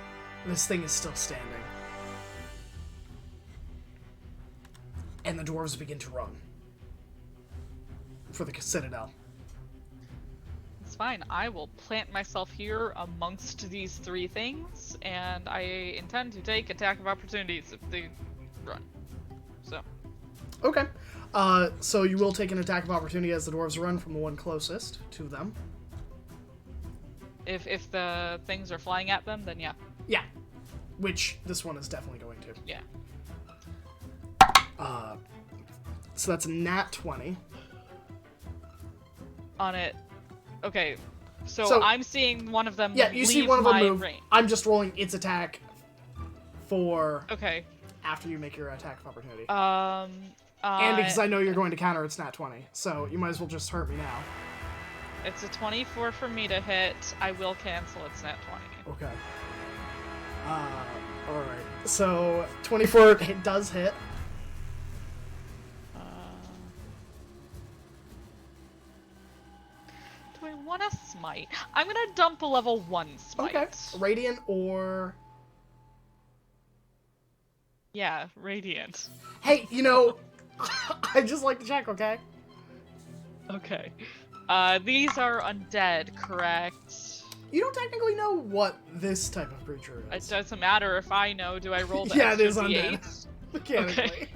this thing is still standing. And the dwarves begin to run for the citadel. It's fine. I will plant myself here amongst these 3 things, and I intend to take attack of opportunities if they run. So. Okay. So you will take an attack of opportunity as the dwarves run from the one closest to them. If the things are flying at them, then yeah. Yeah. Which this one is definitely going to. Yeah. So that's a nat 20. On it. Okay. So, So- I'm seeing one of them Yeah, you leave see one of them my move. range. I'm just rolling its attack for Okay. after you make your attack of opportunity. And because I know you're going to counter its nat 20, so you might as well just hurt me now. it's a 24 for me to hit. I will cancel its nat 20. Okay. Alright. So, 24 does hit. Do I want to smite? I'm gonna dump a level 1 smite. Okay. Radiant or... Yeah, radiant. Hey, you know, I just like to check, okay? Okay. These are undead, correct? You don't technically know what this type of creature It is. doesn't matter if I know. Do I roll the Yeah, it extra is undead. D8? Mechanically. Okay.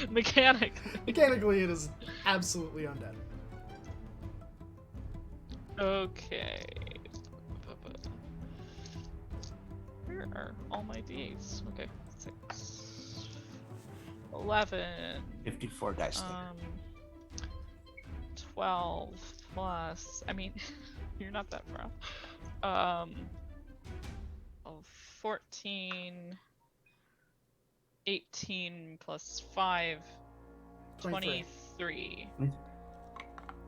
Mechanically. Mechanically, it is absolutely undead. Okay. Where are all my D8s? Okay. 6. 11. 54 dice. 12 plus. I mean, you're not that far off. 14. 18 plus 5. 23.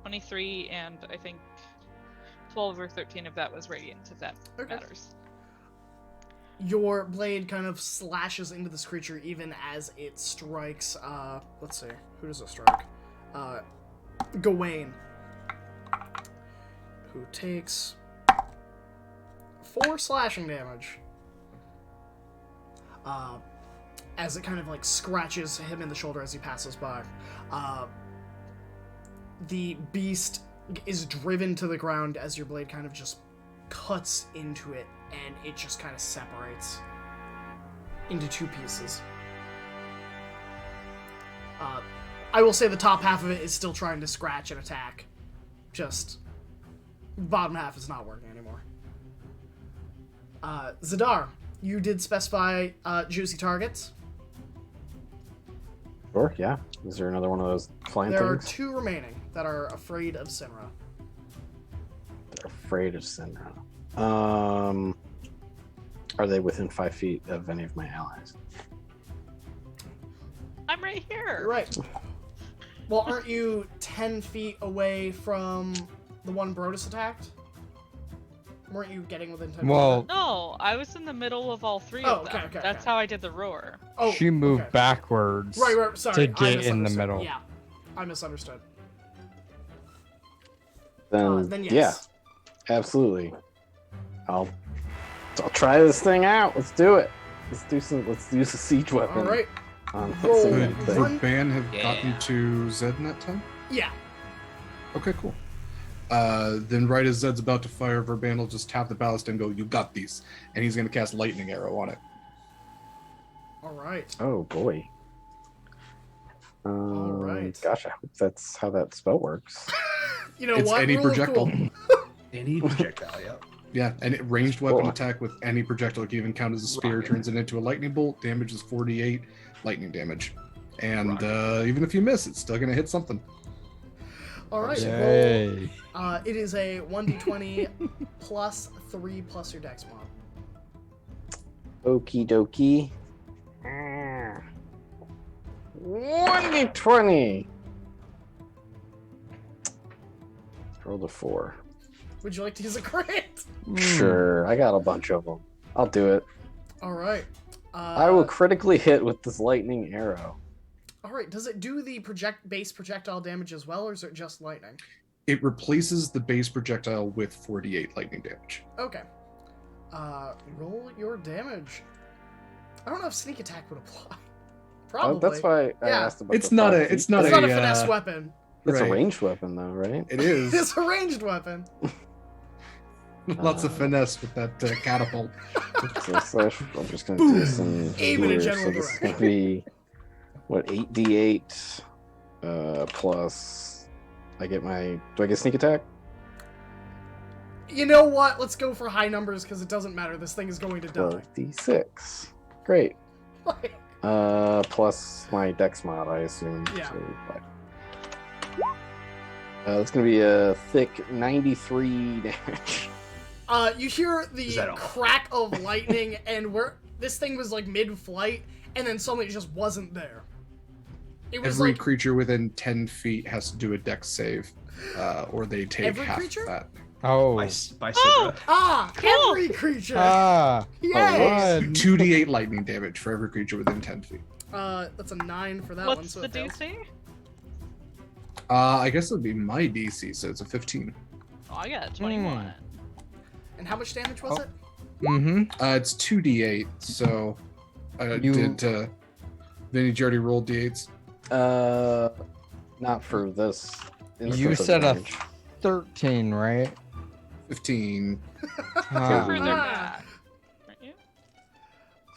23, and I think 12 or 13 of that was radiant, if that Okay. matters. Your blade kind of slashes into this creature even as it strikes, let's see, who does it strike? Gawain, who takes 4 slashing damage. As it kind of like scratches him in the shoulder as he passes by. The beast is driven to the ground as your blade kind of just cuts into it, and it just kind of separates into 2 pieces. I will say the top half of it is still trying to scratch and attack. Just bottom half is not working anymore. Zadar, you did specify juicy targets. Sure, yeah. Is there another one of those flying There are things? 2 remaining that are afraid of Sinra. They're afraid of Sinra. Are they within 5 feet of any of my allies? I'm right here. You're right. Well, aren't you 10 feet away from the one Brodus attacked? Weren't you getting within 10 feet? Well, No, I was in the middle of all 3 Oh, of them. okay, okay, That's okay. how I did the roar. Oh, she moved okay. backwards. Right, sorry. to get I in the misunderstood. middle. Yeah, I misunderstood. Then Yes. yeah, absolutely. I'll try this thing out. Let's do it. Let's use a siege weapon. All right. On Roll. thing. Could One- Verban have Yeah. gotten to Zed in that time? Yeah. Okay, cool. Then right as Zed's about to fire, Verban will just tap the ballast and go, "You got these," and he's going to cast Lightning Arrow on it. All right. Oh boy. right. Gosh, I hope that's how that spell works. You know It's what? any Rule of projectile. cool. Any projectile, yeah. Yeah, and it ranged weapon Cool. attack with any projectile can even count as a spear, Rocket. turns it into a lightning bolt, damage is 48 lightning damage. And Rocket. even if you miss, it's still going to hit something. All right. Roll. Yay. It is a 1d20 plus 3 plus your dex mod. Okie dokie. 1d20. Rolled a 4. Would you like to use a crit? Sure, I got a bunch of them. I'll do it. All right. I will critically hit with this lightning arrow. All right. Does it do the base projectile damage as well, or is it just lightning? It replaces the base projectile with 48 lightning damage. Okay. Roll your damage. I don't know if sneak attack would apply. Probably. Oh, that's why I Yeah. asked about It's the not 5 a- feet. it's not It's a- not a finesse weapon. It's a Right. ranged weapon, though, right? It is. It's a ranged weapon. Lots of finesse with that catapult. So I'm just going to do some Aim in a here. general So this is going to be, what, 8d8 plus... I get my... Do I get sneak attack? You know what? Let's go for high numbers because it doesn't matter. This thing is going to die. 12d6. Great. Like, Plus my dex mod, I assume. Yeah. So, that's going to be a thick 93 damage. you hear the Is that all? crack of lightning, and where this thing was like mid-flight, and then suddenly it just wasn't there. It was Every like creature within 10 feet has to do a dex save, or they take Every half creature? that. Oh. By Oh! Sidra. Cool. every creature. Yay. Yay! 2d8 lightning damage for every creature within 10 feet. That's a 9 for that one. What's So the it fails. DC? I guess it would be my DC, so it's a 15. Oh, I got a 21. And how much damage was Oh. it? Mm-hmm. It's 2d8, so You- did Vinny, did you already rolled d8s? Not for this. You instance of said a damage. 13, right? 15. Ah. Further Ah. back.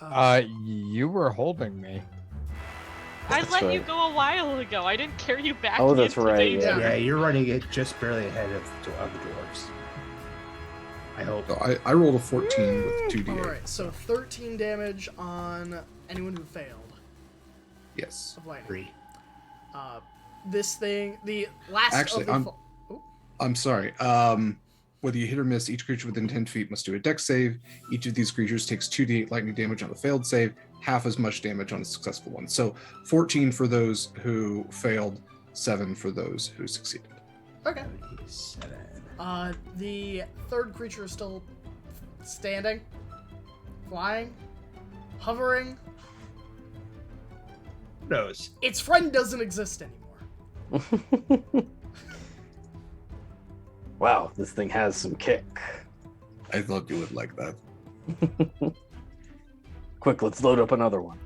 Aren't you? You were holding me. I That's let you right. go a while ago. I didn't carry you back. Oh, that's into right, danger. yeah. Yeah, you're running it just barely ahead of the dwarves. I hope. So I rolled a 14 with 2d8. All right, so 13 damage on anyone who failed Yes. of lightning. 3. This thing, the last Actually, of the I'm- fo- oh, I'm sorry. Whether you hit or miss, each creature within 10 feet must do a dex save. Each of these creatures takes 2d8 lightning damage on a failed save, half as much damage on a successful one. So 14 for those who failed, 7 for those who succeeded. okay. 7. The third creature is still standing, flying, hovering. Who knows? Its friend doesn't exist anymore. Wow, this thing has some kick. I thought you would like that. Quick, let's load up another one.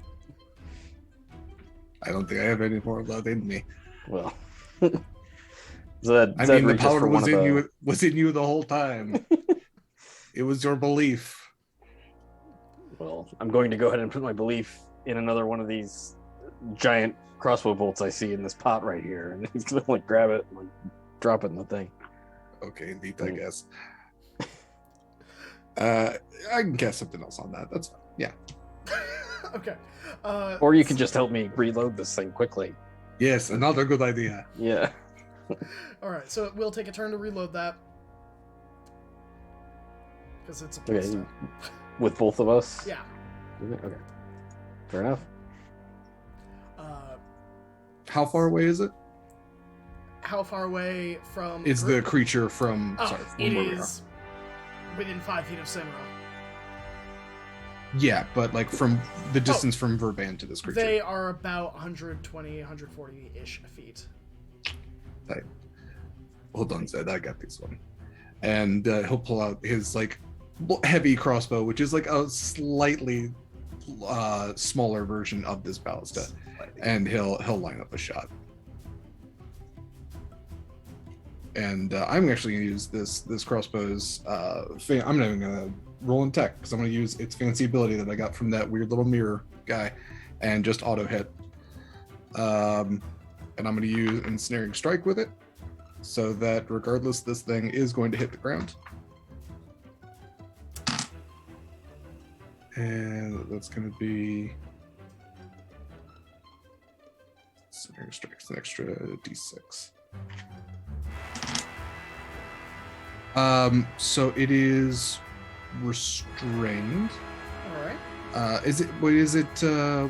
I don't think I have any more of that in me. Well, Zed I mean, the reaches for power one was of in the- you. Was in you the whole time. It was your belief. Well, I'm going to go ahead and put my belief in another one of these giant crossbow bolts I see in this pot right here, and he's gonna like grab it and like drop it in the thing. Okay, indeed, I guess. I can cast something else on that. That's fine. Yeah. Okay. Or you could just help me reload this thing quickly. Yes, another good idea. Yeah. All right, so it will take a turn to reload that. Because it's a Okay. pistol. With both of us? Yeah. Okay. Fair enough. How far away is it? How far away from... Is the creature from... Oh, sorry, from it where we are. is within 5 feet of Sinra. Yeah, but like from the distance from Verban to this creature. They are about 120, 140-ish feet. Right. Hold on, Zed. I got this one. And he'll pull out his like heavy crossbow, which is like a slightly smaller version of this ballista, and he'll line up a shot. And I'm actually gonna use this crossbow's. I'm not even gonna roll in tech because I'm gonna use its fancy ability that I got from that weird little mirror guy, and just auto hit. And I'm gonna use ensnaring strike with it, so that regardless, this thing is going to hit the ground. And that's gonna be ensnaring strike's an extra d6. So it is restrained. All right.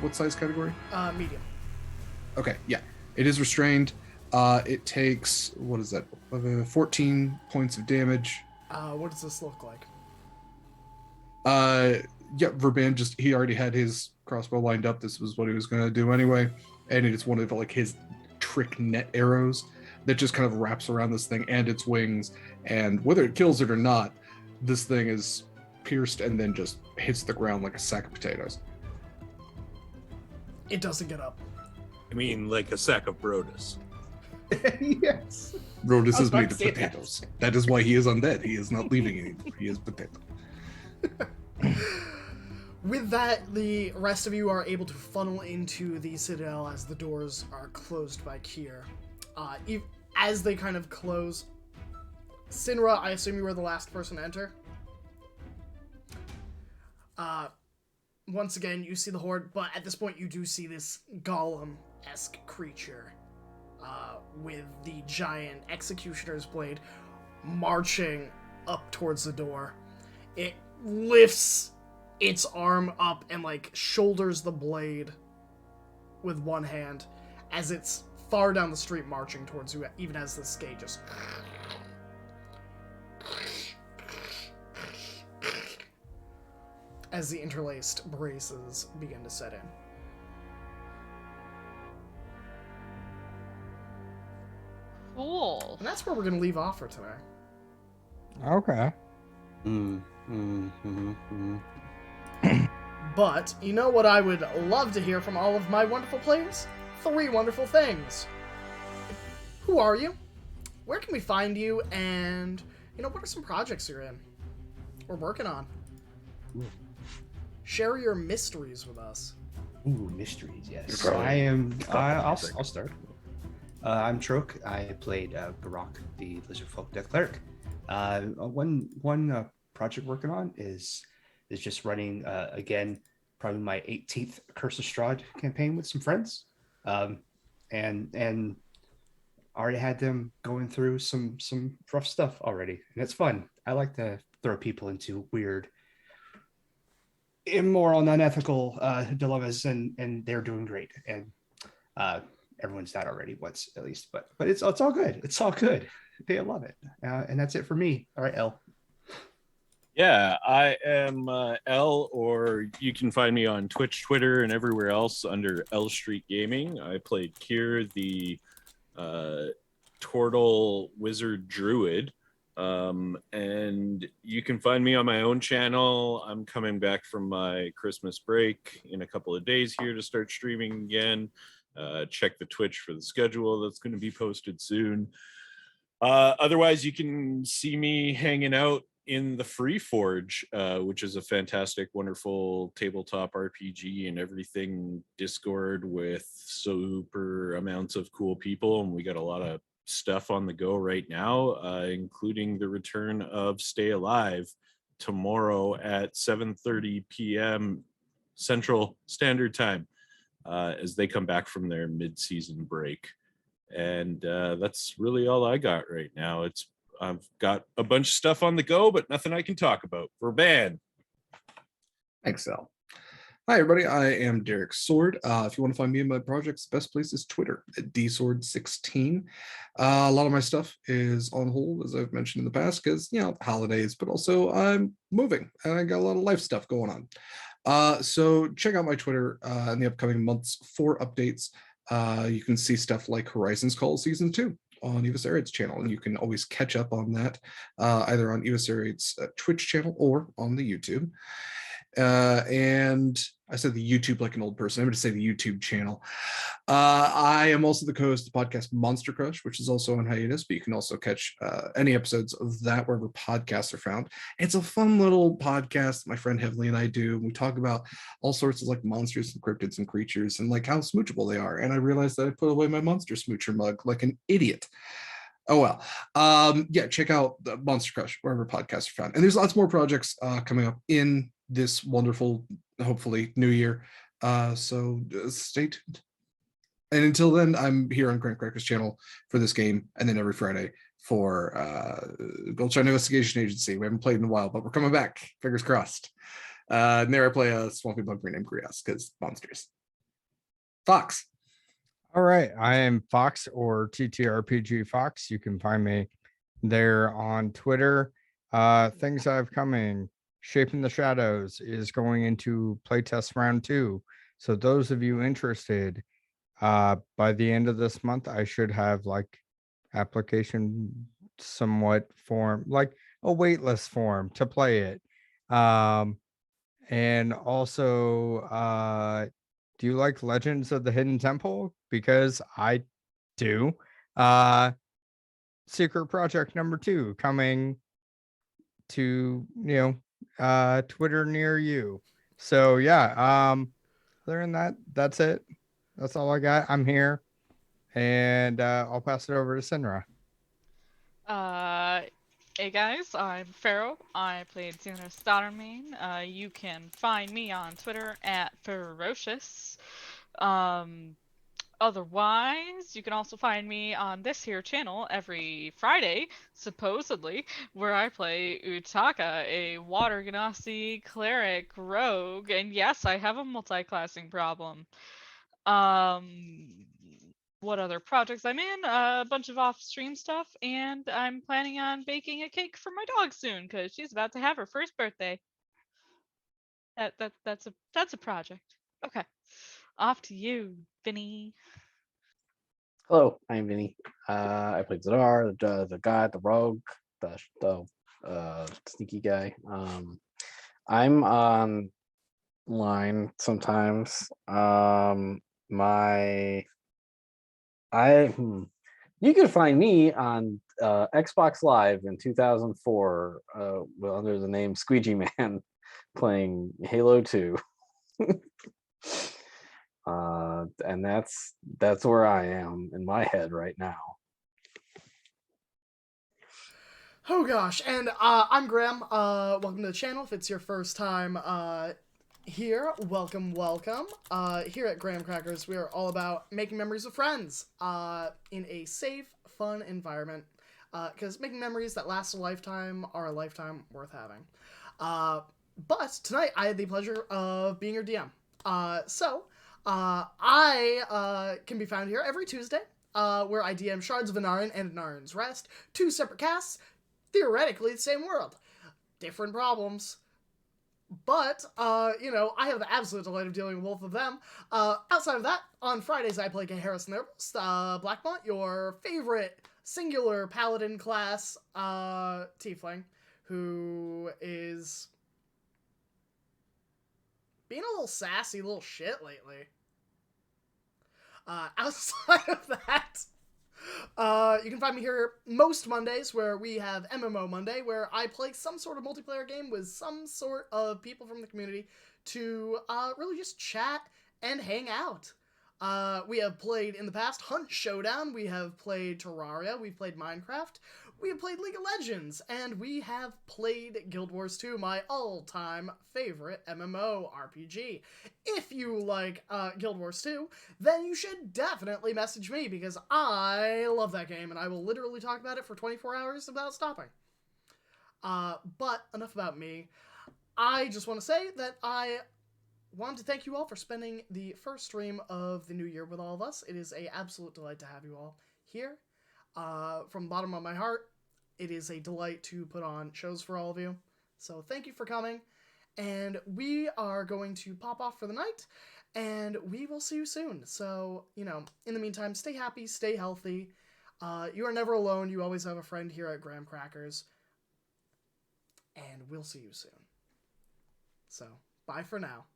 What size category? Medium. Okay, yeah. It is restrained. It takes, what is that? 14 points of damage. What does this look like? Yeah, Verban he already had his crossbow lined up. This was what he was going to do anyway. And it is one of like his trick net arrows that just kind of wraps around this thing and its wings. And whether it kills it or not, this thing is pierced and then just hits the ground like a sack of potatoes. It doesn't get up. I mean, like a sack of Brodus. Yes. Rodus I was is about made to of say that. potatoes. That is why he is undead. He is not leaving anymore. He is potato. With that, the rest of you are able to funnel into the citadel as the doors are closed by Kier. As they kind of close, Sinra, I assume you were the last person to enter. Once again, you see the horde, but at this point you do see this golem-esque creature with the giant executioner's blade marching up towards the door. It lifts its arm up and like shoulders the blade with one hand as it's far down the street marching towards you, even as this gate just as the interlaced braces begin to set in. Cool. And that's where we're going to leave off for today. Okay. But you know what I would love to hear from all of my wonderful players? 3 wonderful things. Who are you? Where can we find you? And, what are some projects you're in or working on? Ooh. Share your mysteries with us. Ooh, mysteries, yes. You're probably- I'll start. I'm Trok. I played Garok, the Lizardfolk Death Cleric. One project working on is just running again, probably my 18th Curse of Strahd campaign with some friends, and I already had them going through some rough stuff already, and it's fun. I like to throw people into weird, immoral, unethical dilemmas, and they're doing great, and everyone's died already once at least, but it's all good. It's all good. They love it, and that's it for me. All right, L. Yeah, I am L, or you can find me on Twitch, Twitter, and everywhere else under L Street Gaming. I played Kier, the Tortle Wizard Druid. And you can find me on my own channel. I'm coming back from my Christmas break in a couple of days here to start streaming again. Check the Twitch for the schedule that's going to be posted soon. Otherwise, you can see me hanging out in the Free Forge, which is a fantastic, wonderful tabletop RPG and everything Discord with super amounts of cool people. And we got a lot of stuff on the go right now, including the return of Stay Alive tomorrow at 7:30 p.m. Central Standard Time, as they come back from their mid-season break. And that's really all I got right now. I've got a bunch of stuff on the go, but nothing I can talk about. Verban. Thanks, Al. Hi, everybody. I am Derek Sword. If you want to find me in my projects, the best place is Twitter at dsword16. A lot of my stuff is on hold, as I've mentioned in the past, because, holidays, but also I'm moving and I got a lot of life stuff going on. So check out my Twitter in the upcoming months for updates. You can see stuff like Horizons Call Season 2 on Eva Saraid's channel, and you can always catch up on that either on Eva Saraid's Twitch channel or on the YouTube. And I said the YouTube like an old person. I'm going to say the YouTube channel. I am also the co-host of the podcast Monster Crush, which is also on hiatus, but you can also catch any episodes of that wherever podcasts are found. It's a fun little podcast my friend Heavenly and I do. We talk about all sorts of like monsters and cryptids and creatures and like how smoochable they are. And I realized that I put away my Monster Smoocher mug like an idiot. Oh well. Yeah, check out the Monster Crush wherever podcasts are found. And there's lots more projects coming up in this wonderful, hopefully, new year. So stay tuned. And until then, I'm here on Grant Cracker's channel for this game, and then every Friday for Goldshine Investigation Agency. We haven't played in a while, but we're coming back. Fingers crossed. And there I play a swampy bumper named Grias, because monsters. Fox. All right. I am Fox, or TTRPG Fox. You can find me there on Twitter. Things I have coming. Shaping the Shadows is going into playtest round 2. So those of you interested, by the end of this month, I should have like application somewhat form, like a waitlist form to play it. And also, do you like Legends of the Hidden Temple? Because I do. Secret Project number 2 coming to, Twitter near you. So yeah, other than that, that's it. That's all I got. I'm here. And I'll pass it over to Sinra. Hey guys, I'm Pharaoh. I played Sina Stottermain. You can find me on Twitter at Ferocious. Otherwise, you can also find me on this here channel every Friday, supposedly, where I play Utaka, a Water Genasi cleric rogue, and yes, I have a multi-classing problem. What other projects I'm in? A bunch of off-stream stuff, and I'm planning on baking a cake for my dog soon because she's about to have her first birthday. That's a project. Okay, off to you, Vinny. Hello, I'm Vinny. I played Zadar, the guy, the rogue, the sneaky guy. I'm online sometimes. You can find me on Xbox Live in 2004, under the name Squeegee Man, playing Halo 2. And that's where I am in my head right now. Oh gosh, and I'm Graham. Welcome to the channel. If it's your first time here, welcome. Here at Graham Crackers, we are all about making memories with friends in a safe, fun environment. Because making memories that last a lifetime are a lifetime worth having. But tonight, I had the pleasure of being your DM. I can be found here every Tuesday, where I DM Shards of Anarion and Anarion's Rest, 2 separate casts, theoretically the same world. Different problems. But, I have the absolute delight of dealing with both of them. Outside of that, on Fridays I play Gay Harrison Herbalist, Blackmont, your favorite singular paladin class tiefling, who is being a little sassy little shit lately. Outside of that, You can find me here most Mondays, where we have MMO Monday, where I play some sort of multiplayer game with some sort of people from the community to really just chat and hang out. We have played in the past Hunt Showdown, we have played Terraria, we've played Minecraft, we have played League of Legends, and we have played Guild Wars 2, my all-time favorite MMO RPG. If you like Guild Wars 2, then you should definitely message me, because I love that game, and I will literally talk about it for 24 hours without stopping. But enough about me. I just want to say that I wanted to thank you all for spending the first stream of the new year with all of us. It is an absolute delight to have you all here. From the bottom of my heart, it is a delight to put on shows for all of you. So thank you for coming. And we are going to pop off for the night, and we will see you soon. So, in the meantime, stay happy, stay healthy. You are never alone. You always have a friend here at Graham Crackers. And we'll see you soon. So, bye for now.